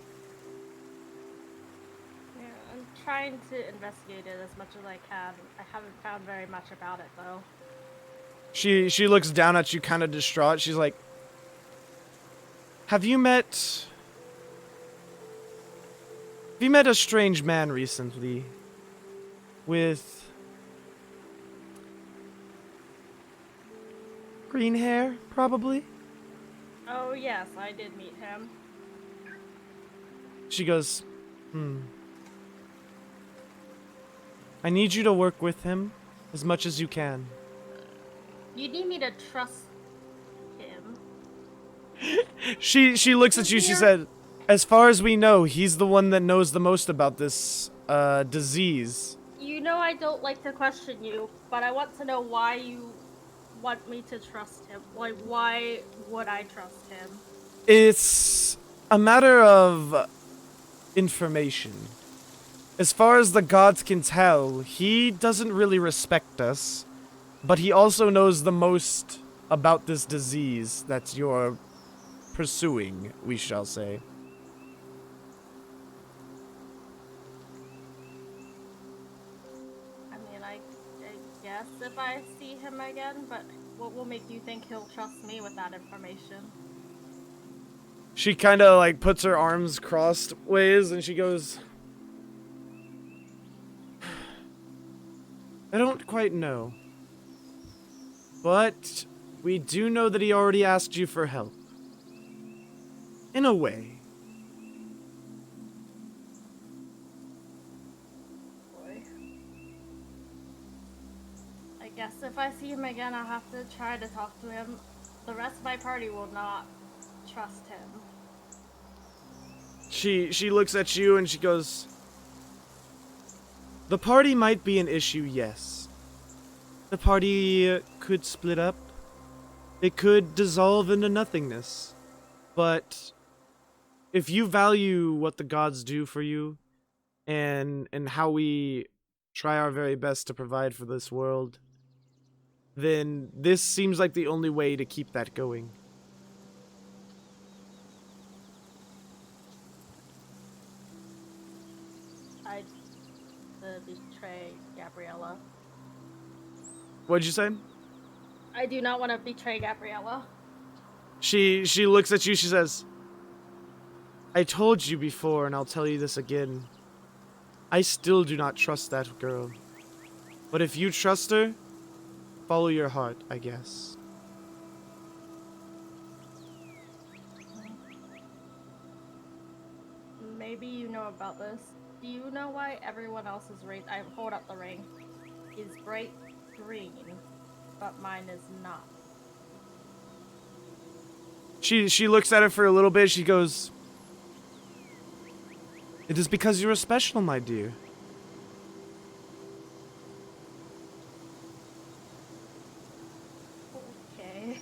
Yeah, I'm trying to investigate it as much as I can. I haven't found very much about it though. She looks down at you, kind of distraught. She's like, Have you met a strange man recently with green hair, probably?" Oh yes, I did meet him. She goes, "I need you to work with him as much as you can." You need me to trust him. She looks at you. She said, "As far as we know, he's the one that knows the most about this disease." You know I don't like to question you, but I want to know why you want me to trust him. Like, why would I trust him? It's a matter of information. As far as the gods can tell, he doesn't really respect us, but he also knows the most about this disease that you're pursuing, we shall say. I mean, I guess if I see him again, but what will make you think he'll trust me with that information? She kind of like puts her arms crossed ways and she goes, "I don't quite know. But we do know that he already asked you for help. In a way." Boy. I guess if I see him again, I'll have to try to talk to him. The rest of my party will not trust him. She looks at you and she goes, "The party might be an issue, yes. The party could split up. It could dissolve into nothingness. But if you value what the gods do for you and how we try our very best to provide for this world, then this seems like the only way to keep that going." I betray Gabriella. What'd you say? I do not want to betray Gabriella. She looks at you, she says, I told you before, and I'll tell you this again. I still do not trust that girl. But if you trust her, follow your heart, I guess. Maybe you know about this. Do you know why everyone else's wraith, I hold up the ring, is bright green, but mine is not? She looks at it for a little bit, she goes, it is because you are special, my dear. Okay.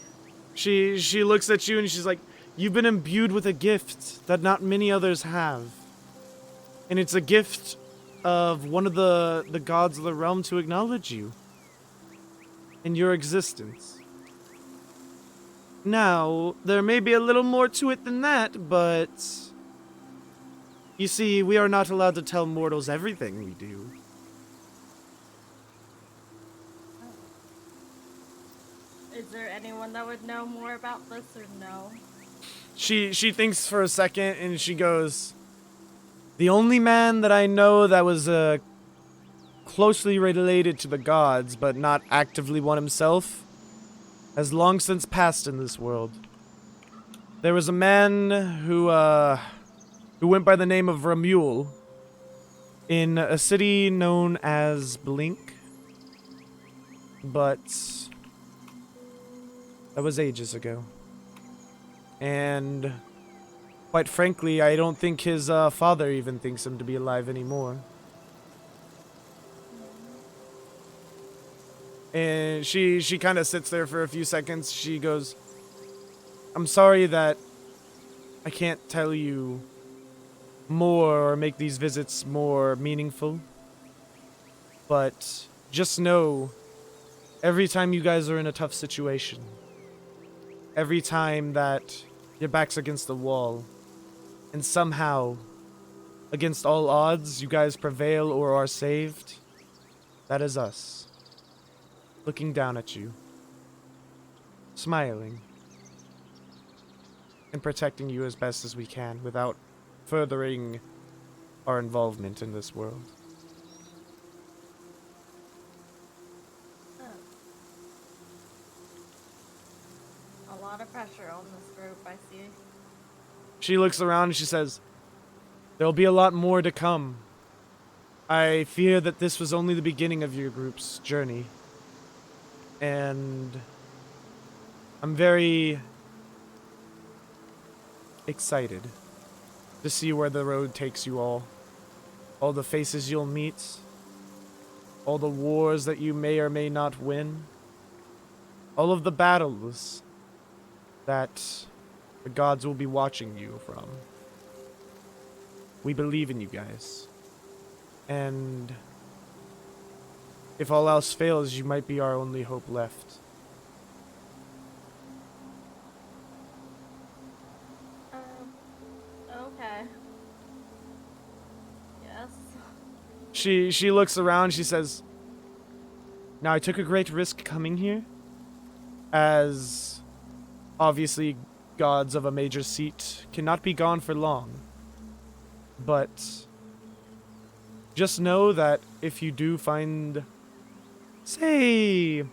She looks at you and she's like, you've been imbued with a gift that not many others have. And it's a gift of one of the gods of the realm to acknowledge you and your existence. Now, there may be a little more to it than that, but you see, we are not allowed to tell mortals everything we do. Is there anyone that would know more about this or no? She thinks for a second and she goes, the only man that I know that was closely related to the gods, but not actively one himself, has long since passed in this world. There was a man who went by the name of Ramule in a city known as Blink, but that was ages ago. And quite frankly, I don't think his father even thinks him to be alive anymore. And she kind of sits there for a few seconds. She goes, I'm sorry that I can't tell you more or make these visits more meaningful. But just know, every time you guys are in a tough situation, every time that your back's against the wall, and somehow, against all odds, you guys prevail or are saved, that is us. Looking down at you, smiling, and protecting you as best as we can without furthering our involvement in this world. A lot of pressure on this group, I see. She looks around and she says, there'll be a lot more to come. I fear that this was only the beginning of your group's journey. And I'm very excited to see where the road takes you all. All the faces you'll meet. All the wars that you may or may not win. All of the battles that the gods will be watching you from. We believe in you guys. And if all else fails, you might be our only hope left. Okay. Yes. She looks around, she says, now I took a great risk coming here, as obviously gods of a major seat cannot be gone for long. But just know that if you do find, say,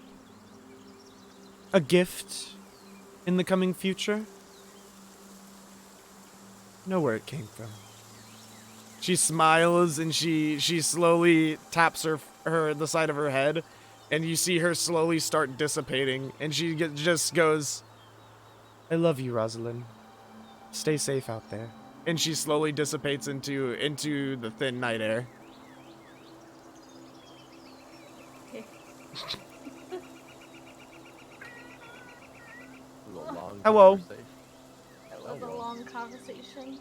a gift in the coming future, know where it came from. She smiles and she slowly taps the side of her head, and you see her slowly start dissipating, and she just goes, I love you, Rosalind. Stay safe out there. And she slowly dissipates into the thin night air. Okay. Hello. That was a long conversation.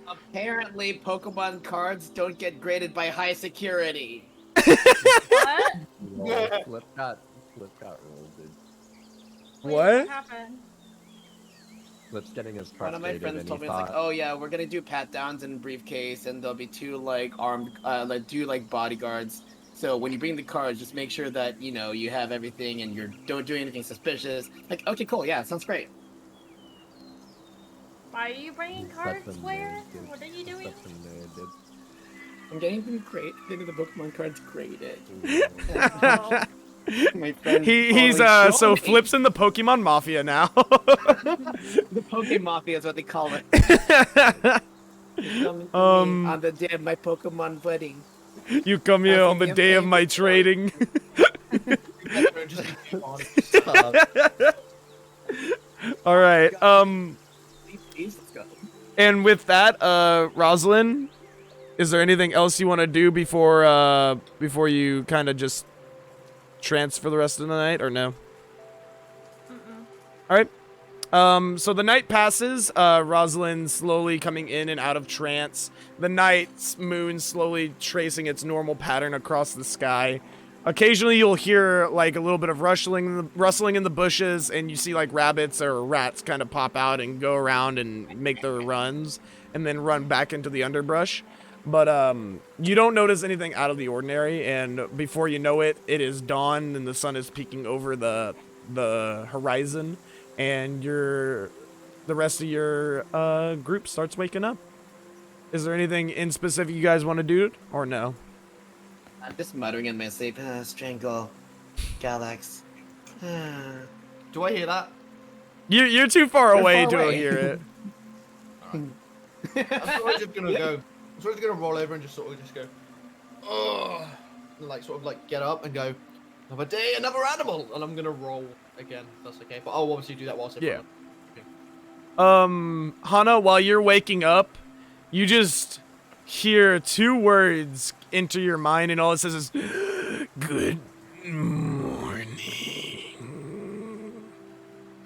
Apparently, Pokemon cards don't get graded by high security. What? Flip got rolled, dude. Wait, What? happened? Flip's getting his One cards of my graded friends and told he me, it's like, thought, oh yeah, we're gonna do pat downs in briefcase, and there'll be two like armed, like two like bodyguards So when you bring the cards, just make sure that you have everything and you don't do anything suspicious. Like, okay, cool, yeah, sounds great. Why are you bringing He's cards? such a Where? nerd, dude. What are you He's doing? such a nerd, dude. I'm getting them getting the Pokemon cards graded. Oh. My friend He's totally so showed me. Flip's in the Pokemon Mafia now. The Pokemon Mafia is what they call it. They're coming to me on the day of my Pokemon wedding. You come here on the Asking me day a of my favor. trading. Just keep on. Stop. All right. Please, let's go. And with that, Rosalind, is there anything else you want to do before you kind of just trance for the rest of the night, or no? Mm-mm. All right. So the night passes, Rosalind slowly coming in and out of trance. The night's moon slowly tracing its normal pattern across the sky. Occasionally you'll hear like a little bit of rustling in the bushes, and you see like rabbits or rats kind of pop out and go around and make their runs and then run back into the underbrush. But you don't notice anything out of the ordinary, and before you know it, it is dawn and the sun is peeking over the horizon. And the rest of your group starts waking up. Is there anything in specific you guys want to do, or no? I'm just muttering in my sleep. Strangle, Galax. Do I hear that? You're too far You're away far to away. hear it. I'm sort of just gonna go. I'm sort of gonna roll over and just sort of just go, oh, and like sort of like get up and go, another day, another animal, and I'm gonna roll again. If that's okay, but I'll obviously do that whilst I Yeah. Okay. Hana, while you're waking up, you just hear two words enter your mind, and all it says is, "Good morning."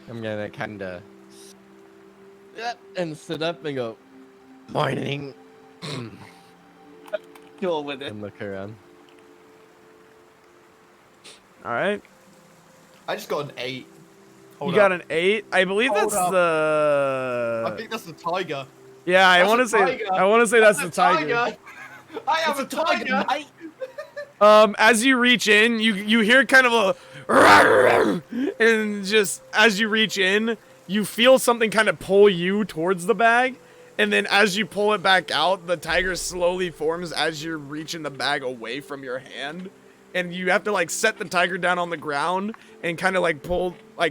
I'm gonna kinda and sit up and go, morning. Deal with it. And look around. All right. I just got an 8. Hold You got up. an 8. I believe Hold that's up. the. I think that's the tiger. Yeah, I That's want a to say. tiger. I want to say that's the a tiger. I have a tiger. As you reach in, you hear kind of a, and just as you reach in, you feel something kind of pull you towards the bag, and then as you pull it back out, the tiger slowly forms as you're reaching the bag away from your hand, and you have to like set the tiger down on the ground and kind of like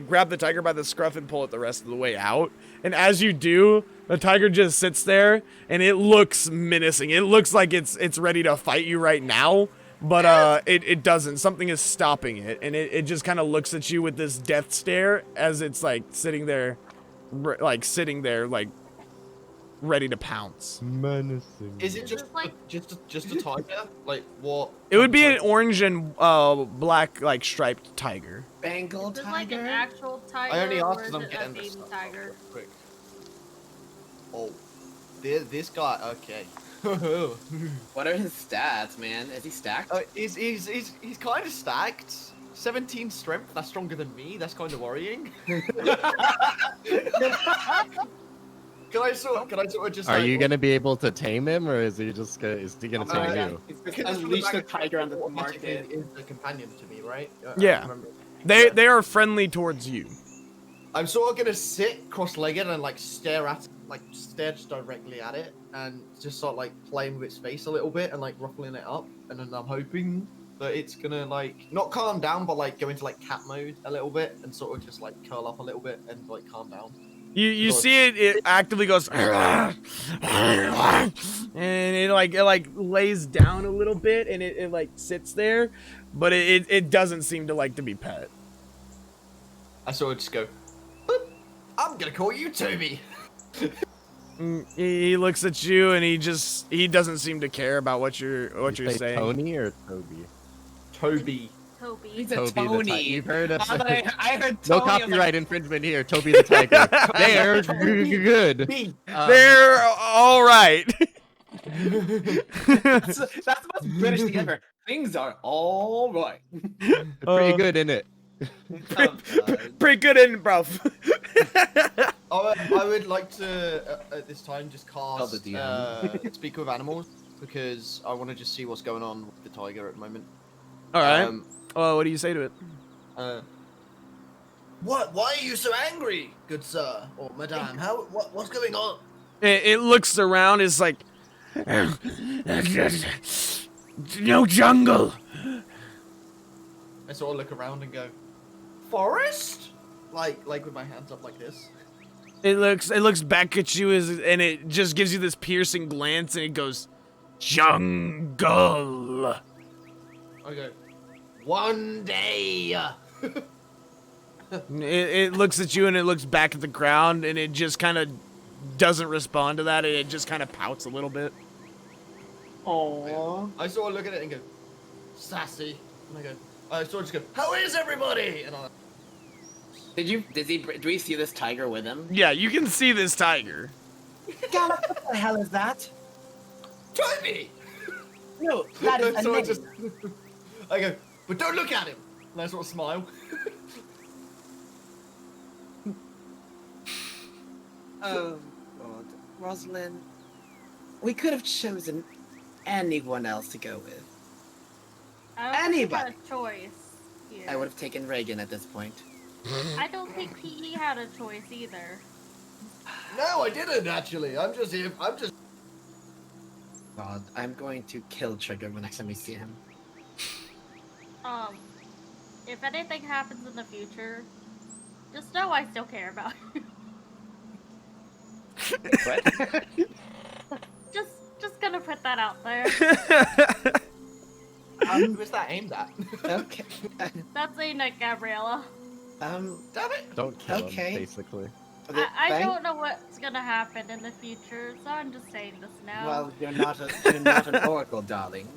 grab the tiger by the scruff and pull it the rest of the way out. And as you do, the tiger just sits there, and it looks menacing. It looks like it's ready to fight you right now, but it doesn't. Something is stopping it, and it just kind of looks at you with this death stare as it's like sitting there, like ready to pounce. Menacing. Is it just just a tiger? Like what? It would be an orange and black like striped tiger. Bengal Is this like an tiger. actual tiger, I only asked or is because I'm it a getting baby this stuff tiger? real quick. Oh, this guy. Okay. What are his stats, man? Is he stacked? He's kind of stacked. 17 strength. That's stronger than me. That's kind of worrying. Can I sort of just? Are like, you gonna be able to tame him, or is he gonna tame you? He's Because gonna this unleash was the back- tiger on the automatically market. is the companion to me, right? I Yeah. remember. They are friendly towards you. I'm sort of gonna sit cross-legged and like stare just directly at it, and just sort of like playing with its face a little bit and like ruffling it up, and then I'm hoping that it's gonna like not calm down, but like go into like cat mode a little bit and sort of just like curl up a little bit and like calm down. You Sure. see it actively goes and it like lays down a little bit, and it like sits there, but it doesn't seem to like to be pet. I sort of just go, "Boop, I'm gonna call you Toby. He looks at you, and he doesn't seem to care about what you're You say saying. Tony or Toby? Toby. Toby. He's a Toby the Tony. Tiger. You've heard us. I heard No Tony. I was copyright infringement here. Toby the Tiger. They're good. B. They're all right. That's the most British thing ever. Things are all right. Pretty good, isn't it? Pretty good in, bro. I would like to at this time just Tell the cast speak with animals, because I want to just see what's going on with the tiger at the moment. All right. What do you say to it? What? Why are you so angry, good sir or madame? What's going on? It looks around. It's like, no jungle. I sort of look around and go, forest? Like with my hands up like this. It looks back at you and it just gives you this piercing glance and it goes, jungle. I go, one day. It looks at you and it looks back at the ground and it just kind of doesn't respond to that. It just kind of pouts a little bit. Aww. I sort of look at it and go, sassy. And I sort of just go, how is everybody? And Do we see this tiger with him? Yeah, you can see this tiger. God, what the hell is that? Toby! No, that is a So name. I go, but don't look at him. And I sort of smile. Oh, God. Rosalind, we could have chosen anyone else to go with. I don't think he had Anybody. a choice here. I would have taken Reagan at this point. I don't think he had a choice either. No, I didn't actually. I'm just here. God, I'm going to kill Trigger when next time we see him. If anything happens in the future, just know I still care about you. What? Just gonna put that out there. Who is that aimed at? Okay. That's aimed at Gabriella. Damn it. Don't kill Okay. him, basically. I don't know what's gonna happen in the future, so I'm just saying this now. Well, you're not an oracle, darling.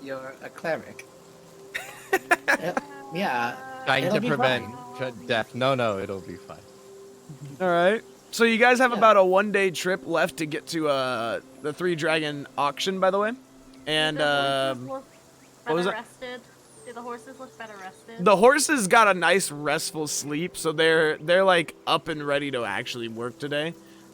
You're a cleric. Yeah. Trying It'll to be prevent fine. death. No, it'll be fine. All right. So you guys have Yeah. about a 1-day trip left to get to the 3-dragon auction, by the way. And Do the horses look what was better it? rested? Do the horses look better rested? The horses got a nice restful sleep, so they're like up and ready to actually work today.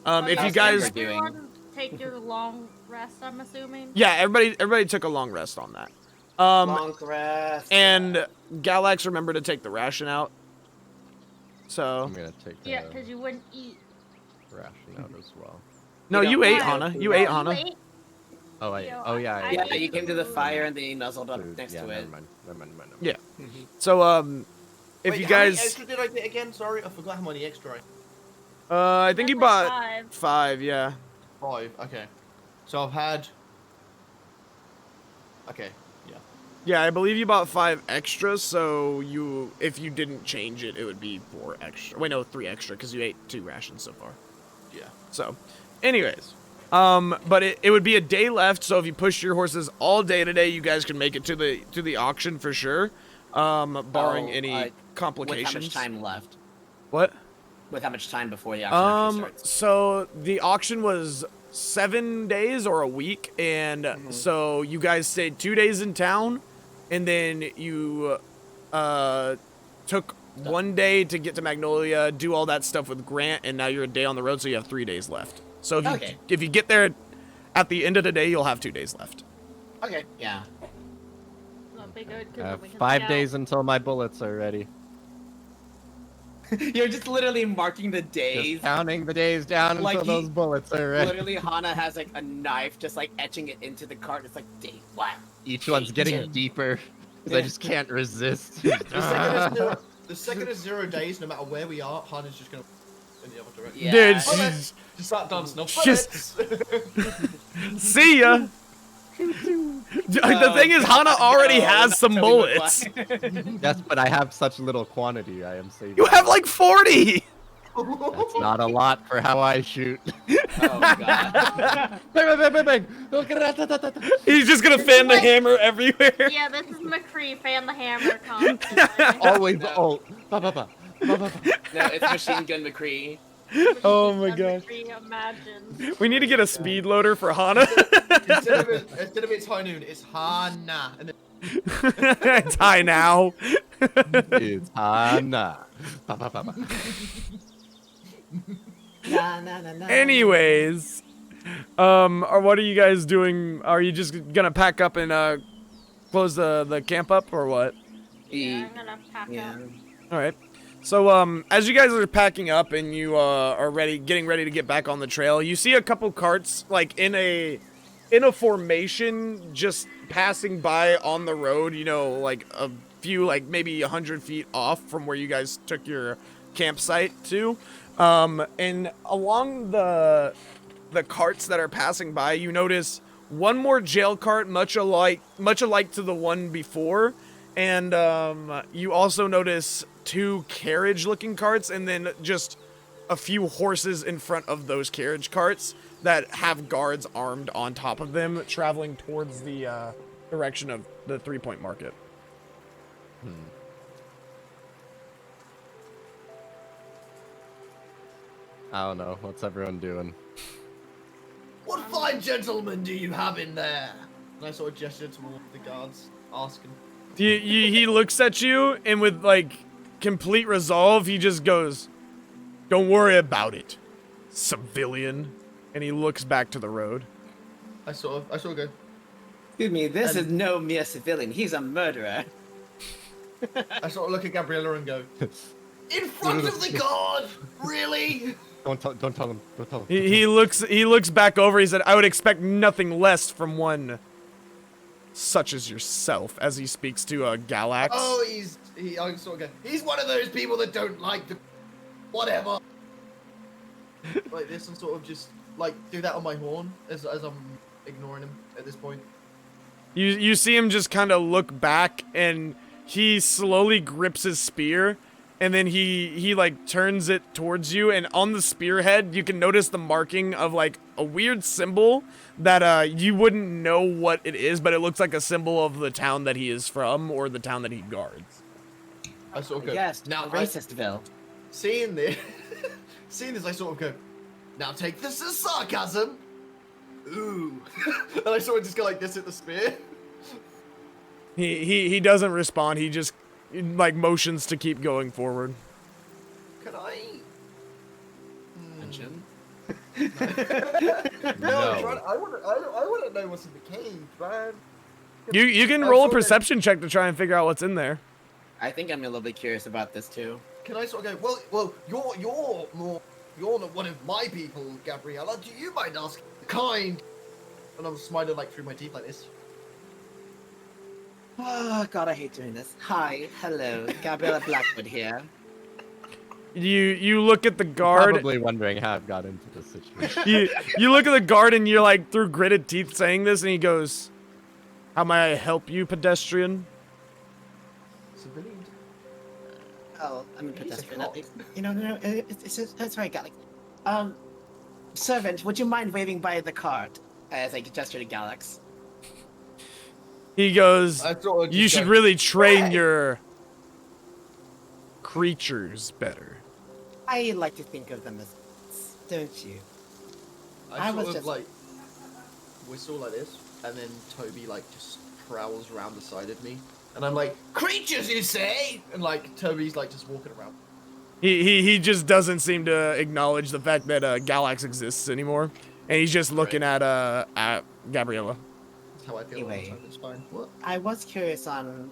If you how's guys, Amber doing? Everyone take your long rest, I'm assuming. yeah, everybody took a long rest on that. Long rest. And Galax remember to take the ration out. So I'm gonna take Yeah, the because you wouldn't eat. ration out as well. no, You you don't ate want Hana. to. You No, ate Hana. ate. Oh, yeah. I Yeah, ate you came to the food. fire and then you nuzzled up Food. next Yeah, to never it. mind. Yeah. So if Wait, you how many guys, extra did I get again? Sorry, I forgot how many extra. I think you That's like bought 5. 5. Yeah. 5. Okay. So I've had. Okay. Yeah. Yeah, I believe you bought 5 extra, so if you didn't change it, it would be 4 extra. Wait, no, 3 extra, because you ate 2 rations so far. Yeah. So, anyways, but it would be a day left, so if you push your horses all day today, you guys can make it to the auction for sure, barring any complications. With how much time left? What? With how much time before the auction actually starts? So the auction was 7 days or a week, and so you guys stayed 2 days in town, and then you took 1 day to get to Magnolia, do all that stuff with Grant, and now you're a day on the road, so you have 3 days left. So if you get there at the end of the day, you'll have 2 days left. Okay, yeah. That'll be good, 'cause I then have we can 5 scout. days until my bullets are ready. You're just literally marking the Just days. counting the days down Like until he- those bullets are ready. Literally, Hana has like a knife, just like etching it into the cart. It's like day 1. Each one's getting Yeah. deeper because I just can't resist. The second is 0 days, no matter where we are, Hana's just gonna in the other direction. Yeah. Dude, Oh, let's just start dancing off. Just- Bullets. See ya! The thing is, Hana already has some bullets. Yes, but I have such little quantity. I am saving. You have like 40! That's not a lot for how I shoot. Oh god. Bang, bang, bang, bang, bang. Look at that. He's just gonna fan the hammer everywhere. Yeah, this is McCree, fan the hammer constantly. Always No. ult. Ba, ba, ba. Ba, ba, ba. No, it's Machine Gun McCree. Oh my Just gosh. McCree, imagine. We need to get a speed loader for Hana. Instead of it's high noon, it's Hana. And then It's high now. It's Hana. Ba, ba, ba, ba. Na, na, na, na. Anyways, or what are you guys doing? Are you just gonna pack up and close the camp up or what? Yeah, I'm gonna pack Yeah. up. All right. So as you guys are packing up and you are getting ready to get back on the trail, you see a couple carts like in a formation just passing by on the road. You know, like a few, like maybe 100 feet off from where you guys took your campsite to. And along the carts that are passing by, you notice one more jail cart, much alike to the one before, and you also notice 2 carriage-looking carts, and then just a few horses in front of those carriage carts that have guards armed on top of them, traveling towards the direction of the 3-Point Market. I don't know. What's everyone doing? What fine gentlemen do you have in there? And I sort of gesture toward the guards, asking. He looks at you, and with like complete resolve, he just goes, "Don't worry about it, civilian." And he looks back to the road. I sort of go. Excuse me, this And- is no mere civilian. He's a murderer. I sort of look at Gabriella and go, in front of the guard, really? Don't tell him. Don't tell him. He looks back over. He said, "I would expect nothing less from one such as yourself," as he speaks to Galax. Oh, I sort of go, he's one of those people that don't like the, whatever. Like this, and sort of just like do that on my horn as I'm ignoring him at this point. You see him just kind of look back, and he slowly grips his spear, and then he like turns it towards you, and on the spearhead you can notice the marking of like a weird symbol that you wouldn't know what it is, but it looks like a symbol of the town that he is from or the town that he guards. I sort of go, Yes, now Racistville. seeing this, I sort of go, now take this as sarcasm. Ooh. And I sort of just go like this at the spear. He doesn't respond. He just like motions to keep going forward. Can I? Mention. No, No. I want to know what's in the cave, man. You can I roll a sort of- perception check to try and figure out what's in there. I think I'm a little bit curious about this too. Can I sort of go? Well, you're not one of my people, Gabriella. Do you mind asking? Kind. And I'm smiling like through my teeth like this. Oh god, I hate doing this. Hi, hello, Gabriella Blackwood here. You look at the guard. Probably wondering how I've got into this situation. You look at the guard and you're like through gritted teeth saying this, and he goes, "How may I help you, pedestrian?" Civilian. Oh, I'm a He's a pedestrian. cop. No, it's right, Galax. Servant, would you mind waving by the cart as I gesture to Galax? He goes, I sort of "You just should go, really train "Hey." your creatures better." I like to think of them as, don't you? I I was sort of just- like whistle like this, and then Toby like just prowls around the side of me, and I'm like, "Creatures, you say?" And like Toby's like just walking around. He just doesn't seem to acknowledge the fact that Galax exists anymore, and he's just looking at Gabriella. That's how I feel all Anyway. the time. It's fine. What? I was curious on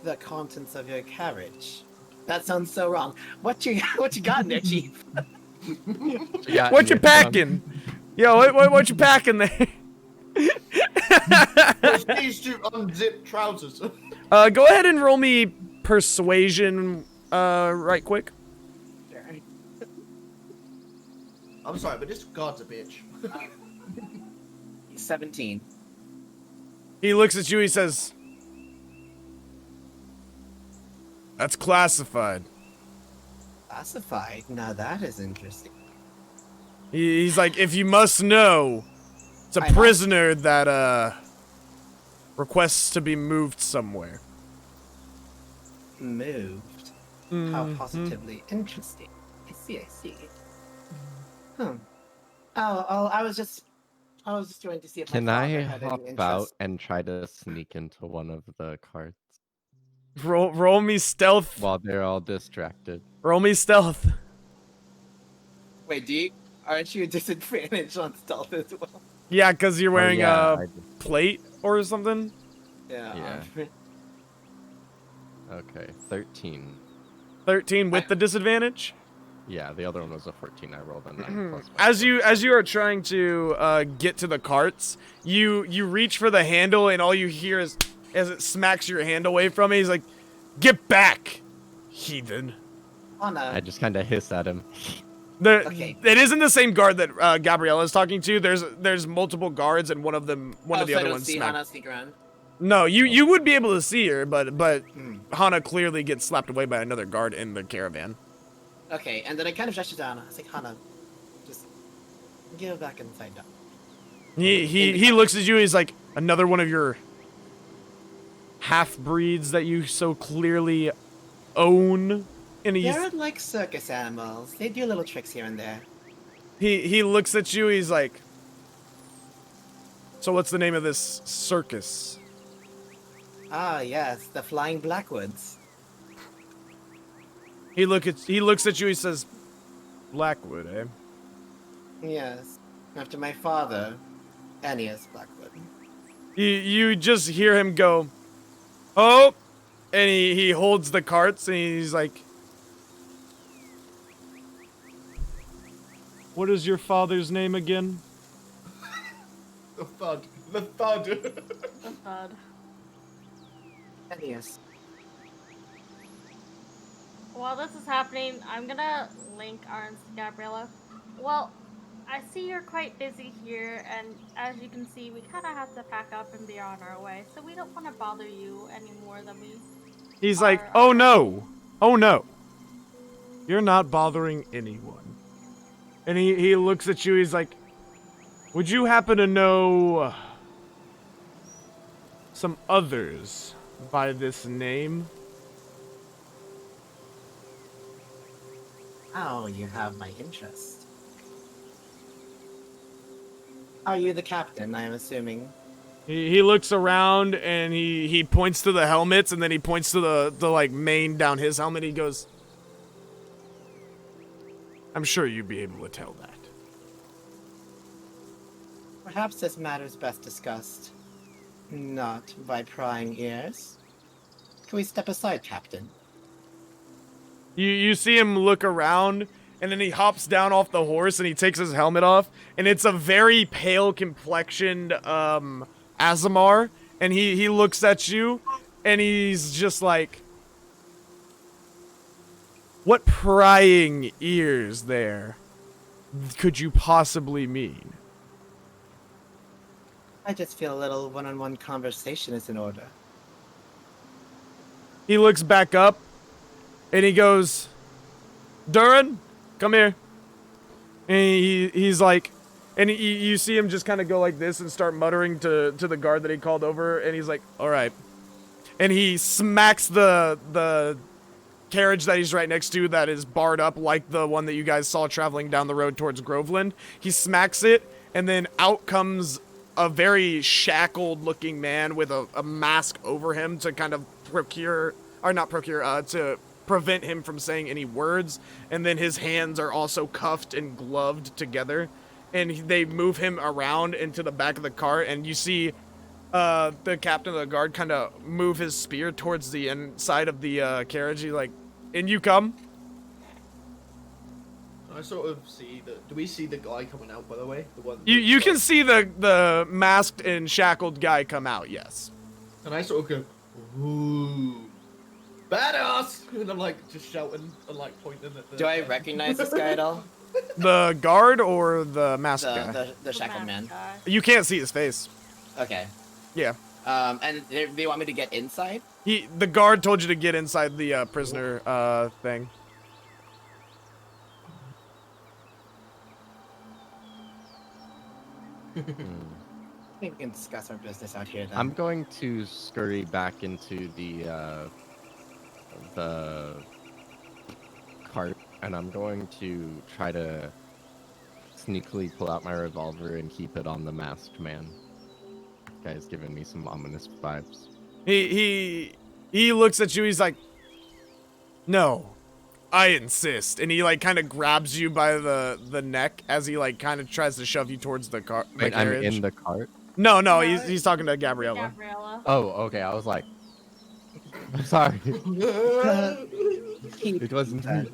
the contents of your carriage. That sounds so wrong. What you got in there, Chief? Yeah, What you yeah, packing? Yo, what you packing there? What's these two unzipped trousers? Go ahead and roll me persuasion, right quick. I'm sorry, but this guard's a bitch. 17. He looks at you. He says, "That's classified." Classified. Now that is interesting. He's like, "If you must know, it's a I know. prisoner that requests to be moved somewhere." Moved. How Mhm. positively interesting. I see. Oh, I was just going to see if Can my I father had any hop interest. out and try to sneak into one of the carts Roll me stealth. while they're all distracted? Roll me stealth. Wait, aren't you disadvantaged on stealth as well? Yeah, because you're wearing Oh, yeah, a plate or something. Yeah. Okay, 13. 13 with the disadvantage. Yeah, the other one was a 14. I rolled a 9 plus my As you fortitude. are trying to get to the carts, you reach for the handle, and all you hear is as it smacks your hand away from it. He's like, "Get back, heathen!" I just kind of hiss at him. Okay. It isn't the same guard that Gabriella is talking to. There's multiple guards, and one of the other ones see smacked. Hana sneak around. No, you would be able to see her, but Hmm. Hana clearly gets slapped away by another guard in the caravan. Okay, and then I kind of gesture to Hana. I was like, Hana, just give back inside down. He looks at you. He's like, another one of your half breeds that you so clearly own. And They're like circus animals. They do little tricks here and there. he looks at you. He's like, so what's the name of this circus? Ah, yes, the Flying Blackwoods. He looks at you. He says, Blackwood, eh? Yes, after my father, Annius Blackwood. You just hear him go, oh, and he holds the carts and he's like, what is your father's name again? The thud. The thud. Oh God. Annius. While this is happening, I'm gonna link arms to Gabriella. Well, I see you're quite busy here, and as you can see, we kind of have to pack up and be on our way, so we don't want to bother you any more than we. He's like, oh no, you're not bothering anyone. And he looks at you. He's like, would you happen to know some others by this name? Oh, you have my interest. Are you the captain, I'm assuming? He looks around and he points to the helmets, and then he points to the like mane down his helmet. He goes, I'm sure you'd be able to tell that. Perhaps this matter is best discussed not by prying ears. Can we step aside, Captain? You see him look around, and then he hops down off the horse and he takes his helmet off, and it's a very pale complexioned Azamar, and he looks at you and he's just like, what prying ears there could you possibly mean? I just feel a little one-on-one conversation is in order. He looks back up and he goes, Durin, come here. And he's like, and you see him just kind of go like this and start muttering to the guard that he called over, and he's like, all right. And he smacks the carriage that he's right next to that is barred up like the one that you guys saw traveling down the road towards Groveland. He smacks it, and then out comes a very shackled looking man with a mask over him to kind of to prevent him from saying any words. And then his hands are also cuffed and gloved together, and they move him around into the back of the cart, and you see the captain of the guard kind of move his spear towards the inside of the carriage. He's like, in you come. I sort of see the. Do we see the guy coming out? By the way, the one. You can see the masked and shackled guy come out. Yes. And I sort of go, ooh, badass! And I'm like just shouting and like pointing at the. Do I recognize this guy at all? The guard or the masked guy? The shackled man. You can't see his face. Okay. Yeah. And they want me to get inside? The guard told you to get inside the prisoner thing. I think we can discuss our business out here then. I'm going to scurry back into the cart, and I'm going to try to sneakily pull out my revolver and keep it on the masked man. Guy's giving me some ominous vibes. He looks at you. He's like, no, I insist. And he like kind of grabs you by the neck as he like kind of tries to shove you towards the car. Wait, I'm in the cart? No, No, he's talking to Gabriella. Gabriella. Oh, okay. I was like, I'm sorry. Keep It wasn't that. me.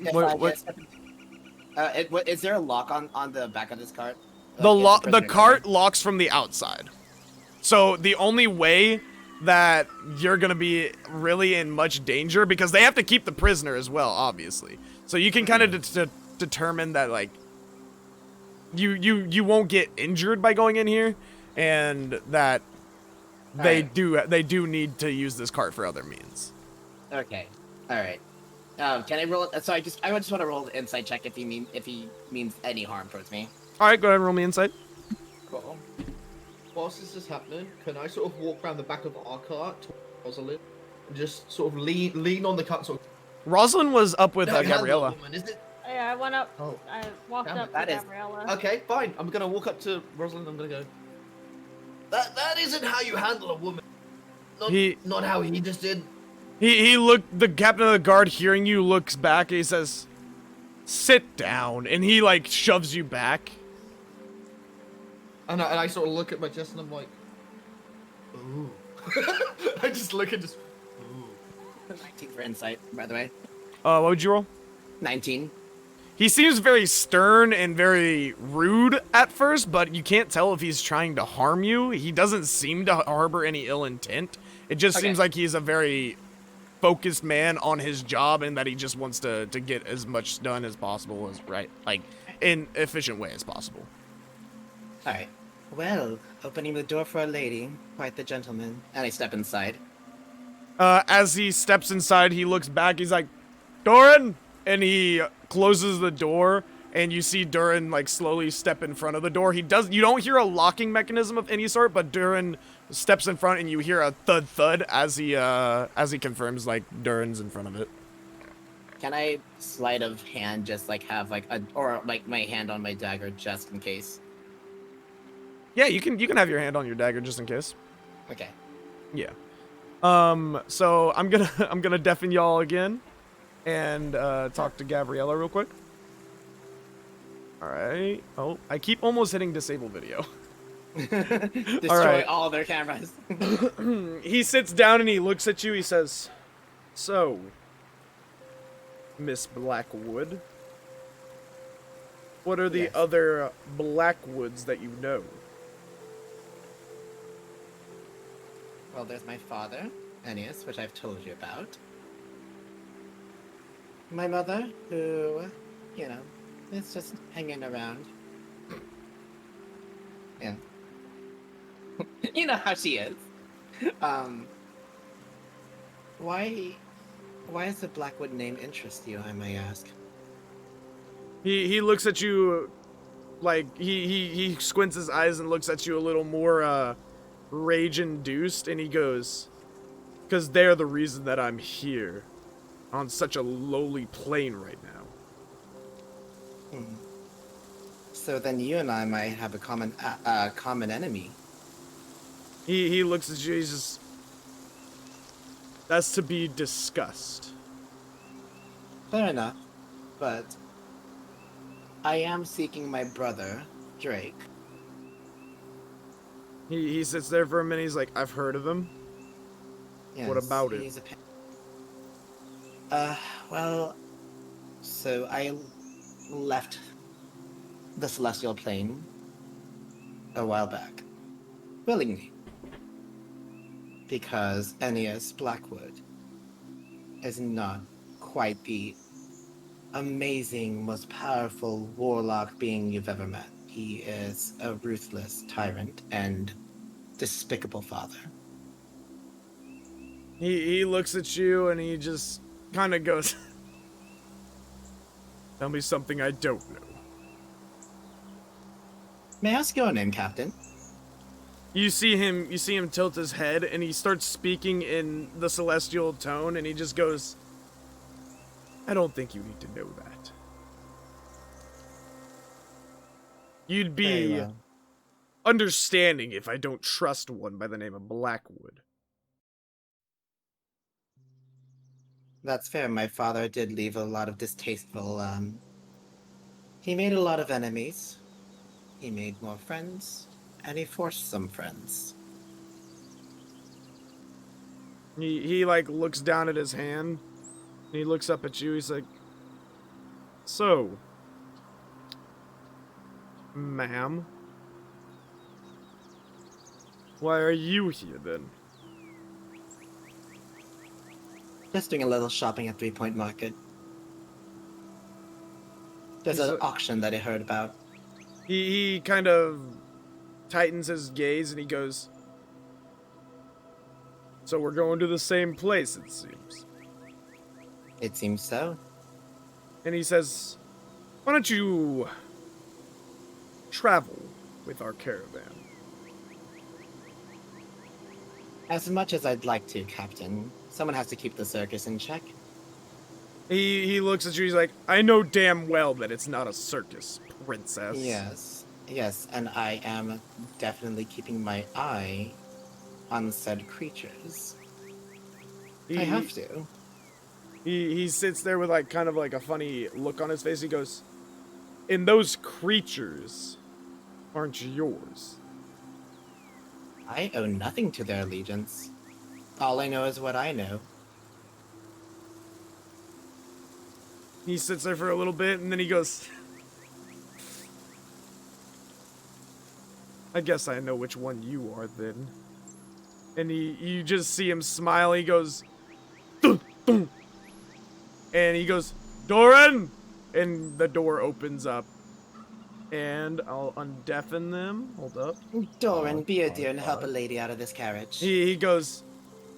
If What- I what- just is there a lock on the back of this cart? The Like, is the prisoner cart guarded? locks from the outside. So the only way that you're gonna be really in much danger, because they have to keep the prisoner as well, obviously. So you can kind of determine that like you won't get injured by going in here, and that they do need to use this cart for other means. Okay. All right. Can I roll? So I just want to roll the insight check if he means any harm towards me. All right, go ahead and roll me insight. Cool. Whilst this is happening, can I sort of walk around the back of our cart to Rosalind and just sort of lean on the cart? Sort of, Rosalind was up with No, handle Gabriella. a woman, is it? Yeah, I went up. Oh. I walked Damn up it, to that is- Gabriella. Okay, fine. I'm gonna walk up to Rosalind. I'm gonna go. That isn't how you handle a woman. Not how he just did. He looked, the captain of the guard hearing you looks back and he says, "Sit down," and he like shoves you back. And I sort of look at my chest and I'm like, ooh. I just look and just, ooh. 19 for insight, by the way. What would you roll? 19. He seems very stern and very rude at first, but you can't tell if he's trying to harm you. He doesn't seem to harbor any ill intent. It just Okay. seems like he's a very focused man on his job, and that he just wants to get as much done as possible, as like in efficient way as possible. All right. Well, opening the door for a lady, quite the gentleman. And I step inside. As he steps inside, he looks back. He's like, "Doran!" And he closes the door, and you see Duran like slowly step in front of the door. You don't hear a locking mechanism of any sort, but Duran steps in front, and you hear a thud thud as he confirms like Duran's in front of it. Can I sleight of hand just like have like or like my hand on my dagger just in case? Yeah, you can have your hand on your dagger just in case. Okay. Yeah. So I'm gonna deafen y'all again, and talk to Gabriella real quick. All right. Oh, I keep almost hitting disable video. Destroy all their cameras. He sits down and he looks at you. He says, "So, Miss Blackwood, what are the Yes. other Blackwoods that you know?" Well, there's my father, Ennius, which I've told you about. My mother, who, you know, is just hanging around. Yeah. You know how she is. Why does the Blackwood name interest you, I may ask? He looks at you, like he squints his eyes and looks at you a little more rage-induced, and he goes, "'Cause they're the reason that I'm here, on such a lowly plane right now." So then you and I might have a common enemy. He looks at you. He's just, "That's to be discussed." Fair enough, but I am seeking my brother, Drake. He sits there for a minute. He's like, "I've heard of him. What Yes, about it?" he's well, so I left the celestial plane a while back, willingly, because Ennius Blackwood is not quite the amazing, most powerful warlock being you've ever met. He is a ruthless tyrant and despicable father. He looks at you and he just kind of goes, "Tell me something I don't know." May I ask your name, Captain? You see him tilt his head, and he starts speaking in the celestial tone, and he just goes, "I don't think you need to know that. You'd Very be well. understanding if I don't trust one by the name of Blackwood." That's fair. My father did leave a lot of distasteful, he made a lot of enemies. He made more friends, Any foursome friends? He like looks down at his hand, and he looks up at you. He's like, "So, ma'am, why are you here then?" Just doing a little shopping at 3 Point Market. There's He's an a- auction that I heard about. He kind of tightens his gaze and he goes, "So we're going to the same place, it seems." It seems so. And he says, "Why don't you travel with our caravan?" As much as I'd like to, Captain, someone has to keep the circus in check. He looks at you, he's like, "I know damn well that it's not a circus, princess." Yes, and I am definitely keeping my eye on said creatures. I have to. He sits there with like kind of like a funny look on his face. He goes, "And those creatures aren't yours." I owe nothing to their allegiance. All I know is what I know. He sits there for a little bit and then he goes, "I guess I know which one you are then." And you just see him smile. He goes, "Dun, dun." And he goes, "Doran!" And the door opens up. And I'll undeafen them. Hold up. Doran, be a dear and help a lady out of this carriage. He goes,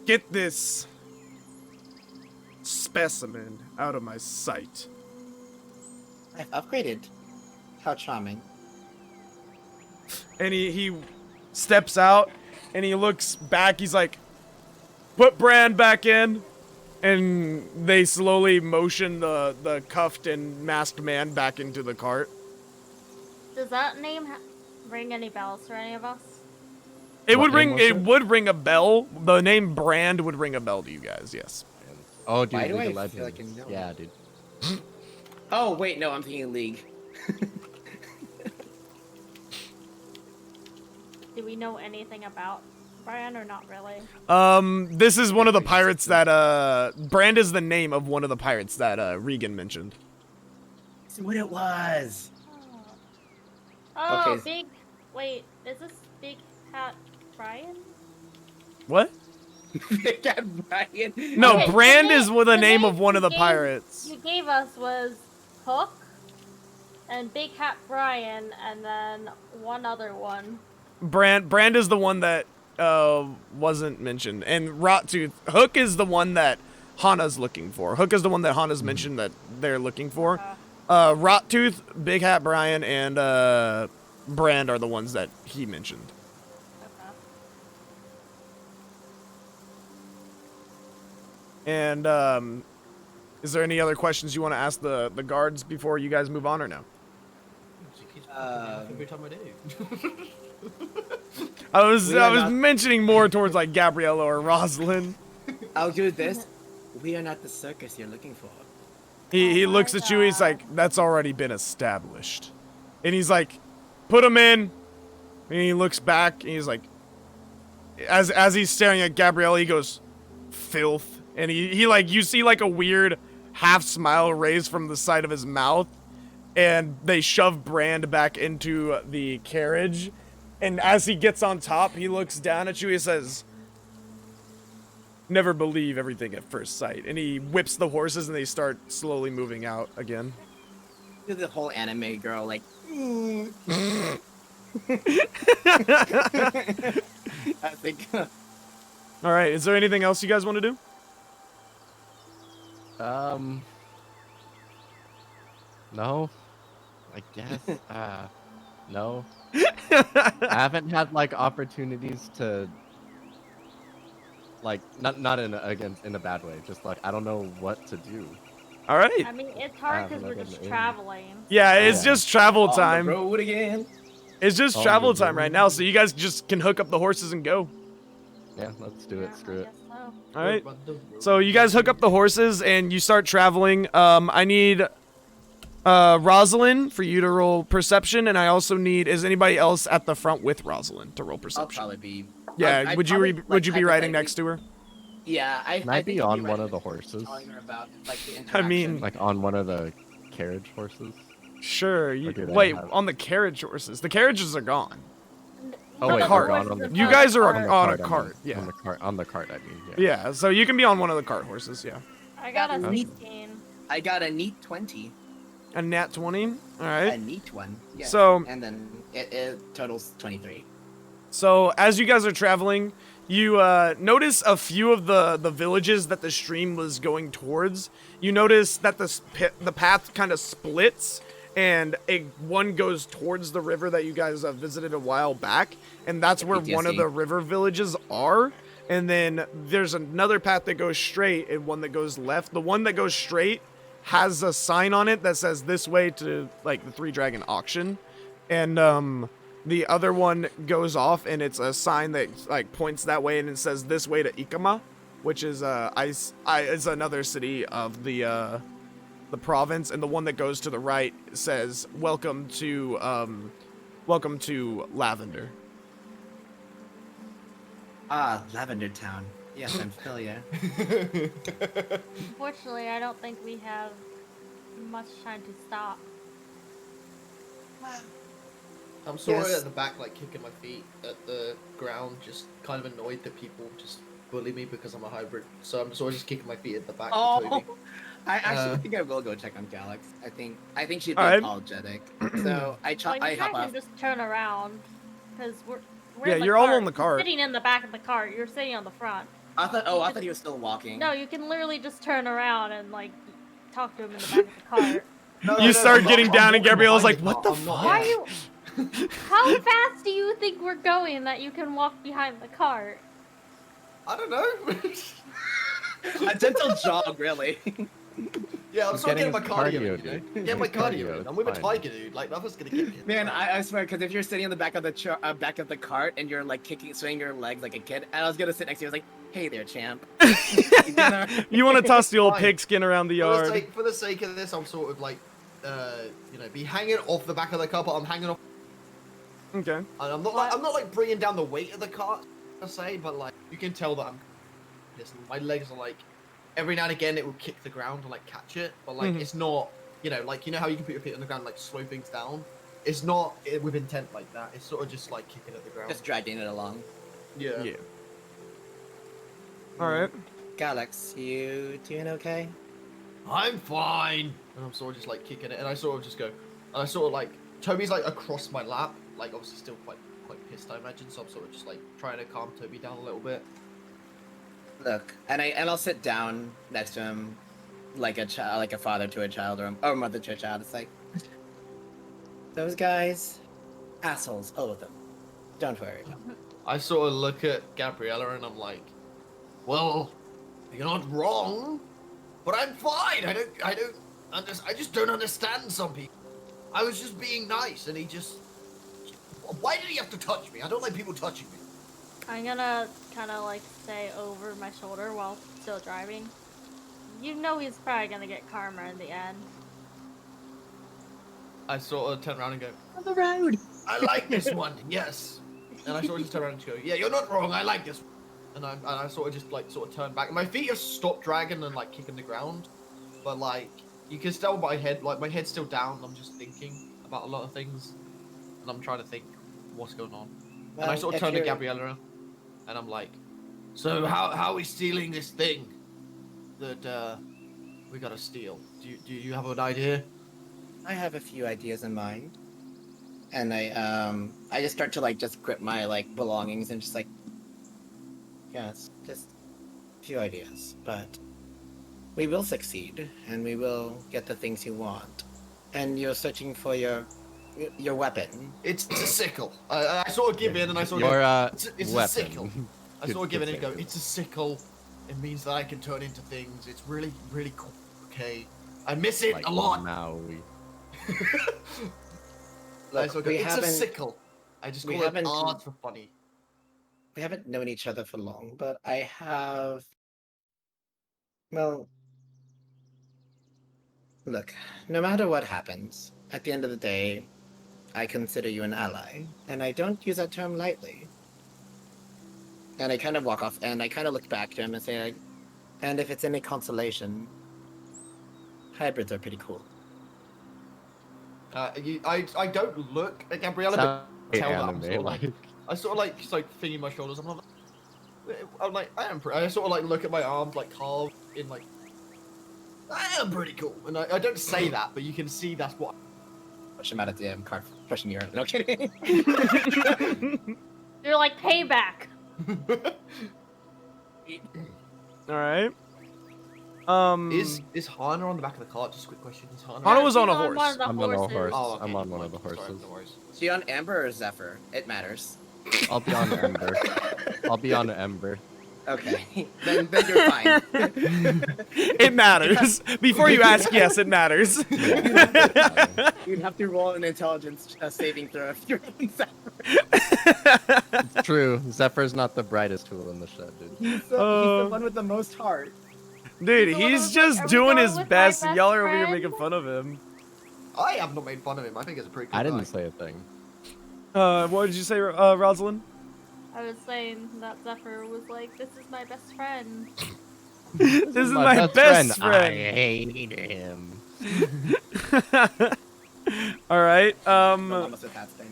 "Get this specimen out of my sight." I've upgraded. How charming. And he steps out and he looks back. He's like, "Put Brand back in." And they slowly motion the cuffed and masked man back into the cart. Does that name ring any bells for any of us? It What would ring. name was It it? would ring a bell. The name Brand would ring a bell to you guys. Yes. Oh, dude, Why do League I of feel like I Legends. know Yeah, it? dude. Oh, wait, no, I'm thinking League. Do we know anything about Brian or not really? This is one of the pirates that Brand is the name of one of the pirates that Regan mentioned. That's what it was. Oh, Okay. big. Wait, is this Big Hat Brian? What? God, Brian. No, Okay, Brand the is with the name of name one of the you gave- pirates. You gave us was Hook and Big Hat Brian, and then one other one. Brand is the one that wasn't mentioned, and Rottooth. Hook is the one that Hana's looking for. Hook is the one that Hana's mentioned that they're looking for. Rottooth, Big Hat Brian, and Brand are the ones that he mentioned. Okay. And is there any other questions you want to ask the guards before you guys move on, or no? She keeps popping up every time I do. I was We are not- mentioning more towards like Gabriella or Rosalind. I'll do this. We are not the circus you're looking for. He Oh looks my at you. He's God. like, "That's already been established," and he's like, "Put him in." And he looks back and he's like, as he's staring at Gabriella, he goes, "Filth," and he like you see like a weird half smile raised from the side of his mouth, and they shove Brand back into the carriage. And as he gets on top, he looks down at you. He says, "Never believe everything at first sight." And he whips the horses, and they start slowly moving out again. Do the whole anime girl, like. I think. All right. Is there anything else you guys want to do? No. I guess. No. I haven't had like opportunities to. Like not in a bad way. Just like I don't know what to do. All right. I mean, it's hard because we're another just name. traveling. Yeah, it's Yeah. just travel On the time. road again. It's just On travel the time right now, so you guys just can hook up the horses and go. Yeah, let's do it. Yeah, Screw I it. guess so. All right. So you guys hook up the horses and you start traveling. I need Rosalind, for you to roll perception, and I also need, is anybody else at the front with Rosalind to roll I'll perception? probably be. Yeah, I'd would you probably, would you be riding hypothetically- next to her? Yeah, Can I I be think I'd on one right of the next to her, just horses? telling her about like the I interaction. mean, Like on one of the carriage horses? Sure. Or do they Wait, have- on the carriage horses. The carriages are gone. Oh One wait, of cart. the they're not horses on the is You on guys are the on cart. a cart, yeah. On the cart, I mean. Yeah, so you can be on one of the cart horses, yeah. I got a Okay. 16. I got a neat 20, A nat 20. All a right. neat one. Yeah. So- and then it totals 23. So as you guys are traveling, you notice a few of the villages that the stream was going towards. You notice that the path kind of splits, and one goes towards the river that you guys visited a while back, and that's where one of PTSD. the river villages are. And then there's another path that goes straight and one that goes left. The one that goes straight has a sign on it that says this way to like the Three Dragon Auction, and the other one goes off and it's a sign that like points that way and it says this way to Ikama, which is is another city of the province, and the one that goes to the right says welcome to Lavender. Ah, Lavender Town. Yes, I'm familiar. Unfortunately, I don't think we have much time to stop. I'm sort of Yes. at the back, like kicking my feet at the ground, just kind of annoyed that people just bully me because I'm a hybrid. So I'm sort of just kicking my feet at the back. Oh, Of Toby. I actually Uh, think I will go check on Galax. I think she'd be Alright. apologetic. So I Well, I you hop guys off. can just turn around, because we're Yeah, in the you're all cart. on the cart. Sitting in the back of the cart. You're sitting on the front. I thought he was still walking. No, you can literally just turn around and like talk to him in the back of the cart. No, You start I'm getting I'm down and walking Gabrielle's behind like, "What the I'm not- fuck?" Why are you? How fast do you think we're going that you can walk behind the cart? I don't know. A gentle jog, really. Yeah, I'm He's sort of getting getting my his cardio, cardio, in, you know? dude. Get my Cardio, cardio. in. it's I'm with a fine. tiger, dude. Like nothing's gonna get me. Man, I swear, because if you're sitting in the back of the back of the cart and you're like swinging your legs like a kid, and I was gonna sit next to you, I was like, "Hey there, champ." You want to toss the old Fine. pigskin around the yard. For the sake of this, I'm sort of like, be hanging off the back of the car, but I'm hanging off. Okay. And I'm not like bringing down the weight of the cart, per se, but like you can tell that I'm. Listen, my legs are like, every now and again it will kick the ground and like catch it, but like Mhm. it's not, like how you can put your feet on the ground like slow things down. It's not with intent like that. It's sort of just like kicking at the ground. Just dragging it along. Yeah. Yeah. All right. Galax, you doing okay? I'm fine. And I'm sort of just like kicking it, and I sort of just go, and I sort of like Toby's like across my lap, like obviously still quite pissed, I imagine. So I'm sort of just like trying to calm Toby down a little bit. Look, and I'll sit down next to him, like a child, like a father to a child, or a mother to a child. It's like those guys, assholes, all of them. Don't worry. I sort of look at Gabriella and I'm like, well, you're not wrong, but I'm fine. I just don't understand some people. I was just being nice, and he just. Why did he have to touch me? I don't like people touching me. I'm gonna kind of like say over my shoulder while still driving. You know he's probably gonna get karma in the end. I sort of turn around and go, On the road. I like this one, yes. And I sort of just turn around and just go, yeah, you're not wrong, I like this one. And I sort of just like turn back. My feet have stopped dragging and like kicking the ground, but like you can tell my head, like my head's still down. And I'm just thinking about a lot of things, and I'm trying to think what's going on. And I sort of turn to Gabriella, and I'm like, so how are we stealing this thing that we gotta steal? Do you have an idea? I have a few ideas in mind, and I just start to like just grip my like belongings and just like, yeah, it's just a few ideas, but we will succeed and we will get the things you want. And you're searching for your weapon. It's a sickle. I sort of give in, and I sort of Your go, it's a weapon. sickle. I sort of give in and go, it's a sickle. It means that I can turn into things. It's really, really cool. Okay. I miss it Like a lot. Maui. I sort of go, we it's a haven't sickle. I just we call it haven't- art for funny. we haven't known each other for long, but I have. Well, Look, no matter what happens, at the end of the day, I consider you an ally, and I don't use that term lightly. And I kind of walk off, and I kind of look back to him and say, like, and if it's any consolation, hybrids are pretty cool. I don't look at Gabriella, Sounds but tell that I'm anime, sort of like, I sort of like just like thingy my shoulders. I'm like I am pretty. I sort of like look at my arms like carved in like I am pretty cool, and I don't say that, but you can see that's what. Push him out of the card, pushing you out. No kidding. You're like payback. All right. Is Hana on the back of the cart? Just a quick question. Is Hana? Hana was She's on a horse. one of the I'm on a horses. horse. Oh, okay. I'm on one of the Sorry, horses. no worries. She on Amber or Zephyr? It matters. I'll be on Ember. I'll be on Ember. Okay, then you're fine. It matters. Before you ask, yes, it matters. You'd have to roll an intelligence saving throw if you're on Zephyr. It's true. Zephyr's not the brightest tool in the shed, dude. He's the one with the most heart. Dude, He's the one he's who's just like, "Are we doing going his with my best. best Y'all are over here friend?" making fun of him. I have not made fun of him. I think it's a pretty cool I guy. didn't say a thing. What did you say, Rosalind? I was saying that Zephyr was like, "This is my best friend." This is my best I friend. hate him. All right. Almost a cat's name.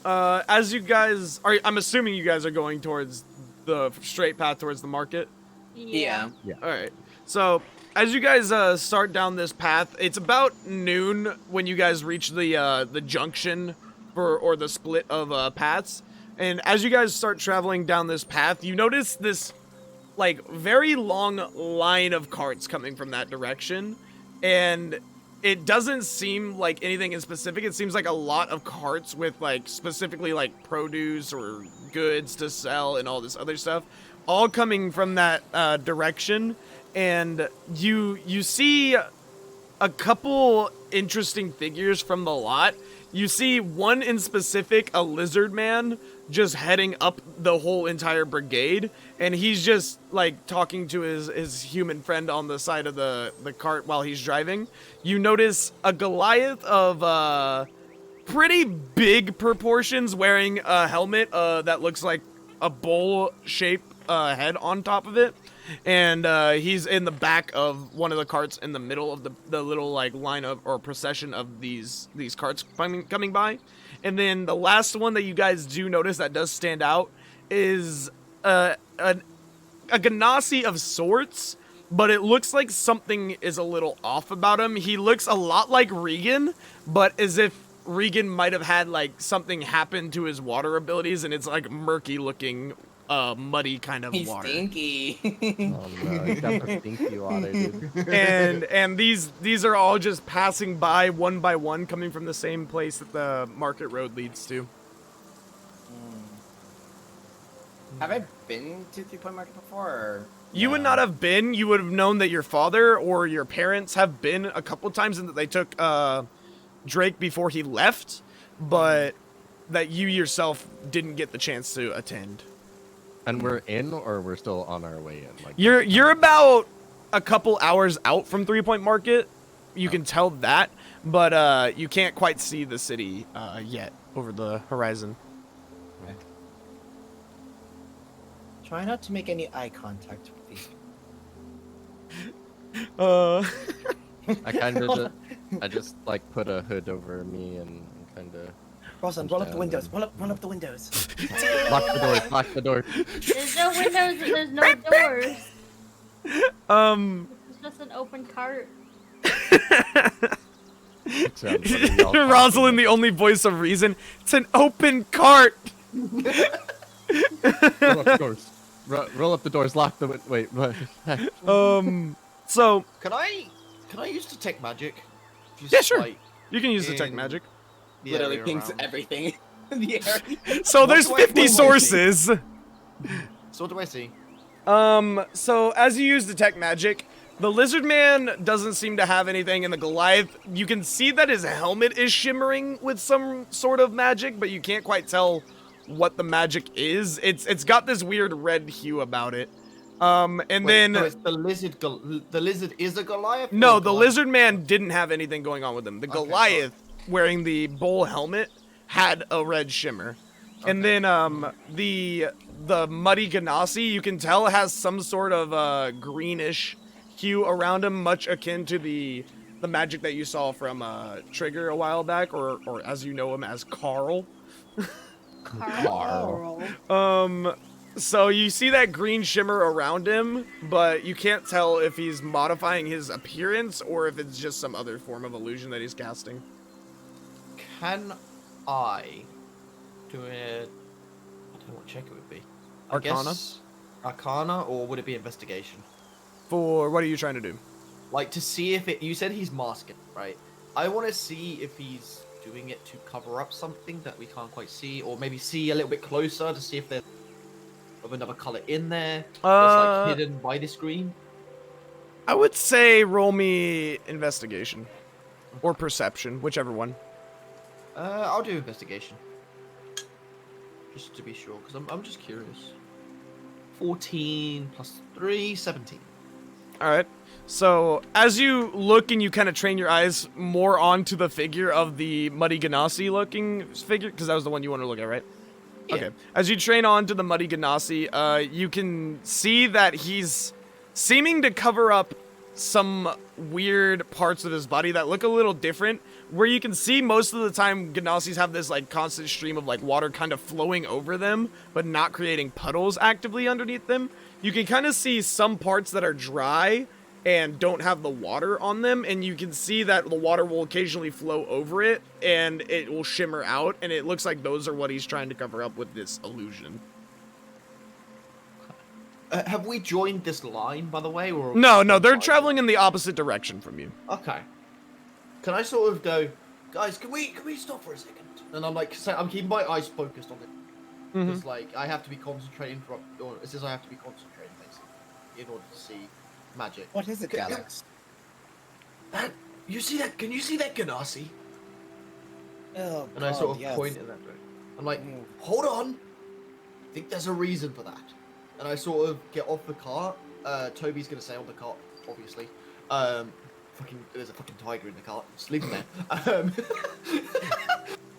As you guys are, I'm assuming you guys are going towards the straight path towards the market. Yeah. All right. So as you guys start down this path, it's about noon when you guys reach the junction or the split of paths. And as you guys start traveling down this path, you notice this like very long line of carts coming from that direction, and it doesn't seem like anything in specific. It seems like a lot of carts with like specifically like produce or goods to sell and all this other stuff, all coming from that direction. And you see a couple interesting figures from the lot. You see one in specific, a lizard man, just heading up the whole entire brigade, and he's just like talking to his human friend on the side of the cart while he's driving. You notice a Goliath of pretty big proportions wearing a helmet that looks like a bowl-shaped head on top of it. And he's in the back of one of the carts in the middle of the little like line of or procession of these carts coming by. And then the last one that you guys do notice that does stand out is a Ganassi of sorts, but it looks like something is a little off about him. He looks a lot like Regan, but as if Regan might have had like something happen to his water abilities, and it's like murky looking, muddy kind of He's water. stinky. Oh no, he's got the stinky water, dude. And these are all just passing by one, coming from the same place that the market road leads to. Have I been to 3 Point Market before? Or... You would not have been. You would have known that your father or your parents have been a couple times, and that they took Drake before he left, but that you yourself didn't get the chance to attend. And we're in, or we're still on our way in? Like You're about a couple hours out from 3 Point Market. You can tell that, but you can't quite see the city yet over the horizon. Okay. Try not to make any eye contact with these. I just like put a hood over me and kind of Rosalind, roll up the windows. Roll up the windows. lock the door. Lock the door. There's no windows and there's no doors. It's just an open cart. Sounds funny, y'all talking Rosalind, the only voice of reason. It's an open cart. Roll up the doors. Roll up the doors. Lock the wait. What? So Can I use detect magic? Just, yeah, sure. like, You can use detect in magic. the Literally area pings around. everything in the area. So there's do I- 50 what do I see? sources. So what do I see? So as you use detect magic, the lizard man doesn't seem to have anything, and the Goliath, you can see that his helmet is shimmering with some sort of magic, but you can't quite tell what the magic is. It's got this weird red hue about it. And Wait, then so it's the lizard. The lizard is a Goliath. no, or the Goliath? lizard man didn't have anything going on with him. The Okay, Goliath, wearing the bull helmet, had a red shimmer. And Okay. then the muddy Ganassi, you can tell has some sort of greenish hue around him, much akin to the magic that you saw from Trigger a while back, or as you know him as Carl. Carl. So you see that green shimmer around him, but you can't tell if he's modifying his appearance or if it's just some other form of illusion that he's casting. Can I do it? I don't know what check it would be. I Arcana? guess Arcana, or would it be investigation? For what are you trying to do? Like to see if it. You said he's masking, right? I want to see if he's doing it to cover up something that we can't quite see, or maybe see a little bit closer to see if there's of another color in there that's like hidden by the screen. I would say roll me investigation or perception, whichever one. I'll do investigation. Just to be sure, because I'm just curious. 14 plus 3, 17. All right. So as you look and you kind of train your eyes more onto the figure of the Muddy Ganassi looking figure, because that was the one you want to look at, right? Yeah. Okay. As you train on to the Muddy Ganassi, you can see that he's seeming to cover up some weird parts of his body that look a little different, where you can see most of the time Ganassis have this like constant stream of like water kind of flowing over them, but not creating puddles actively underneath them. You can kind of see some parts that are dry and don't have the water on them, and you can see that the water will occasionally flow over it and it will shimmer out, and it looks like those are what he's trying to cover up with this illusion. Have we joined this line, by the way? Or No, they're traveling in the opposite direction from you. Okay. Can I sort of go, guys? Can we stop for a second? And I'm like, I'm keeping my eyes focused on it because like I have to be concentrating or it says I have to be concentrating basically in order to see magic. What is it, Alex? You see that? Can you see that Ganassi? Oh, And I sort of point in that direction. I'm like, hold on. I think there's a reason for that. And I sort of get off the cart. Toby's gonna stay on the cart, obviously. There's a fucking tiger in the cart. Just leave him there.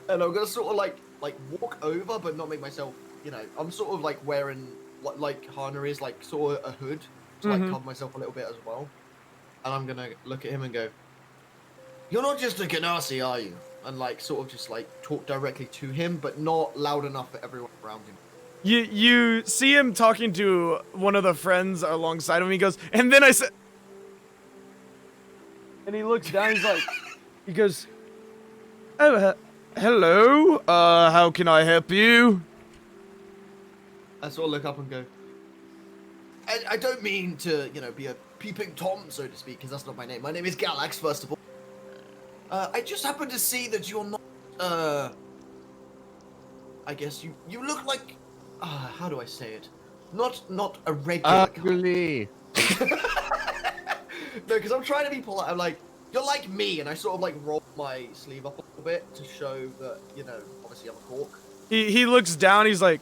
And I'm gonna sort of like walk over, but not make myself. I'm sort of like wearing like Hana is like sort of a hood to like cover myself a little bit as well. And I'm gonna look at him and go, "You're not just a Ganassi, are you?" And like sort of just like talk directly to him, but not loud enough for everyone around him. You see him talking to one of the friends alongside him. He goes, and then I said, and he looks down. He goes, "Oh, hello. How can I help you?" I sort of look up and go, I don't mean to, be a peeping Tom, so to speak, because that's not my name. My name is Galax, first of all. I just happen to see that you're not, I guess you look like, how do I say it? Not a regular Ugly. No, because I'm trying to be polite. I'm like, you're like me, and I sort of like roll my sleeve up a little bit to show that, obviously I'm a cork. He looks down. He's like,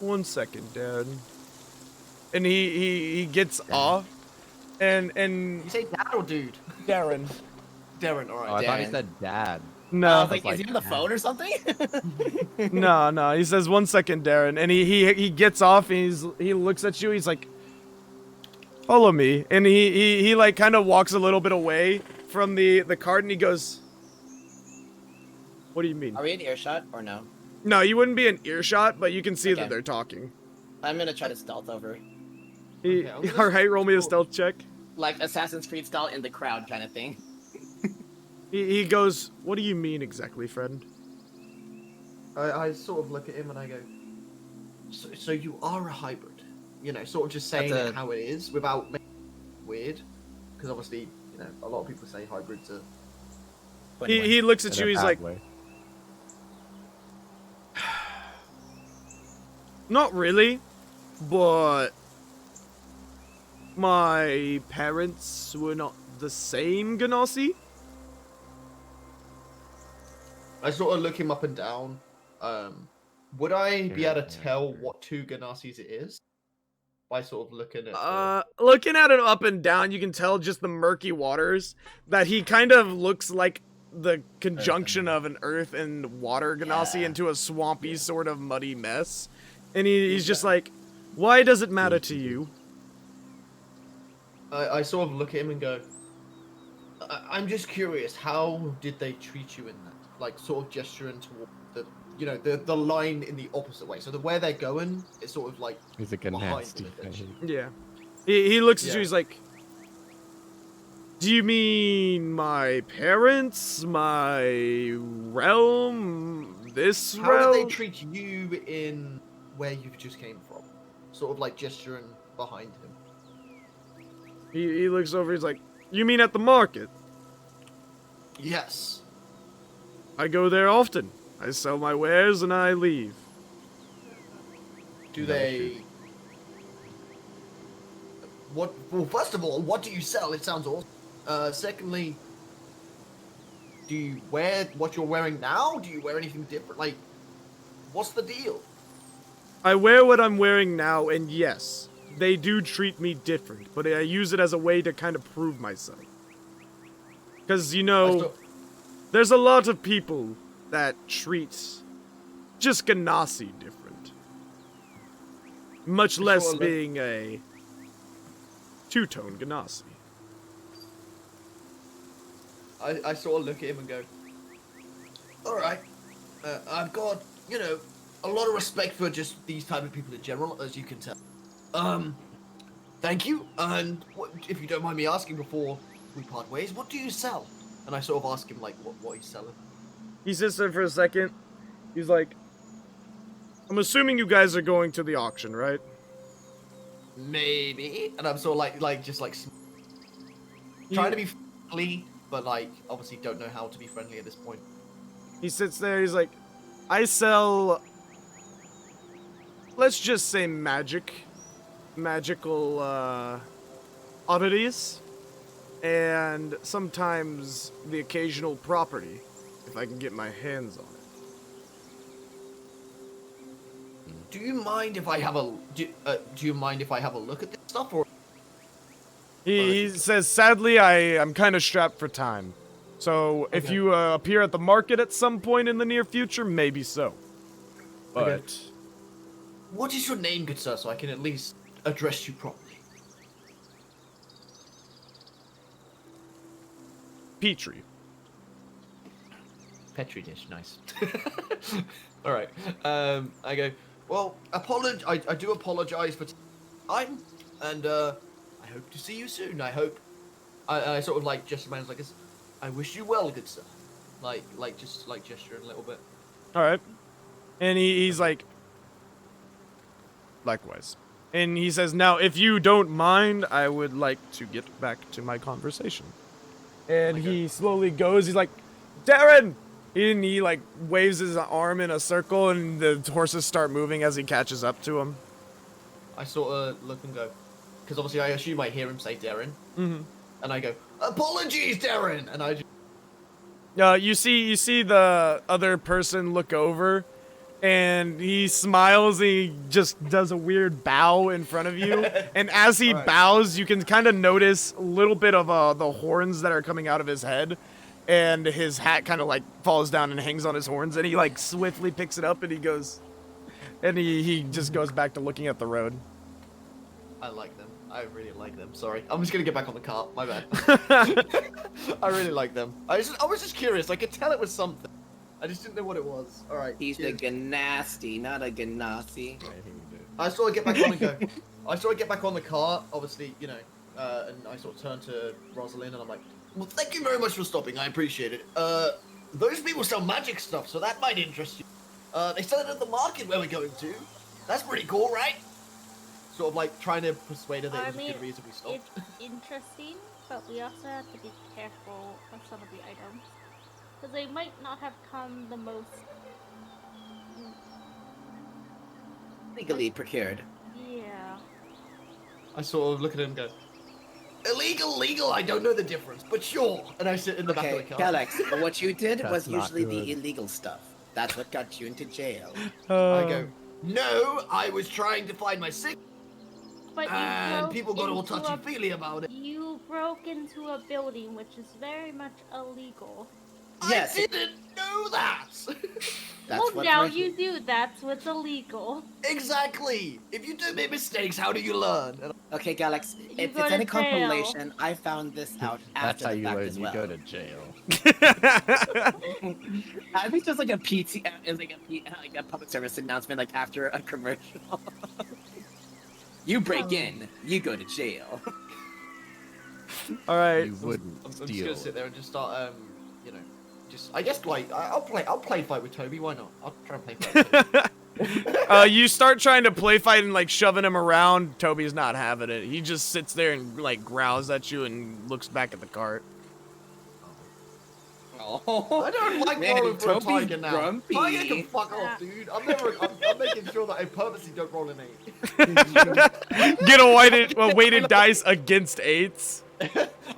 "1 second, Dad." And he gets off, and You say dad or dude? Darren. Darren, alright. Oh, I thought he Darren. said dad. No, Like, is he on the phone or something? no. He says, "1 second, Darren," and he gets off and he looks at you. He's like, "Follow me," and he like kind of walks a little bit away from the cart, and he goes, "What do you mean?" Are we in earshot or no? No, you wouldn't be in earshot, but you can see that Okay. they're talking. I'm gonna try to stealth over. He, Okay, I'm gonna all right, roll me a stealth check. Like Assassin's Creed style in the crowd kind of thing. He goes, "What do you mean exactly, friend?" I sort of look at him and I go, so you are a hybrid, sort of just saying That's it how it is without making it weird, because obviously, a lot of people say hybrids are. He looks at In you. a He's bad like, way. "Not really, but my parents were not the same Ganassi." I sort of look him up and down. Would I be able to Yeah. tell what two Ganassis it is? by sort of looking at? Looking at it up and down, you can tell just the murky waters that he kind of looks like the conjunction of an earth and water Ganassi Yeah. into a swampy sort of muddy mess. And he's just like, why does it matter to you? I sort of look at him and go, I'm just curious, how did they treat you in that? Like, sort of gesturing toward the line in the opposite way. So where they're going is sort of like He's a behind nasty them, face. essentially. Yeah. He looks at Yeah. you, he's like, do you mean my parents, my realm, this How realm? did they treat you in where you just came from? Sort of like gesturing behind him. He looks over, he's like, you mean at the market? Yes. I go there often. I sell my wares and I leave. Do No they? issues. What? Well, first of all, what do you sell? It sounds awesome. Secondly, do you wear what you're wearing now? Do you wear anything different? Like, what's the deal? I wear what I'm wearing now, and yes, they do treat me different, but I use it as a way to kind of prove myself. Because, you I know, still- there's a lot of people that treat just Ganassi different. Much less sort of- being a two-tone Ganassi. I sort of look at him and go, all right, I've got, a lot of respect for just these type of people in general, as you can tell. Thank you, and if you don't mind me asking before we part ways, what do you sell? And I sort of ask him, like, what he's selling. He sits there for a second. He's like, I'm assuming you guys are going to the auction, right? Maybe. And I'm sort of trying to be friendly, but like, obviously don't know how to be friendly at this point. He sits there, he's like, I sell, let's just say magical oddities, and sometimes the occasional property, if I can get my hands on it. Do you mind if I have a do you mind if I have a look at this stuff, or He says, sadly, I'm kind of strapped for time. So if Okay. you appear at the market at some point in the near future, maybe so. But Okay. What is your name, good sir, so I can at least address you properly? Petrie. Petri dish, nice. All right. I go. Well, I do apologize for time, and I hope to see you soon. I hope. I sort of like gesture my hands like this. I wish you well, good sir. Just gesturing a little bit. All right. And he's like, likewise. And he says, now, if you don't mind, I would like to get back to my conversation. And Okay. he slowly goes, he's like, Darren! And he like waves his arm in a circle and the horses start moving as he catches up to him. I sort of look and go, because obviously I assume I hear him say Darren, Mm-hmm. and I go, apologies, Darren, and I just, You see the other person look over, and he smiles. And he just does a weird bow in front of you, and as he Alright. bows, you can kind of notice a little bit of the horns that are coming out of his head, and his hat kind of like falls down and hangs on his horns, and he like swiftly picks it up, and he goes, and he just goes back to looking at the road. I like them. I really like them. Sorry, I'm just gonna get back on the cart. My bad. I really like them. I was just curious. I could tell it was something. I just didn't know what it was. All right. He's a Ganassi, not a Ganassi. I sort of get back on and go. I sort of get back on the cart. Obviously, and I sort of turn to Rosalind and I'm like, well, thank you very much for stopping. I appreciate it. Those people sell magic stuff, so that might interest you. They sell it at the market where we're going to. That's pretty cool, right? Sort of like trying to persuade her that I it was a mean, good reason we stopped. it's interesting, but we also have to be careful of some of the items. Because they might not have come the most... Legally procured. Yeah. I sort of look at him and go, illegal, legal, I don't know the difference, but sure. And I sit in the back of Okay, the car. Calyx, what you did That's was not usually good. the illegal stuff. That's what got you into jail. I go, no, I was trying to find my sick. But you and broke people got all into a- touchy-feely about it. You broke into a building, which is very much illegal. Yes. I didn't know that! That's Well, what now we're you do. That's what's illegal. Exactly! If you do make mistakes, how do you learn? And Okay, Galax, You if go it's to any jail. consolation, I found this out That's after how the you fact learn. as You well. go to jail. I think just like a PT, is like a public service announcement, like after a commercial. You break in, you go to jail. All right. You wouldn't I'm just steal. gonna sit there and just start, you know, I guess like I'll play fight with Toby. Why not? I'll try and play fight with Toby. You start trying to play fight and like shoving him around. Toby's not having it. He just sits there and like growls at you and looks back at the cart. Oh, I don't like man, rolling for Toby's a tiger now. grumpy. Tiger can fuck off, dude. I'm making sure that I purposely don't roll an 8. Get a weighted dice against 8s. I'm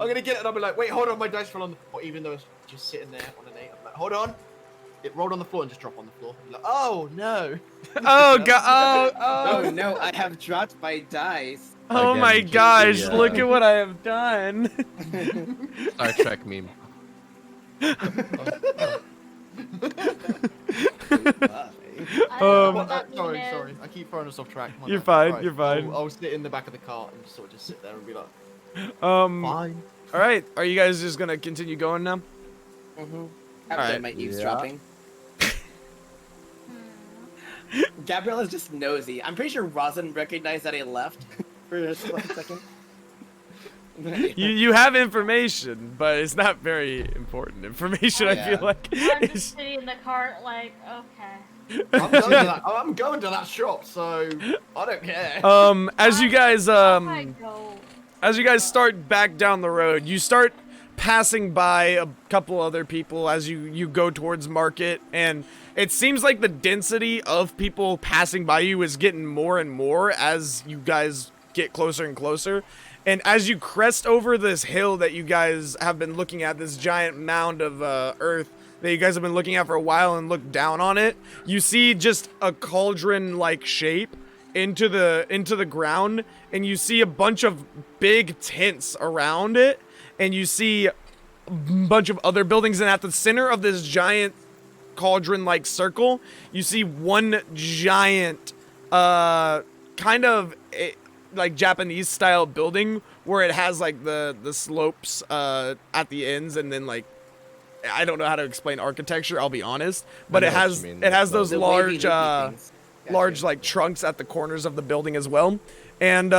gonna get it and I'll be like, wait, hold on, my dice fell on the floor, even though it's just sitting there on an 8. I'm like, hold on. It rolled on the floor and just dropped on the floor. I'm like, oh no. Oh god. Oh no, I have dropped my dice. Oh Again, my just gosh, the, look at what I have done. Star Trek meme. I don't know what Well, that sorry, mean is. sorry. I keep throwing us off track. My You're bad. fine, Right, you're fine. I'll sit in the back of the cart and sort of just sit there and be like, Fine. fine. All right, are you guys just gonna continue going now? Mm-hmm. Alright. After my eavesdropping. Gabrielle is just nosy. I'm pretty sure Rosin recognized that I left for a split second. You have information, but it's not very important information. I Yeah. feel like. I'm It's- just sitting in the cart, like, okay. I'm going to that shop, so I don't care. as you guys I go. as you guys start back down the road, you start passing by a couple other people as you go towards market, and it seems like the density of people passing by you is getting more and more as you guys get closer and closer. And as you crest over this hill that you guys have been looking at, this giant mound of earth that you guys have been looking at for a while, and look down on it, you see just a cauldron-like shape into the ground, and you see a bunch of big tents around it, and you see a bunch of other buildings, and at the center of this giant cauldron-like circle, you see one giant, kind of like Japanese style building where it has like the slopes at the ends, and then like, I don't know how to explain architecture, I'll be honest, but I it know what has you mean. those The large wavy loopy things. large Gotcha. like trunks at the corners of the building as well. And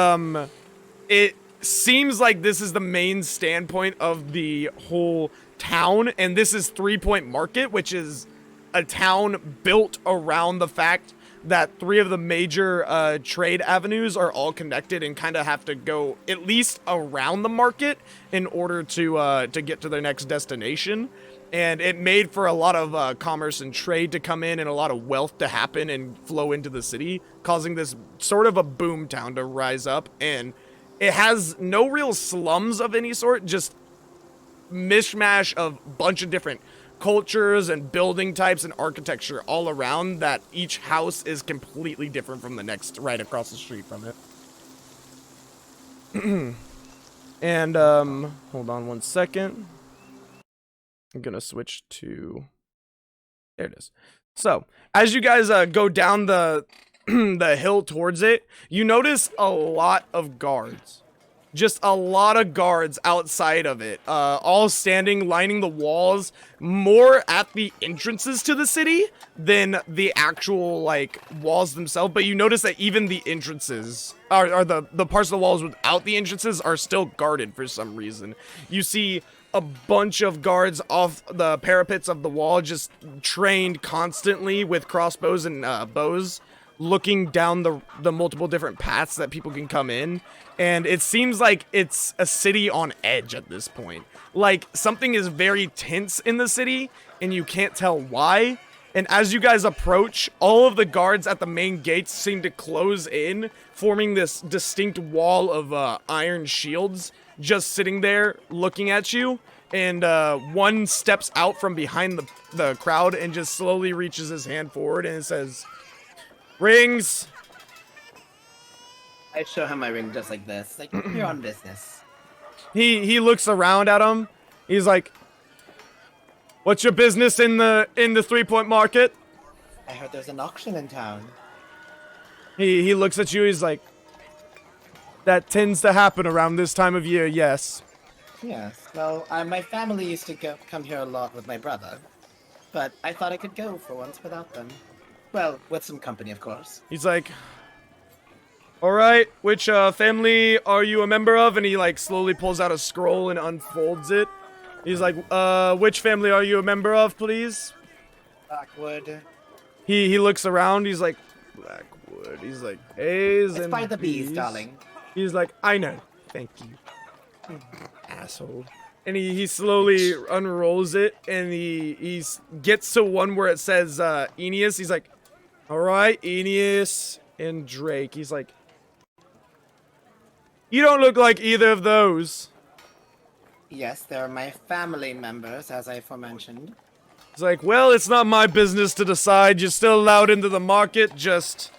it seems like this is the main standpoint of the whole town, and this is 3 Point Market, which is a town built around the fact that 3 of the major trade avenues are all connected and kind of have to go at least around the market in order to get to their next destination. And it made for a lot of commerce and trade to come in, and a lot of wealth to happen and flow into the city, causing this sort of a boom town to rise up. And it has no real slums of any sort, just mishmash of bunch of different cultures and building types and architecture all around, that each house is completely different from the next right across the street from it. And hold on one second. I'm gonna switch to, there it is. So as you guys go down the the hill towards it, you notice a lot of guards. Just a lot of guards outside of it, all standing, lining the walls, more at the entrances to the city than the actual, like, walls themselves. But you notice that even the entrances, or the parts of the walls without the entrances, are still guarded for some reason. You see a bunch of guards off the parapets of the wall, just trained constantly with crossbows and bows, looking down the multiple different paths that people can come in. And it seems like it's a city on edge at this point. Like, something is very tense in the city, and you can't tell why. And as you guys approach, all of the guards at the main gates seem to close in, forming this distinct wall of iron shields, just sitting there looking at you. And one steps out from behind the crowd and just slowly reaches his hand forward, and it says, "Rings." I show him my ring just like this. Like, you're on business. He looks around at him. He's like, "What's your business in the 3-point market?" I heard there's an auction in town. He looks at you. He's like, "That tends to happen around this time of year, yes." Yes. Well, my family used to come here a lot with my brother, but I thought I could go for once without them. Well, with some company, of course. He's like, "All right, which family are you a member of?" And he like slowly pulls out a scroll and unfolds it. He's like, "Which family are you a member of, please?" Blackwood. He looks around. He's like, "Blackwood." He's like, "A's It's and by the bees, B's." darling. He's like, "I know, thank you, asshole." And he slowly unrolls it, and he gets to one where it says Aeneas. He's like, "All right, Aeneas and Drake." He's like, "You don't look like either of those." Yes, they're my family members, as I aforementioned. He's like, "Well, it's not my business to decide. You're still allowed into the market. Just,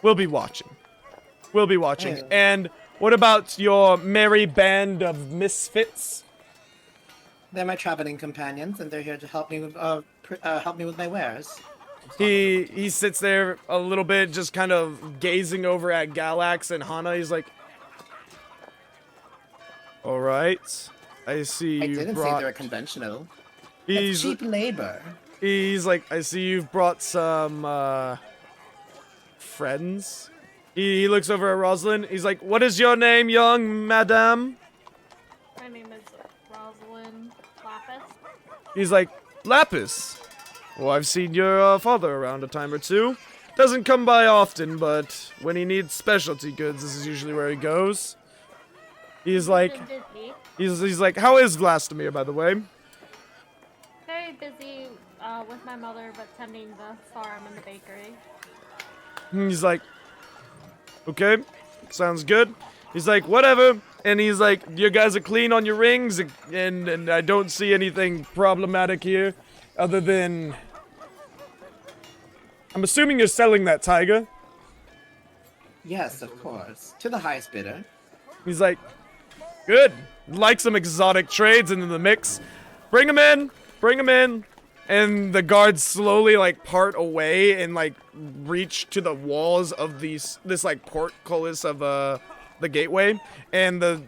we'll be watching. We'll be watching." Hey. And what about your merry band of misfits? They're my traveling companions, and they're here to help me with my wares. He sits there a little bit, just kind of gazing over at Galax and Hana. He's like, "All right, I see I you didn't say brought." they were conventional. He's It's cheap labor. he's like, "I see you've brought some friends." He looks over at Rosalind. He's like, "What is your name, young madame?" My name is Rosalind Lapis. He's like, "Lapis. Well, I've seen your father around a time or two. Doesn't come by often, but when he needs specialty goods, this is usually where he goes." He's like, Been busy. he's like, "How is Glastonbury, by the way?" Very busy with my mother, but tending the farm and the bakery. He's like, "Okay, sounds good." He's like, "Whatever." And he's like, "You guys are clean on your rings, and I don't see anything problematic here, other than I'm assuming you're selling that tiger." Yes, of course. To the highest bidder. He's like, "Good. Like some exotic trades into the mix. Bring him in. Bring him in." And the guards slowly like part away and like reach to the walls of this like portcullis of the gateway, and the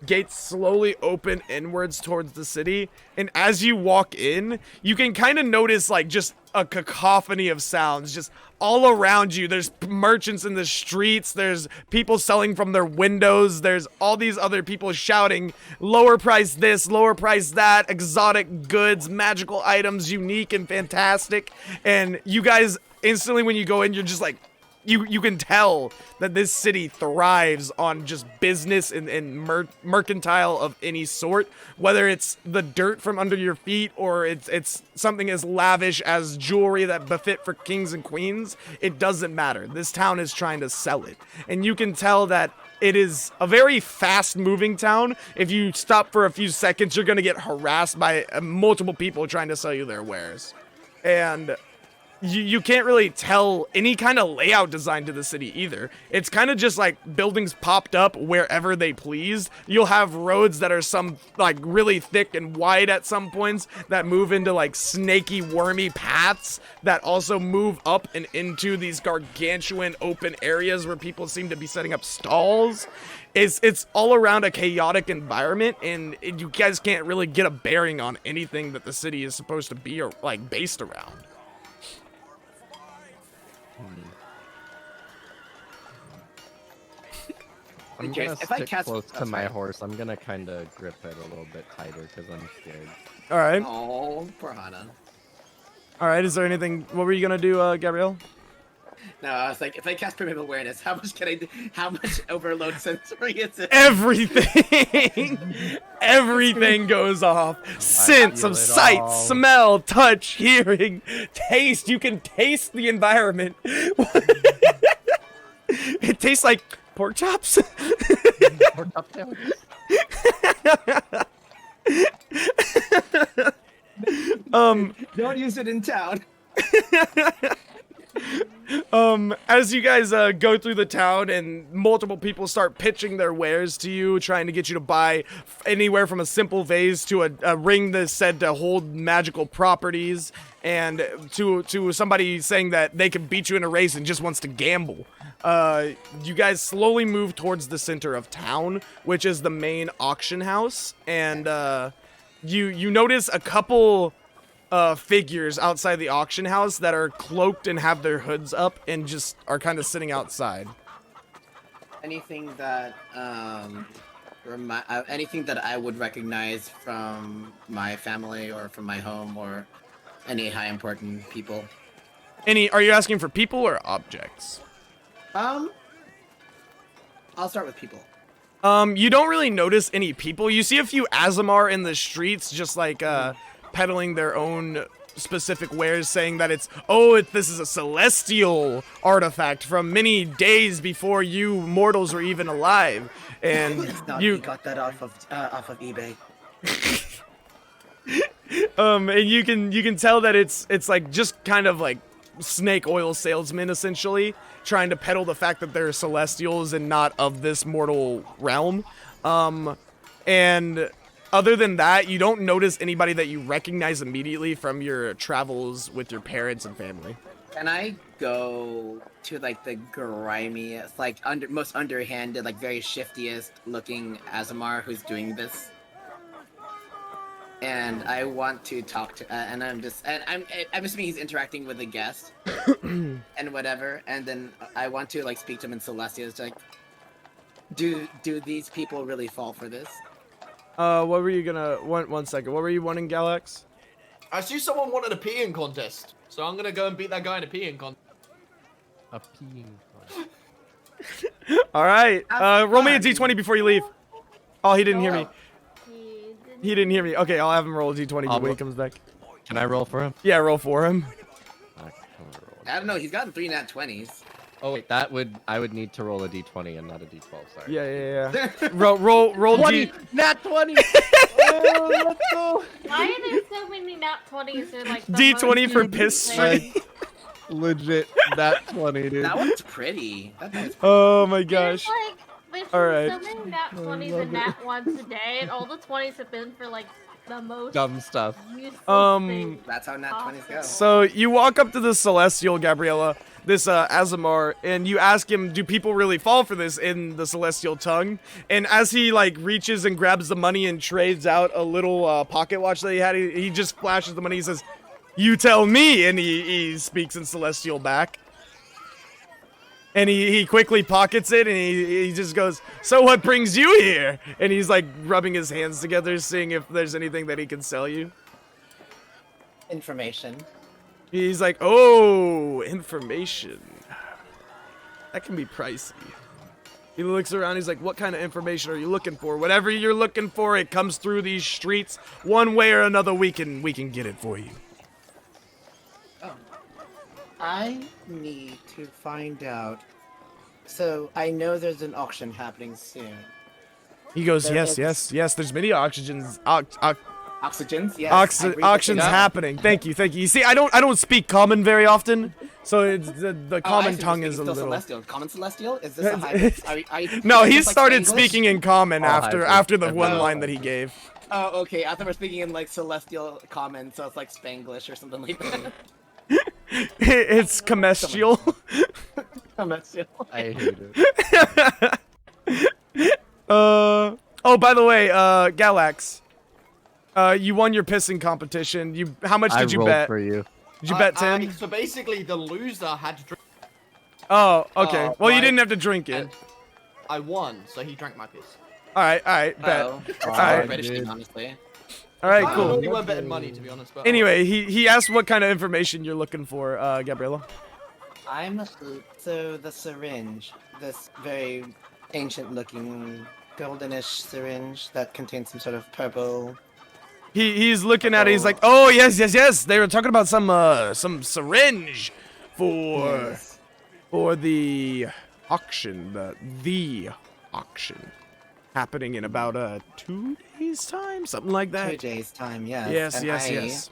gates slowly open inwards towards the city. And as you walk in, you can kind of notice like just a cacophony of sounds just all around you. There's merchants in the streets, there's people selling from their windows, there's all these other people shouting lower price this, lower price that, exotic goods, magical items, unique and fantastic. And you guys instantly when you go in, you're just like, you can tell that this city thrives on just business and mercantile of any sort, whether it's the dirt from under your feet or it's something as lavish as jewelry that befit for kings and queens. It doesn't matter. This town is trying to sell it, and you can tell that it is a very fast-moving town. If you stop for a few seconds, you're gonna get harassed by multiple people trying to sell you their wares, and you can't really tell any kind of layout design to the city either. It's kind of just like buildings popped up wherever they please. You'll have roads that are some like really thick and wide at some points that move into like snaky, wormy paths that also move up and into these gargantuan open areas where people seem to be setting up stalls. It's all around a chaotic environment, and you guys can't really get a bearing on anything that the city is supposed to be or like based around. I'm Okay, gonna if I stick cast- close to that's my fine. horse. I'm gonna kind of grip it a little bit tighter because I'm scared. All right. Oh, poor Hana. All right. Is there anything? What were you gonna do, Gabrielle? No, I was like, if I cast Primitive Awareness, how much can I do? How much overload sensory is it? Everything. Everything goes off. Sense feel of it sight, all. smell, touch, hearing, taste. You can taste the environment. It tastes like pork chops. Pork chop sandwich. Don't use it in town. As you guys go through the town and multiple people start pitching their wares to you, trying to get you to buy anywhere from a simple vase to a ring that's said to hold magical properties, and to somebody saying that they can beat you in a race and just wants to gamble. You guys slowly move towards the center of town, which is the main auction house, and you notice a couple figures outside the auction house that are cloaked and have their hoods up and just are kind of sitting outside. Anything that anything that I would recognize from my family or from my home or any high important people. Are you asking for people or objects? I'll start with people. You don't really notice any people. You see a few Azamar in the streets, just like peddling their own specific wares, saying that this is a celestial artifact from many days before you mortals were even alive, and you got that off of eBay. And you can tell that it's like just kind of like snake oil salesmen, essentially trying to peddle the fact that they're celestials and not of this mortal realm. And other than that, you don't notice anybody that you recognize immediately from your travels with your parents and family. Can I go to like the grimiest, like most underhanded, like very shiftiest looking Azamar who's doing this? And I want to talk to, and I'm assuming he's interacting with a guest, and whatever. And then I want to like speak to him in Celestia. It's like, do these people really fall for this? What were you gonna? One second. What were you wanting, Galax? I see someone wanted a peeing contest, so I'm gonna go and beat that guy in a peeing contest. A peeing contest. All right. Roll me a fun. d20 before you leave. Oh, he didn't hear me. He didn't hear me. Okay, I'll have him roll a d20 when he comes back. Can I roll for him? Yeah, roll for him. I don't know. He's gotten 3 nat 20s. Oh wait, I would need to roll a d20 and not a d12. Sorry. Yeah. roll 20, d. nat 20. Oh, let's go. Why are there so many nat 20s in like the D20 most for unique piss thing? streak. Legit nat 20, dude. That one's pretty. That one's pretty. Oh my gosh. There's All right. so many nat 20s and nat 1s a day, and all the 20s have been for like the most Dumb stuff. useless thing. That's how nat 20s go. So you walk up to the Celestial, Gabriella, this Azamar, and you ask him, do people really fall for this in the Celestial tongue? And as he like reaches and grabs the money and trades out a little pocket watch that he had, he just flashes the money. He says, "You tell me," and he speaks in Celestial back. And he quickly pockets it, and he just goes, "So what brings you here?" And he's like rubbing his hands together, seeing if there's anything that he can sell you. Information. He's like, "Oh, information. That can be pricey." He looks around, he's like, "What kind of information are you looking for? Whatever you're looking for, it comes through these streets. One way or another, we can get it for you." I need to find out. So I know there's an auction happening soon. He goes, There "Yes, is- yes. There's many auctions. Oxygens? Yes. Auctions happening. Thank you. You see, I don't speak common very often, so it's the common tongue is a little. Celestial. Common Celestial? Is this a hybrid? No, he is this, like, started Spanglish? speaking in common hybrid. after the one Oh. line that he gave. Oh, okay. I thought we're speaking in like Celestial Common, so it's like Spanglish or something like that. It's comestial. Celestial. I hate it. Oh, by the way, Galax, you won your pissing competition. How much did I you rolled bet? for you. Did you bet 10? So basically, the loser had to drink. Oh, okay. Well, you right. didn't have to drink it. And I won, so he drank my piss. All right, bet. Oh, Alright. British thing, honestly. All right, I cool. only weren't betting money, to be honest. But Anyway, he asked what kind of information you're looking for, Gabriella. So the syringe, this very ancient-looking goldenish syringe that contains some sort of purple. He's looking at it. He's like, "Oh yes. They were talking about some syringe for the auction, the auction happening in about 2 days time, something like that." 2 days time, yes. Yes.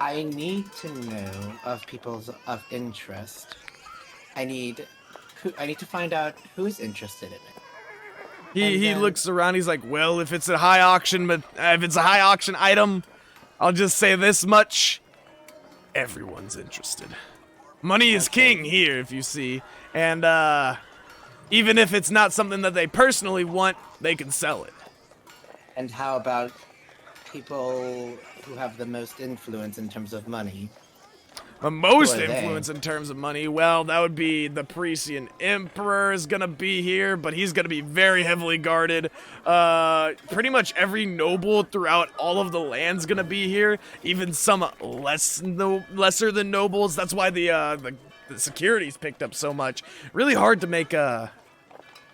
I need to know of people's of interest. I need to find out who's interested in it. And He then- looks around. He's like, well, if it's a high auction, but if it's a high auction item, I'll just say this much: everyone's interested. Money is king here, if you see, and even if it's not something that they personally want, they can sell it. And how about people who have the most influence in terms of money? The most Who are they? influence in terms of money, well, that would be the Parisian Emperor is gonna be here, but he's gonna be very heavily guarded. Pretty much every noble throughout all of the land's gonna be here, even some lesser than nobles. That's why the security's picked up so much. Really hard to make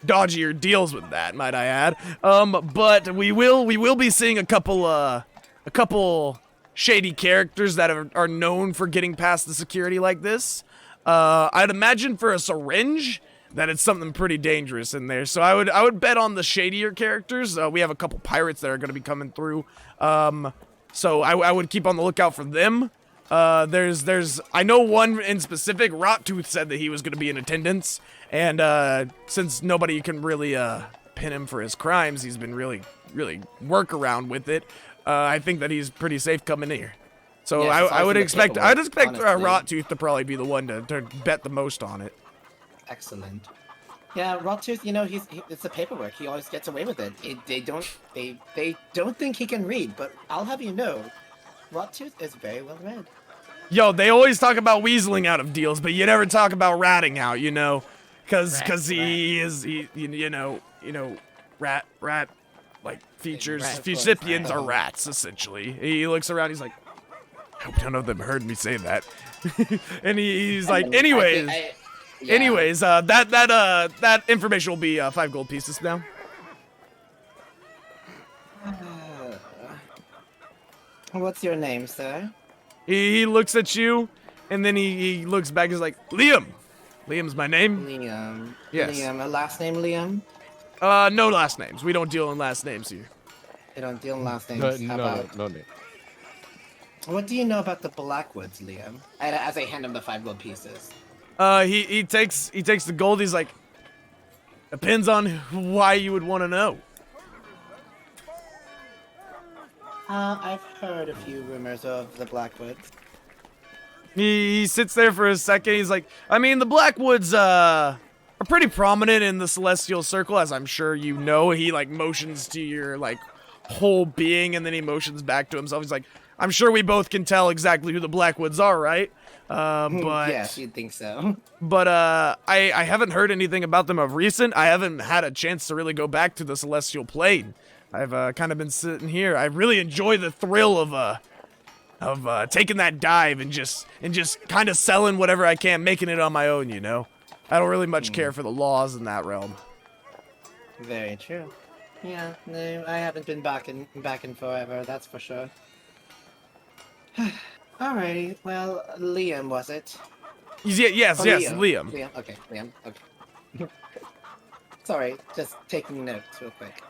dodgier deals with that, might I add. But we will be seeing a couple shady characters that are known for getting past the security like this. I'd imagine for a syringe that it's something pretty dangerous in there. So I would bet on the shadier characters. We have a couple pirates that are going to be coming through. So I would keep on the lookout for them. There's I know one in specific. Rottooth said that he was going to be in attendance, and since nobody can really pin him for his crimes, he's been really work around with it. I think that he's pretty safe coming here. So Yeah, I would expect I'd expect honestly. Rottooth to probably be the one to bet the most on it. Excellent. Yeah, Rottooth, it's the paperwork. He always gets away with it. They don't think he can read, but I'll have you know, Rottooth is very well read. Yo, they always talk about weaseling out of deals, but you never talk about ratting out, cause rat like features Rat, of course, recipients rat. are rats essentially. He looks around, he's like, I hope none of them heard me say that. And he's like, anyways, that information will be 5 gold pieces now. What's your name, sir? He looks at you, and then he looks back. He's like, Liam. Liam's my name. Liam. Yes. Liam. A last name, Liam? No last names. We don't deal in last names here. They don't deal in last names. How about... No name. What do you know about the Blackwoods, Liam? As I hand him the 5 gold pieces. He takes the gold. He's like, depends on why you would want to know. I've heard a few rumors of the Blackwoods. He sits there for a second. He's like, I mean, the Blackwoods are pretty prominent in the Celestial Circle, as I'm sure you know. He like motions to your like whole being, and then he motions back to himself. He's like, I'm sure we both can tell exactly who the Blackwoods are, right? But yes, you'd think so. But I haven't heard anything about them of recent. I haven't had a chance to really go back to the Celestial Plane. I've kind of been sitting here. I really enjoy the thrill of taking that dive and just kind of selling whatever I can, making it on my own. I don't really much care for the laws in that realm. Very true. Yeah, no, I haven't been back in forever. That's for sure. Alrighty, well, Liam, was it? Yes, Oh, Liam. Liam, okay, Liam, okay. Sorry, just taking notes real quick.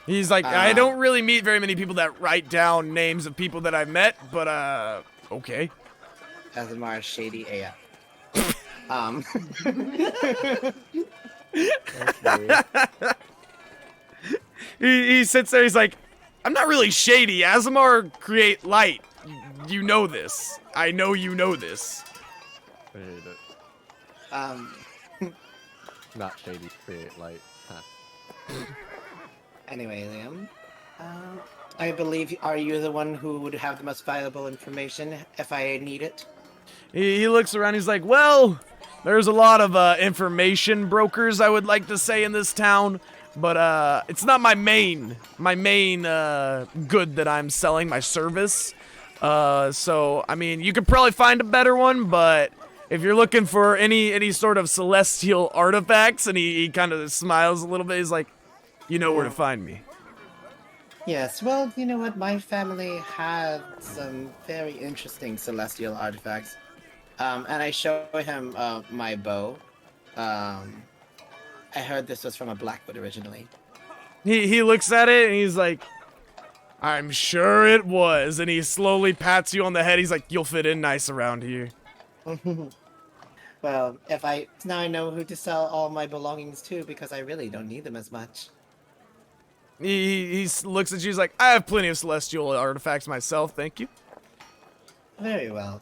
He's like, I don't really meet very many people that write down names of people that I've met, but, okay. Azamar Shady AF. He sits there, he's like, I'm not really shady. Azamar create light. You know this. I know you know this. I hate it. Not shady, create light. Huh. Anyway, Liam, I believe, are you the one who would have the most valuable information if I need it? He looks around, he's like, well, there's a lot of information brokers, I would like to say, in this town, but it's not my main good that I'm selling, my service. So, I mean, you could probably find a better one, but if you're looking for any sort of celestial artifacts, and he kind of smiles a little bit, he's like, you know where to find me. Yes, well, you know what? My family had some very interesting celestial artifacts. And I show him my bow. I heard this was from a Blackwood originally. He looks at it and he's like, I'm sure it was. And he slowly pats you on the head. He's like, you'll fit in nice around here. Well, now I know who to sell all my belongings to because I really don't need them as much. He looks at you. He's like, I have plenty of celestial artifacts myself. Thank you. Very well.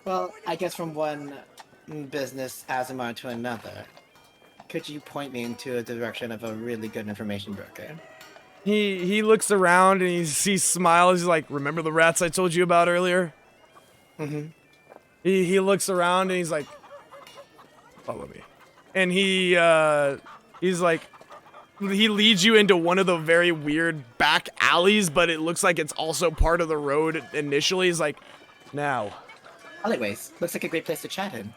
Well, I guess from one business Azamar to another, could you point me into a direction of a really good information broker? He looks around and he smiles. He's like, remember the rats I told you about earlier? Mm-hmm. He looks around and he's like, follow me. And he's like, he leads you into one of the very weird back alleys, but it looks like it's also part of the road initially. He's like, now. Alleyways, looks like a great place to chat in.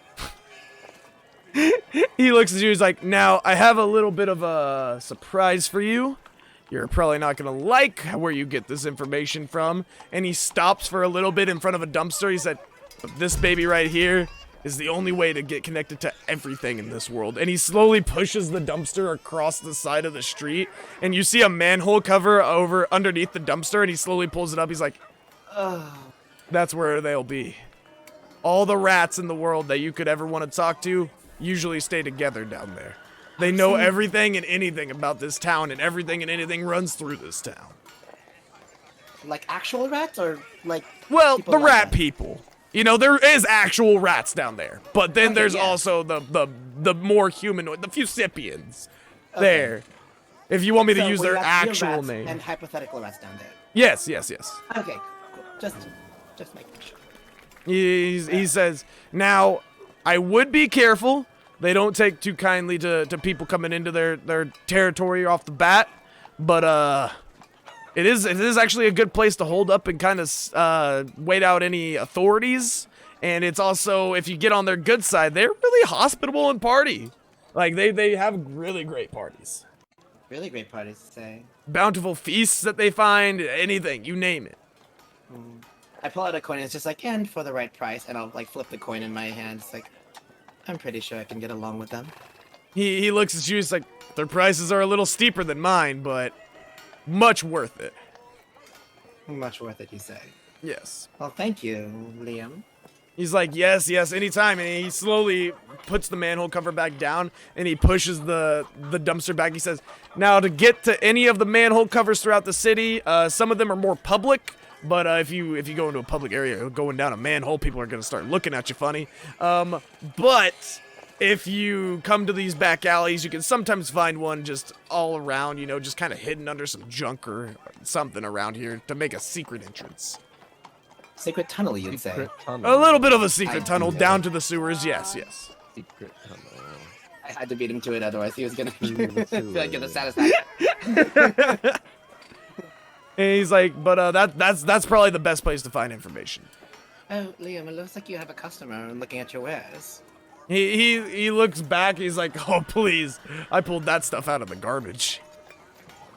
He looks at you, he's like, now, I have a little bit of a surprise for you. You're probably not gonna like where you get this information from. And he stops for a little bit in front of a dumpster. He said, this baby right here is the only way to get connected to everything in this world. And he slowly pushes the dumpster across the side of the street. And you see a manhole cover over underneath the dumpster, and he slowly pulls it up. He's like, that's where they'll be. All the rats in the world that you could ever want to talk to usually stay together down there. They know everything and anything about this town, and everything and anything runs through this town. Like actual rats, or like? Well, people the like rat that? people. You know, there is actual rats down there, but then Okay, there's yeah. also the more humanoid, the Fusipians. There. If you want me to So use we their have real actual rats name. and hypothetical rats down there. Yes. Okay, cool. Just making sure. He says, now, I would be careful. They don't take too kindly to people coming into their territory off the bat, but it is actually a good place to hold up and kind of wait out any authorities. And it's also, if you get on their good side, they're really hospitable and party. Like they have really great parties, Really great parties to say. bountiful feasts that they find, anything, you name it. I pull out a coin and it's just like, and for the right price, and I'll like flip the coin in my hand. It's like, I'm pretty sure I can get along with them. He looks at you. He's like, their prices are a little steeper than mine, but much worth it. Much worth it, you say. Yes. Well, thank you, Liam. He's like, yes, anytime. And he slowly puts the manhole cover back down and he pushes the dumpster back. He says, now to get to any of the manhole covers throughout the city, some of them are more public. But if you go into a public area going down a manhole, people are going to start looking at you funny. But if you come to these back alleys, you can sometimes find one just all around, you know, just kind of hidden under some junk or something around here to make a secret entrance. Secret tunnel, you'd say. Secret tunnel. A little bit of a secret I tunnel do. down to the sewers, yes. Secret tunnel. I had to beat him to it, otherwise he was gonna Through the feel like get the sewers. satisfaction. And he's like, but that's probably the best place to find information. Oh, Liam, it looks like you have a customer looking at your wares. He looks back, he's like, oh please, I pulled that stuff out of the garbage.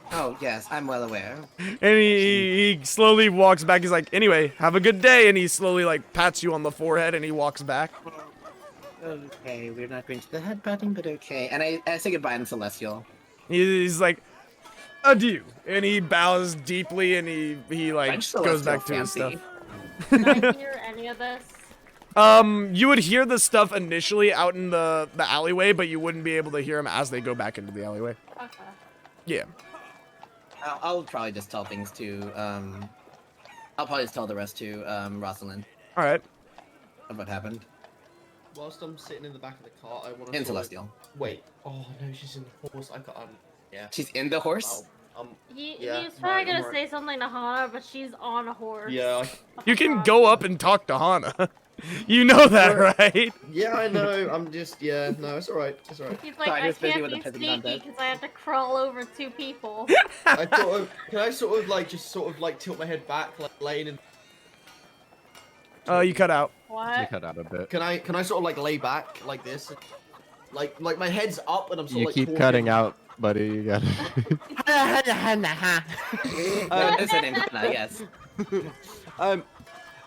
Oh, yes, I'm well aware. And he slowly walks back, he's like, anyway, have a good day, and he slowly like pats you on the forehead and he walks back. Okay, we're not going to the head patting, but okay. And I say goodbye in Celestial. He's like, adieu, and he bows deeply and he like French goes Celestial back to his fancy. stuff. Can I hear any of this? You would hear the stuff initially out in the alleyway, but you wouldn't be able to hear them as they go back into the alleyway. Okay. Yeah. I'll probably just tell things to, I'll probably just tell the rest to, Rosalind All right. of what happened. Whilst I'm sitting in the back of the car, I want to. In Celestial. Wait. Oh no, she's in the horse. I got. Yeah. She's in the horse? He Yeah, was probably right, gonna right. say something to Hana, but she's on a horse. Yeah. You can go up and talk to Hana. You know that, right? Yeah, I know. I'm just. Yeah. No, it's alright. It's alright. He's like, Sorry, I just busy can't with the be peasant sneaky contest. because I have to crawl over two people. I thought. Can I sort of like just sort of like tilt my head back, like laying in? You cut out. You What? cut out a bit. Can I sort of like lay back like this? Like my head's up and I'm sort You of like. keep talking. cutting out, buddy. You got Listen, I guess.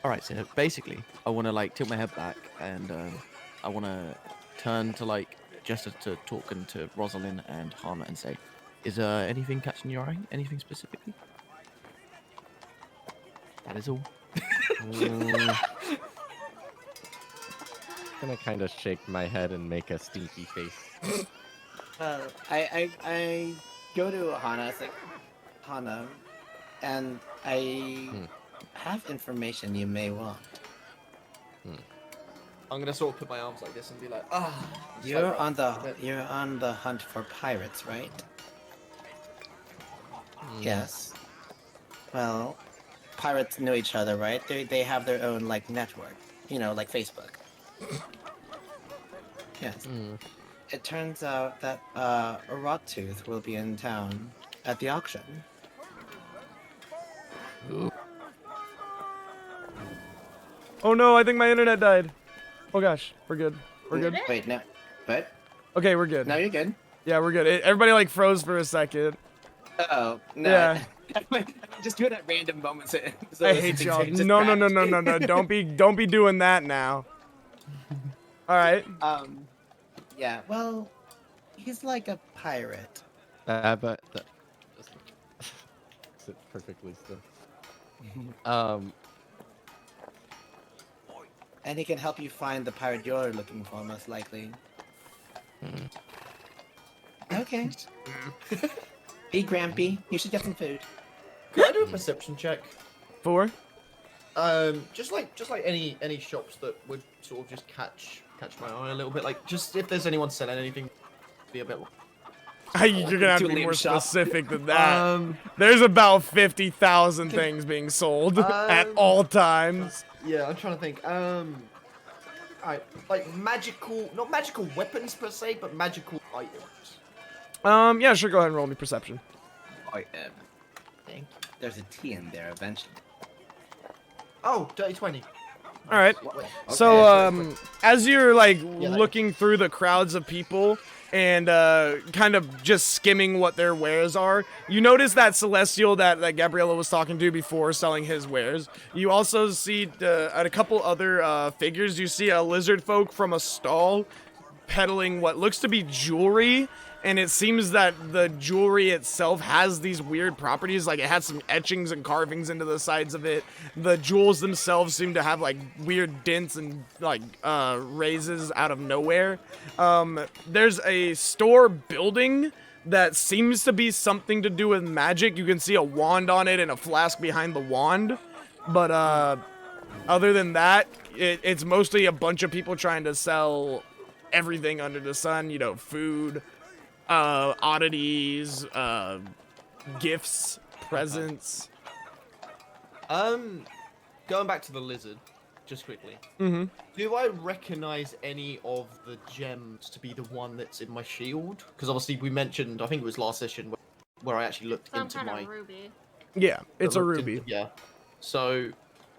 Alright, so basically, I want to like tilt my head back and I want to turn to like just to talking to Rosalind and Hana and say, is anything catching your eye? Anything specifically? That is all. Gonna kind of shake my head and make a stinky face. I go to Hana. It's like, Hana, and I have information you may want. I'm gonna sort of put my arms like this and be like, ah. You're on the hunt for pirates, right? Yes. Well, pirates know each other, right? They have their own like network, like Facebook. Yes. It turns out that a Rottooth will be in town at the auction. Oh no, I think my internet died. Oh gosh, we're good. We're good. Wait, no. What? Okay, we're good. No, you're good. Yeah, we're good. Everybody like froze for a second. Oh no. Yeah. Just do it at random moments. So I hate y'all. No. Don't be doing that now. All right. Yeah. Well, he's like a pirate. But sit perfectly still. And he can help you find the pirate you're looking for, most likely. Okay. Be grumpy. You should get some food. Can I do a perception check? 4. Just like any shops that would sort of just catch my eye a little bit. Like, just if there's anyone selling anything, be a bit. You're gonna have to be more shop. specific than that. There's about 50,000 things being sold at all times. Yeah, I'm trying to think. Alright, like not magical weapons per se, but magical items. Yeah, sure. Go ahead and roll me perception. Item. Thank you. There's a T in there eventually. Oh, dirty 20. All right. Okay, So, as you're like that looking through the crowds of people and kind of just skimming what their wares are, you notice that Celestial that Gabriella was talking to before selling his wares. You also see at a couple other figures. You see a lizard folk from a stall peddling what looks to be jewelry. And it seems that the jewelry itself has these weird properties, like it has some etchings and carvings into the sides of it. The jewels themselves seem to have like weird dents and like raises out of nowhere. There's a store building that seems to be something to do with magic. You can see a wand on it and a flask behind the wand. But other than that, it's mostly a bunch of people trying to sell everything under the sun, food, oddities, gifts, presents. Going back to the lizard, just quickly. Do I recognize any of the gems to be the one that's in my shield? Because obviously we mentioned, I think it was last session, where I actually looked Some into kind my. of ruby. Yeah, it's a ruby. Yeah. So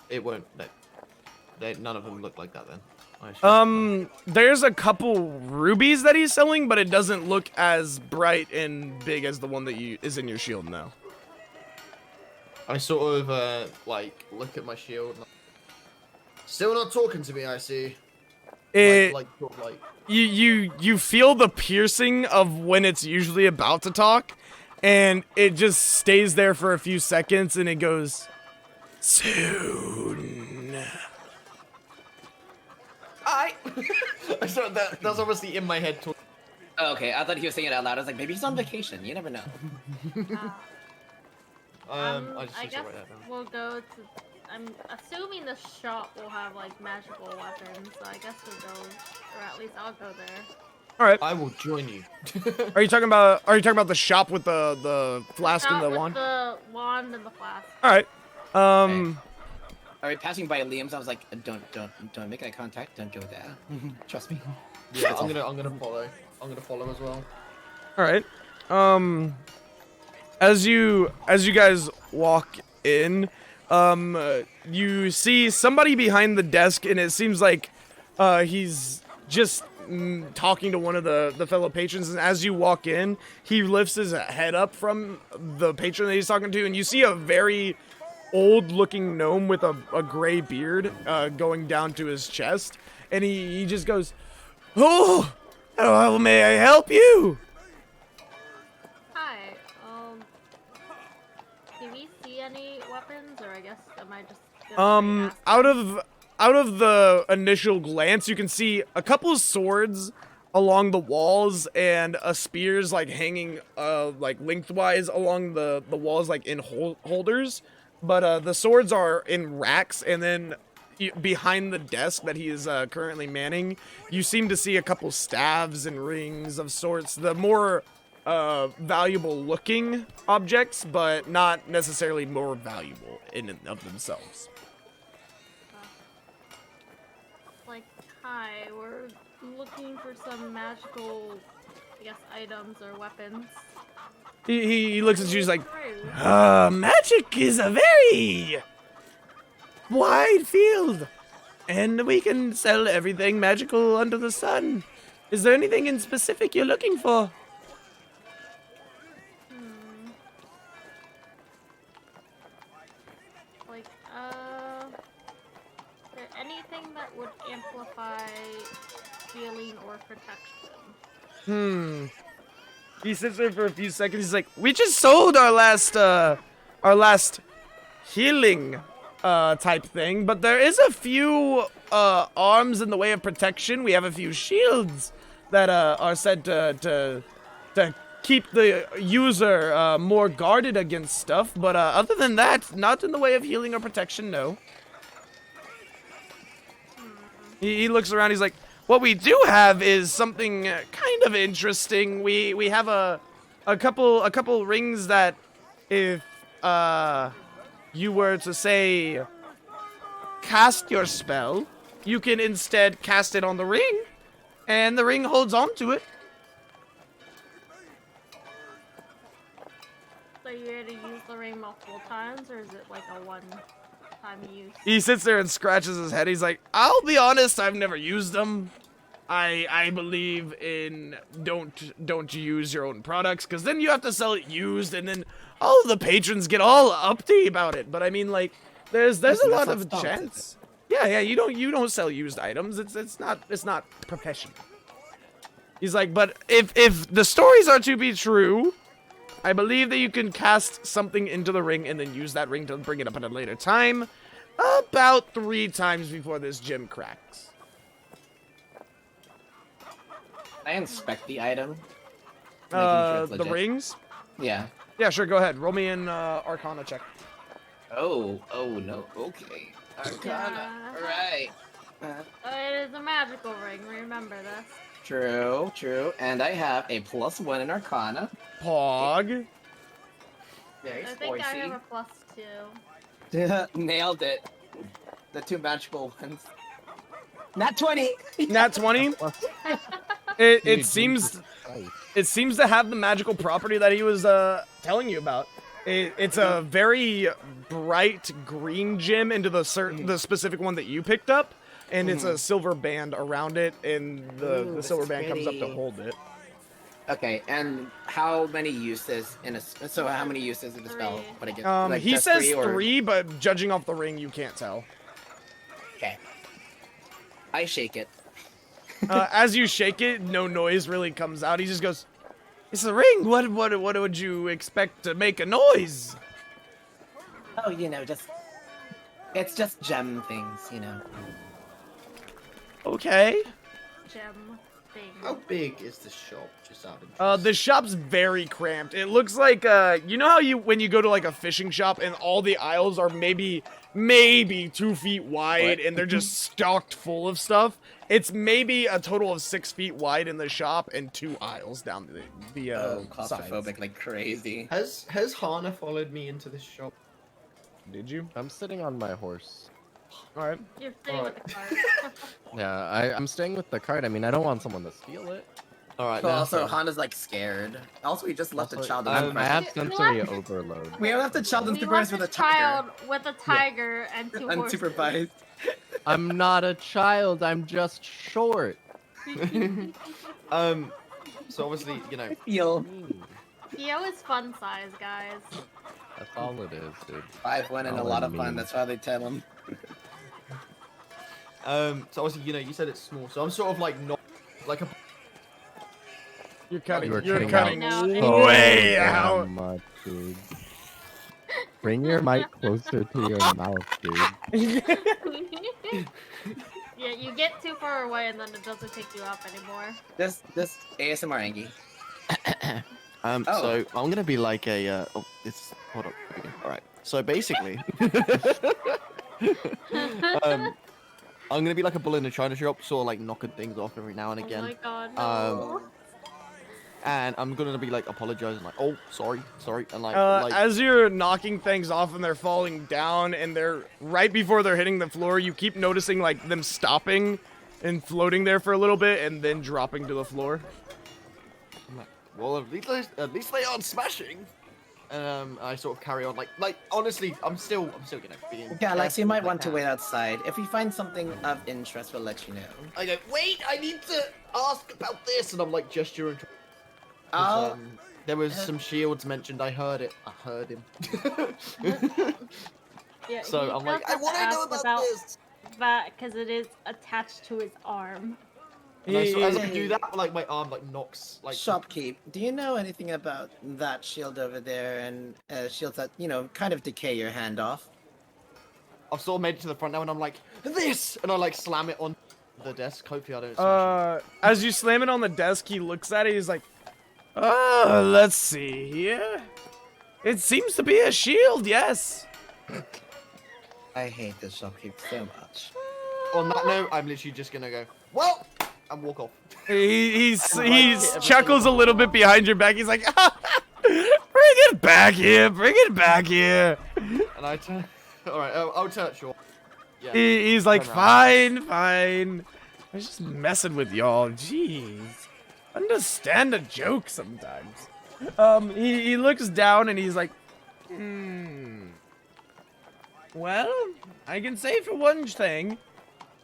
it won't. None of them look like that then. There's a couple rubies that he's selling, but it doesn't look as bright and big as the one that is in your shield now. I sort of like look at my shield. And still not talking to me, I see. You feel the piercing of when it's usually about to talk, and it just stays there for a few seconds, and it goes, soon. That's obviously in my head. Okay, I thought he was saying it out loud. I was like, maybe he's on vacation. You never know. I just guess write that down. we'll go to. I'm assuming the shop will have like magical weapons, so I guess we'll go, or at least I'll go there. All right. I will join you. Are you talking about the shop with the flask and the wand? The wand and the flask. All right. Are we passing by Liam's? I was like, don't make eye contact. Don't go there. Trust me. Yeah, I'm gonna follow. I'm gonna follow as well. All right. As you guys walk in, you see somebody behind the desk, and it seems like he's just talking to one of the fellow patrons. And as you walk in, he lifts his head up from the patron that he's talking to, and you see a very old-looking gnome with a gray beard going down to his chest, and he just goes, "Oh, how may I help you?" Hi. Do we see any weapons, or I I guess. Am I just gonna straight Out of the initial glance, you can see a couple of swords along the walls and spears like hanging like lengthwise along the walls like in holders, but the swords are in racks, and then behind the desk that he is currently manning, you seem to see a couple staves and rings of sorts, the more valuable looking objects, but not necessarily more valuable in and of themselves. like, hi, we're looking for some magical, I guess, items or weapons. He looks at you, he's like, True. magic is a very wide field, and we can sell everything magical under the sun. Is there anything in specific you're looking for? Like, is there anything that would amplify healing or protection? He sits there for a few seconds. He's like, we just sold our last healing type thing, but there is a few arms in the way of protection. We have a few shields that are said to keep the user more guarded against stuff, but other than that, not in the way of healing or protection, no. He looks around, he's like, what we do have is something kind of interesting. We have a couple rings that if you were to say cast your spell, you can instead cast it on the ring, and the ring holds on to it. So you're gonna use the ring multiple times, or is it like a one-time use? He sits there and scratches his head. He's like, I'll be honest, I've never used them. I believe in don't use your own products, because then you have to sell it used, and then all the patrons get all uppity about it. But I mean, like, there's a lot of chance. Yeah, you don't sell used items. It's not professional. He's like, but if the stories are to be true, I believe that you can cast something into the ring and then use that ring to bring it up at a later time, about 3 times before this gym cracks. I inspect the item. Making sure it's The legit. rings? Yeah. Yeah, sure, go ahead. Roll me an Arcana check. Oh no. Okay. Arcana. Yeah. Right. It is a magical ring, remember this. True. And I have a +1 in Arcana. Pog. Very I think I have a +2. Nailed it. The 2 magical ones. Not 20. Nat 20. It seems to have the magical property that he was telling you about. It's a very bright green gem into the specific one that you picked up, and it's a silver band around it, and the silver band comes up to hold it. Okay, and how many uses in a how many uses in a spell 3. would I get? Like He just says 3 or... 3, but judging off the ring, you can't tell. Okay. I shake it. As you shake it, no noise really comes out. He just goes, "It's a ring. What would you expect to make a noise?" Oh, it's just gem things, Okay. Gem thing. How big is the shop? Just out of interest. The shop's very cramped. It looks like you know how when you go to like a fishing shop and all the aisles are maybe 2 feet wide and they're just stocked full of stuff. It's maybe a total of 6 feet wide in the shop and 2 aisles down the claustrophobic sides. like crazy. Has Hana followed me into this shop? Did you? I'm sitting on my horse. All right. You're staying with the card. Yeah, I'm staying with the cart. I mean, I don't want someone to steal it. All right. But Now, also, Hana's like scared. Also, we just left a child I unsupervised. have sensory overload. We left a child We unsupervised left with a a tiger. child with a tiger and 2 horses. Unsupervised. I'm not a child. I'm just short. So obviously, Feel Theo is fun size, guys. That's all it is, dude. 5-1 and a All lot I of fun. mean. That's why they tell him. so obviously, you said it's small, so I'm sort of like not like a. You're cutting. You were You're cutting cutting out. way damn out. much, dude. Bring your mic closer to your mouth, dude. Yeah, you get too far away and then it doesn't pick you up anymore. This ASMR Angie. So I'm gonna be like a. Hold up. All right. So basically, I'm gonna be like a bull in a china shop, sort of like knocking things off every now and Oh again. my god, no. And I'm gonna be like apologizing, like, oh, sorry, and like, As you're knocking things off and they're falling down and they're right before they're hitting the floor, you keep noticing like them stopping and floating there for a little bit and then dropping to the floor. I'm like, well, at least they aren't smashing. I sort of carry on, like honestly, I'm still gonna be. Yeah, Alex, you might want to wait. wait outside. If we find something of interest, we'll let you know. I go, wait, I need to ask about this, and I'm like gesturing. I'll... There was some shields mentioned. I heard it. I heard him. Yeah, So he I'm like, does I want to have know to about ask this. that because it is attached to his arm. And as I do that, like my arm like knocks like. Shopkeep, do you know anything about that shield over there and shields that, you know, kind of decay your hand off? I've sort of made it to the front now, and I'm like, this, and I like slam it on the desk. Hopefully, I don't smash it. As you slam it on the desk, he looks at it. He's like, "Oh, let's see here. It seems to be a shield, yes." I hate this shopkeep so much. On that note, I'm literally just gonna go, well, and walk off. He chuckles a little bit behind your back. He's like, "Bring it back here, bring it back here." And I turn. All right, I'll turn short. Yeah. He's like, Turn around. fine. I was just messing with y'all. Jeez. Understand a joke sometimes. He looks down and he's like, well, I can say for one thing,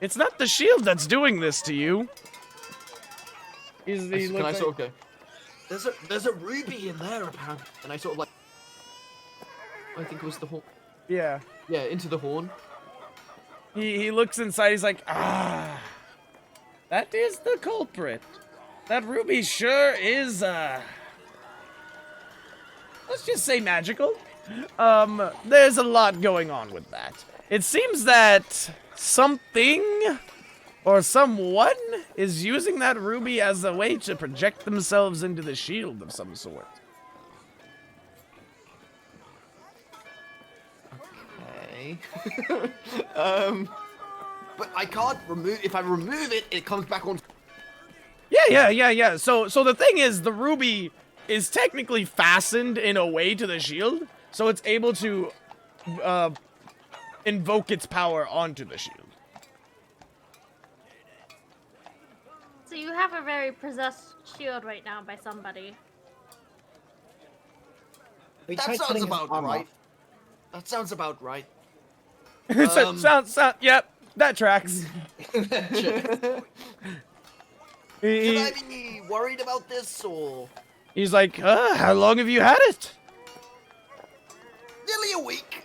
it's not the shield that's doing this to you. Can I sort of go? There's a ruby in there apparently, and I sort of like. I think it was the horn. Yeah. Yeah, into the horn. He looks inside. He's like, that is the culprit. That ruby sure is, let's just say magical. There's a lot going on with that. It seems that something or someone is using that ruby as a way to project themselves into the shield of some sort. Okay. But I can't remove. If I remove it, it comes back on. Yeah. So the thing is, the ruby is technically fastened in a way to the shield, so it's able to invoke its power onto the shield. So you have a very possessed shield right now by somebody. We That tried sounds cutting his about arm right. off. That sounds about right. Sounds. Yep, that tracks. Should I be worried about this or? He's like, how long have you had it? Nearly a week.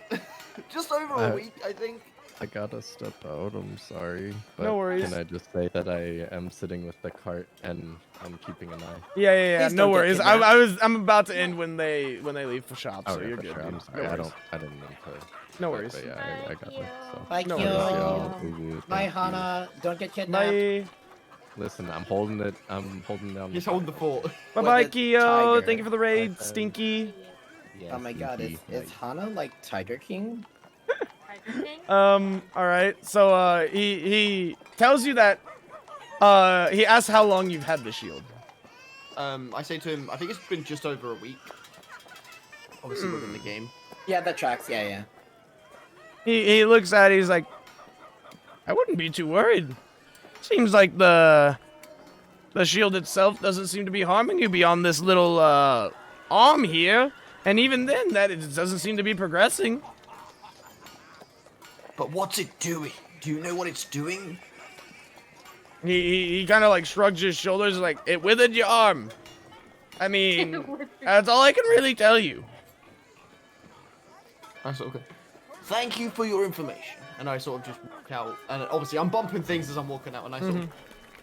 Just over a week, I think. I gotta step out, I'm sorry. But No worries. Can I just say that I am sitting with the cart and I'm keeping an eye? Yeah. Please No don't get worries. kidnapped. I'm about to end when they leave for shop, so Okay, you're for good. sure. I'm dude. sorry. No I worries. didn't mean to. No but- worries. But yeah, I got this. So. Bye, No Kyo. worries. Y'all, boo-boo, Bye, thank you. Hana. Don't get kidnapped. Bye. Listen, I'm holding it. I'm holding down. He's holding the fort. Bye, the Kyo. tiger. Thank you for the raid, Bye. Stinky. Oh my god, is Hana like Tiger King? Tiger King? All right. So, he tells you that, he asks how long you've had the shield. I say to him, I think it's been just over a week. Obviously within the game. Yeah, that tracks. Yeah. He looks at it, he's like, I wouldn't be too worried. Seems like the shield itself doesn't seem to be harming you beyond this little, arm here. And even then, that it doesn't seem to be progressing. But what's it doing? Do you know what it's doing? He kind of like shrugs his shoulders like, it withered your arm. I mean, that's all I can really tell you. I sort of go, thank you for your information. And I sort of just walk out. And obviously I'm bumping things as I'm walking out. And I sort of,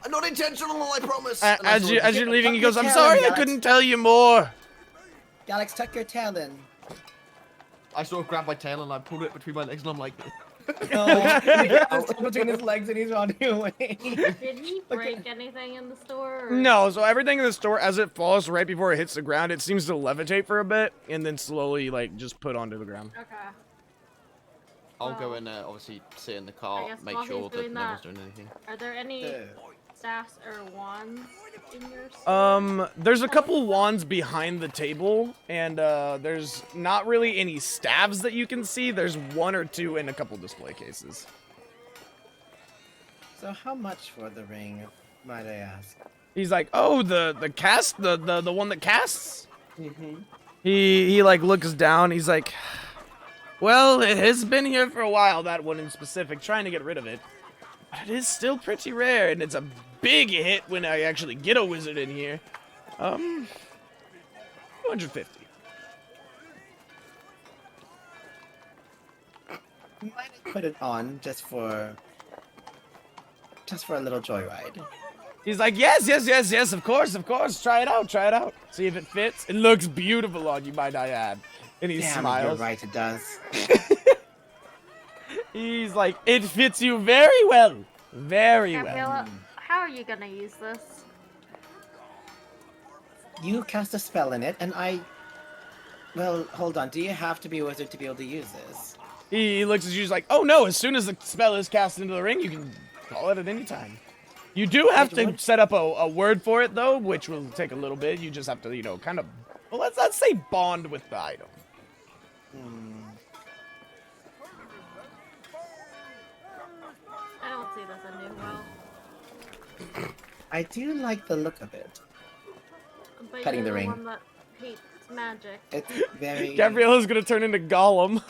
I'm not intentional, I promise. And I As sort of you're just- leaving, he tuck goes, your I'm tail in, sorry I Alex." couldn't tell you more. Alex, tuck your tail in. I sort of grabbed my tail and I pulled it between my legs, and I'm like, It's between his legs and he's running away. Did he break anything in the store? Or... No, so everything in the store, as it falls right before it hits the ground, it seems to levitate for a bit, and then slowly, like, just put onto the ground. Okay. I'll go and obviously sit in the I car, guess make while sure he's that doing no one's that- doing anything. Are there any staffs or wands in your store? There's a couple wands behind the table, and there's not really any staves that you can see. There's one or two in a couple display cases. So how much for the ring, might I ask? He's like, oh, the cast, the one that casts. Mm-hmm. He like looks down. He's like, well, it has been here for a while. That one in specific, trying to get rid of it. But it is still pretty rare, and it's a big hit when I actually get a wizard in here. 250. Might I put it on just for a little joyride? He's like, yes, of course. Try it out. See if it fits. It looks beautiful on you, might I add. And he Damn, you're smiles. right, it does. He's like, it fits you very well. Very well. Gabriella, how are you gonna use this? You cast a spell in it, and I... Well, hold on. Do you have to be a wizard to be able to use this? He looks at you, he's like, oh no, as soon as the spell is cast into the ring, you can call it at any time. You do have to set up a word for it, though, which will take a little bit. You just have to, you know, kind of, well, let's say bond with the item. I don't see this ending well. I do like the look of it. But Petting you're the ring. one that hates magic. It's very... Gabriella's gonna turn into Gollum.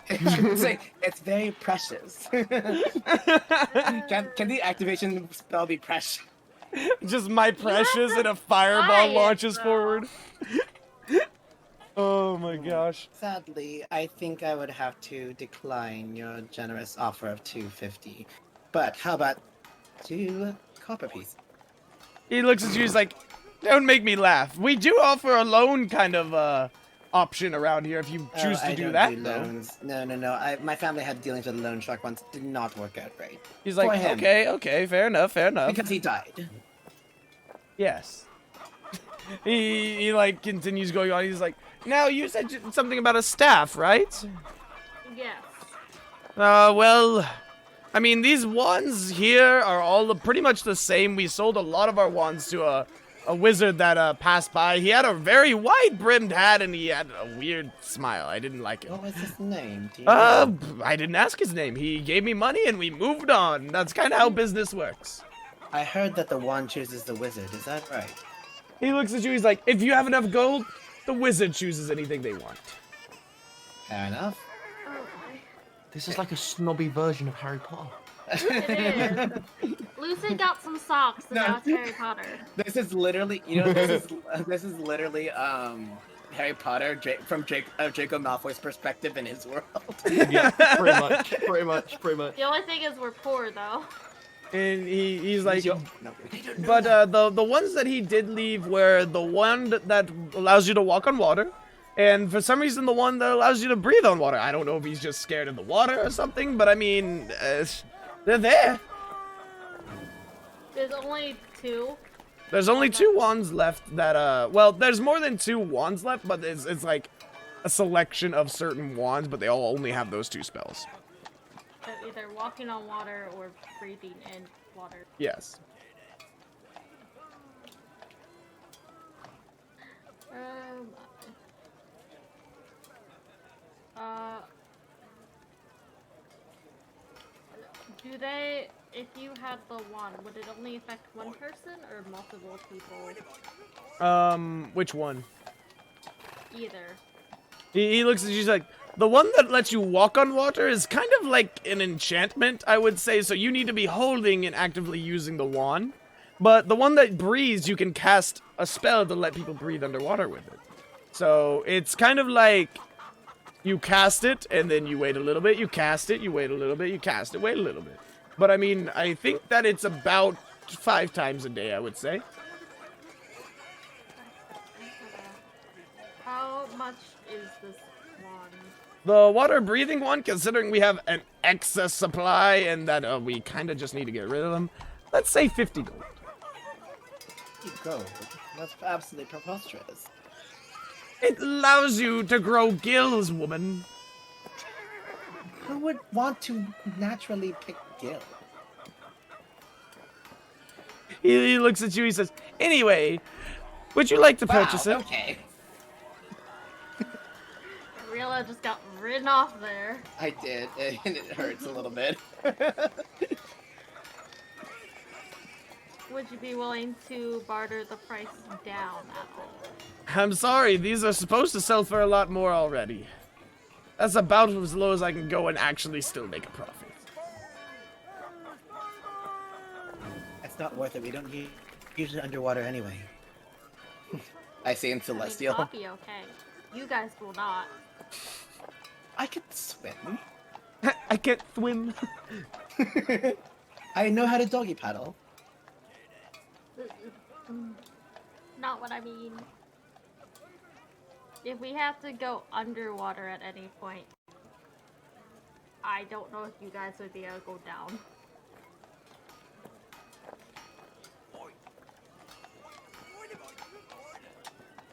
it's very precious. Can the activation spell be precious? Just my precious and a buy fireball it, launches though. forward. Oh my gosh. Sadly, I think I would have to decline your generous offer of 250. But how about 2 copper pieces? He looks at you, he's like, don't make me laugh. We do offer a loan kind of option around here if you choose to I do don't that. do though. loans. No. My family had dealings with a loan shark once. Did not work out great. He's For like, him. okay, fair enough. Because he died. Yes. he like continues going on. He's like, now you said something about a staff, right? Yes. Well, I mean, these wands here are all pretty much the same. We sold a lot of our wands to a wizard that passed by. He had a very wide-brimmed hat and he had a weird smile. I didn't like it. What was his name? Do you know? I didn't ask his name. He gave me money and we moved on. That's kind of how business works. I heard that the wand chooses the wizard. Is that right? He looks at you. He's like, if you have enough gold, the wizard chooses anything they want. Fair enough. Oh boy. This is like a snobby version of Harry Potter. It is. Lucy got some socks and No. now it's Harry Potter. This is literally, this is literally Harry Potter from Draco Malfoy's perspective in his world. yeah, pretty much. The only thing is we're poor though. And he's like, No. but the ones that he did leave were the one that allows you to walk on water, and for some reason the one that allows you to breathe on water. I don't know if he's just scared of the water or something, but I mean, they're there. There's only 2. There's only 2 wands left that, well, there's more than 2 wands left, but it's like a selection of certain wands, but they all only have those 2 spells. So either walking on water or breathing in water. Yes. Do they, if you had the wand, would it only affect one person or multiple people? Which one? Either. He looks at you, he's like, the one that lets you walk on water is kind of like an enchantment, I would say, so you need to be holding and actively using the wand. But the one that breathes, you can cast a spell to let people breathe underwater with it. So it's kind of like you cast it, and then you wait a little bit, you cast it, you wait a little bit, you cast it, wait a little bit. But I mean, I think that it's about 5 times a day, I would say. How much is this wand? The water breathing one, considering we have an excess supply and that we kind of just need to get rid of them, let's say 50 gold. Gold. That's absolutely preposterous. It allows you to grow gills, woman. Who would want to naturally pick Gil? He looks at you, he says, anyway, would you like to purchase it? Okay. Gabriella just got ridden off there. I did, and it hurts a little bit. Would you be willing to barter the price down at all? I'm sorry, these are supposed to sell for a lot more already. That's about as low as I can go and actually still make a profit. It's not worth it. We don't use it underwater anyway. I say in Celestial. I'll be okay. You guys will not. I could swim. I can't swim. I know how to doggy paddle. Not what I mean. If we have to go underwater at any point, I don't know if you guys would be able to go down.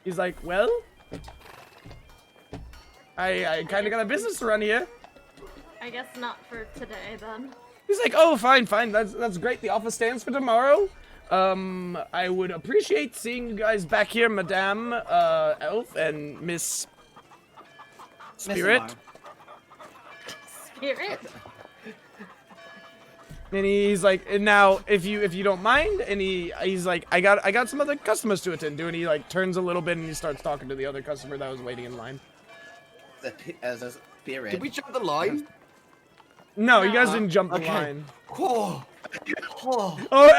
He's like, well, I kind of got a business to run here. I guess not for today then. He's like, oh, fine, that's great. The offer stands for tomorrow. I would appreciate seeing you guys back here, Madame Elf and Miss Spirit. Spirit? And he's like, and now if you don't mind, and he's like, I got some other customers to attend to, and he like turns a little bit and he starts talking to the other customer that was waiting in line. As a spirit. Did we jump the line? No, you guys No. didn't jump the Okay. line. Oh. Oh. Oh,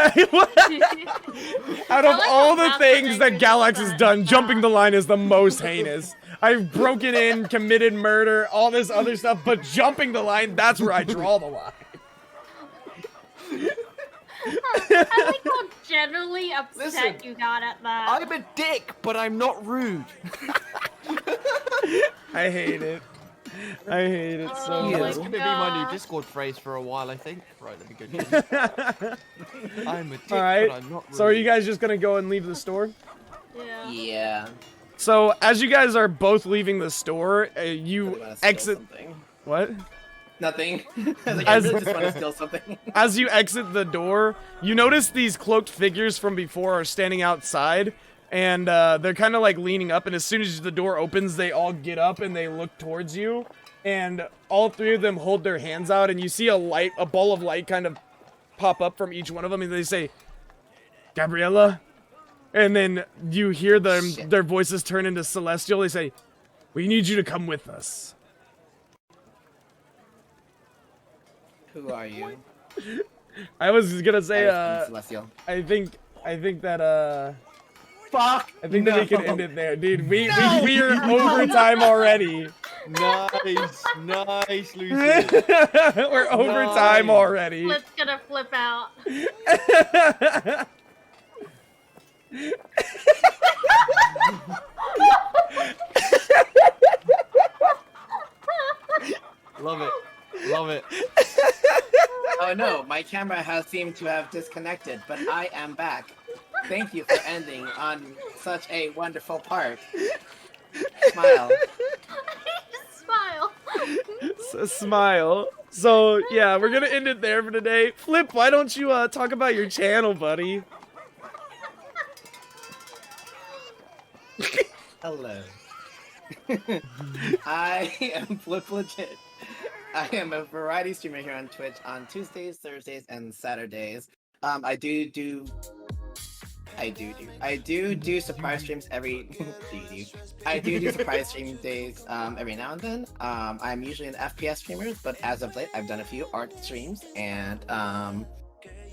out of like all how the fast things they that do Galax that. has done, jumping the line is the most heinous. I've broken in, committed murder, all this other stuff, but jumping the line, that's where I draw the line. I like how generally upset Listen, you got at that. I'm a dick, but I'm not rude. I hate it. I hate it so Oh Yeah, my that's much. gonna be my new gosh. Discord phrase for a while, I think. Right, let me go. I'm a dick, Alright, but I'm not rude. so are you guys just gonna go and leave the store? Yeah. Yeah. So, as you guys are both leaving the store, you Really wanna steal exit... something. What? Nothing. I was like, I As- really just want to steal something. As you exit the door, you notice these cloaked figures from before are standing outside, and they're kind of like leaning up, and as soon as the door opens, they all get up and they look towards you, and all three of them hold their hands out, and you see a ball of light kind of pop up from each one of them, and they say, Gabriella? And then you hear them, Shit. their voices turn into celestial. They say, we need you to come with us. Who are you? I was gonna say, Celestial. I think that, Fuck! I think that we No. can end it there, dude. We are overtime already. Nice, nice, Lucy. We're overtime Nice. already. Flip's gonna flip out. Love it, love it. Oh no, my camera has seemed to have disconnected, but I am back. Thank you for ending on such a wonderful part. Smile. Smile. Smile. So, yeah, we're gonna end it there for today. Flip, why don't you talk about your channel, buddy? Hello. I am Flip Legit. I am a variety streamer here on Twitch on Tuesdays, Thursdays, and Saturdays. I do surprise streams every I do surprise stream days every now and then. I'm usually an FPS streamer, but as of late I've done a few art streams and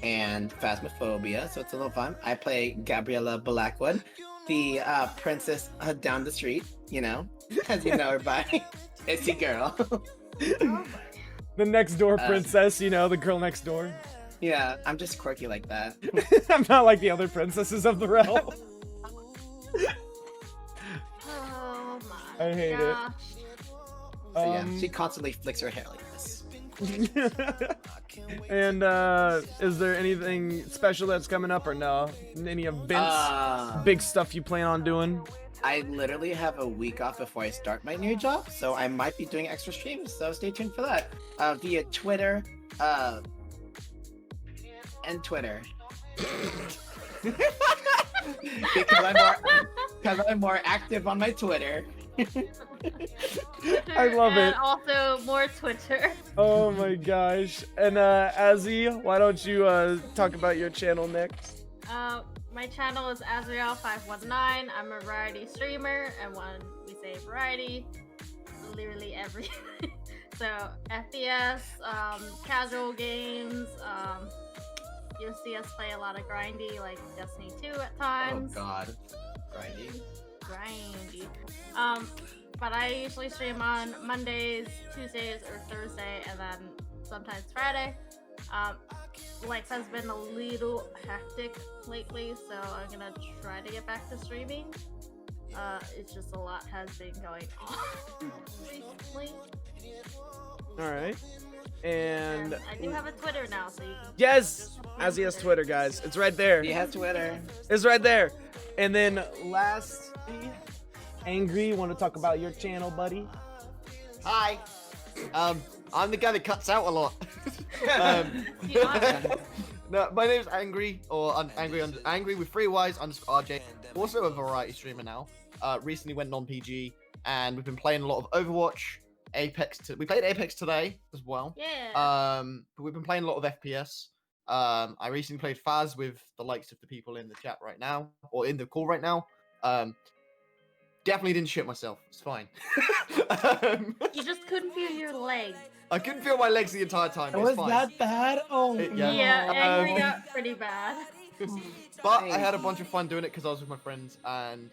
Phasmophobia, so it's a little fun. I play Gabriella Blackwood, the princess down the street, you know, as you know her by Itsy Girl. The next door princess, you know, the girl next door. Yeah, I'm just quirky like that. I'm not like the other princesses of the realm. Oh my I hate it. gosh. So yeah, she constantly flicks her hair like this. And is there anything special that's coming up or no? Any events, big stuff you plan on doing? I literally have a week off before I start my new job, so I might be doing extra streams, so stay tuned for that. Via Twitter, and Twitter. because I'm more active on my Twitter. I love and it. also more Twitter. Oh my gosh. And Azzy, why don't you talk about your channel next? My channel is Azrael519. I'm a variety streamer, and when we say variety, literally everything. So FPS, casual games, you'll see us play a lot of grindy, like Destiny 2 at times. Oh god. Grindy. Grindy. But I usually stream on Mondays, Tuesdays, or Thursday, and then sometimes Friday. Life has been a little hectic lately, so I'm gonna try to get back to streaming. It's just a lot has been going on recently. Alright. And I do have a Twitter now, so you can... yes, Azzy has Twitter, guys. It's right there. He has Twitter. It's right there. And then lastly, Angry, want to talk about your channel, buddy? Hi. I'm the guy that cuts out a lot. You are. No, my name's Angry, or Angry with 3 Ys _RJ. Also a variety streamer now. Recently went non-PG, and we've been playing a lot of Overwatch, Apex. We played Apex today as well. Yeah. But we've been playing a lot of FPS. I recently played Faz with the likes of the people in the chat right now, or in the call right now. Definitely didn't shit myself. It's fine. You just couldn't feel your legs. I couldn't feel my legs the entire time. It's Was fine. that bad? Oh Yeah. Yeah, Angry got pretty bad. But I had a bunch of fun doing it because I was with my friends, and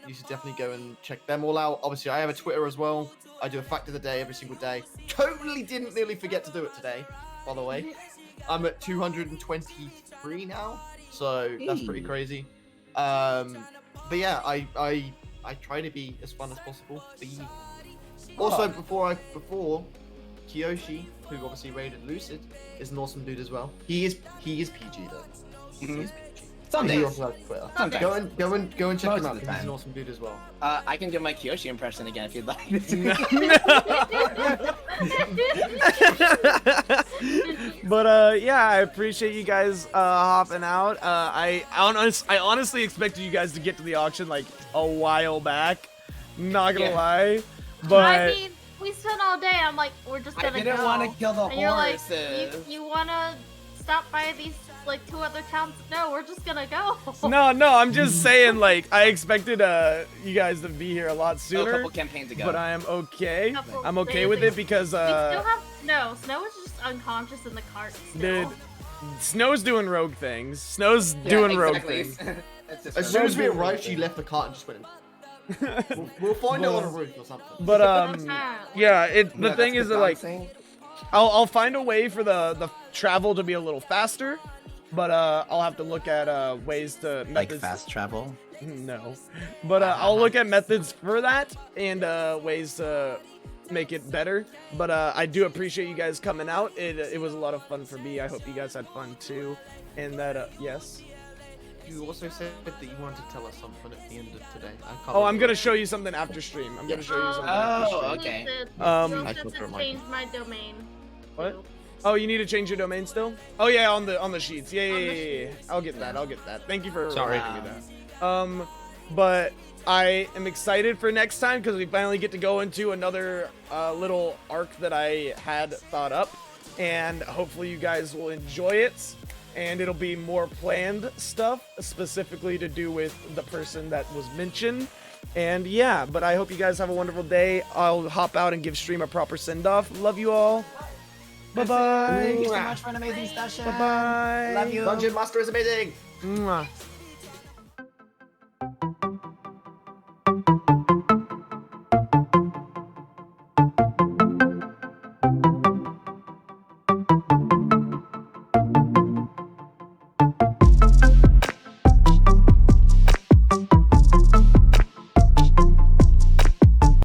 you should definitely go and check them all out. Obviously, I have a Twitter as well. I do a fact of the day every single day. Totally didn't nearly forget to do it today, by the way. I'm at 223 now, so that's pretty crazy. But yeah, I try to be as fun as possible. Also, before Kiyoshi, who obviously raided Lucid, is an awesome dude as well. He is PG though. He is PG. Someday. He also has Twitter. Sometimes. Go and check Most him of out. the He's time. an awesome dude as well. I can do my Kiyoshi impression again if you'd like. But yeah, I appreciate you guys hopping out. I honestly expected you guys to get to the auction like a while back. Not gonna lie, but I mean, we spent all day. I'm like, we're just I gonna go. didn't want to kill the And you're like, horses. you wanna stop by these like 2 other towns? No, we're just gonna go. no, I'm just saying like I expected you guys to be here a lot a sooner. couple campaigns ago. But I am okay. Couple I'm okay days with ago. it because We still have Snow. Snow is just unconscious in the cart still. dude, Snow's doing rogue things. Snow's doing rogue exactly. things. It's just As soon as we arrived, she left the cart and just went. We'll find it on a roof or something. But yeah, the No, thing that's is that like dancing. I'll find a way for the travel to be a little faster, but I'll have to look at ways to like methods. fast travel. No, but I'll look at methods for that and ways to make it better. But I do appreciate you guys coming out. It was a lot of fun for me. I hope you guys had fun too. And that yes. You also said that you wanted to tell us something at the end of today. Oh, I'm gonna show you something after stream. I'm gonna show you something after Oh, stream. okay. I I just took her to mic. change my domain. What? too. Oh, you need to change your domain still? Oh yeah, on the sheets. Yeah, On the yeah, yeah. sheets. I'll get that. I'll get that. Thank you for Sorry. reminding me that. But I am excited for next time because we finally get to go into another little arc that I had thought up, and hopefully you guys will enjoy it. And it'll be more planned stuff, specifically to do with the person that was mentioned. And yeah, but I hope you guys have a wonderful day. I'll hop out and give stream a proper send-off. Love you all. Bye-bye. Thank you so much for an amazing session. Bye-bye. Love you. Dungeon Master is amazing. Mwah.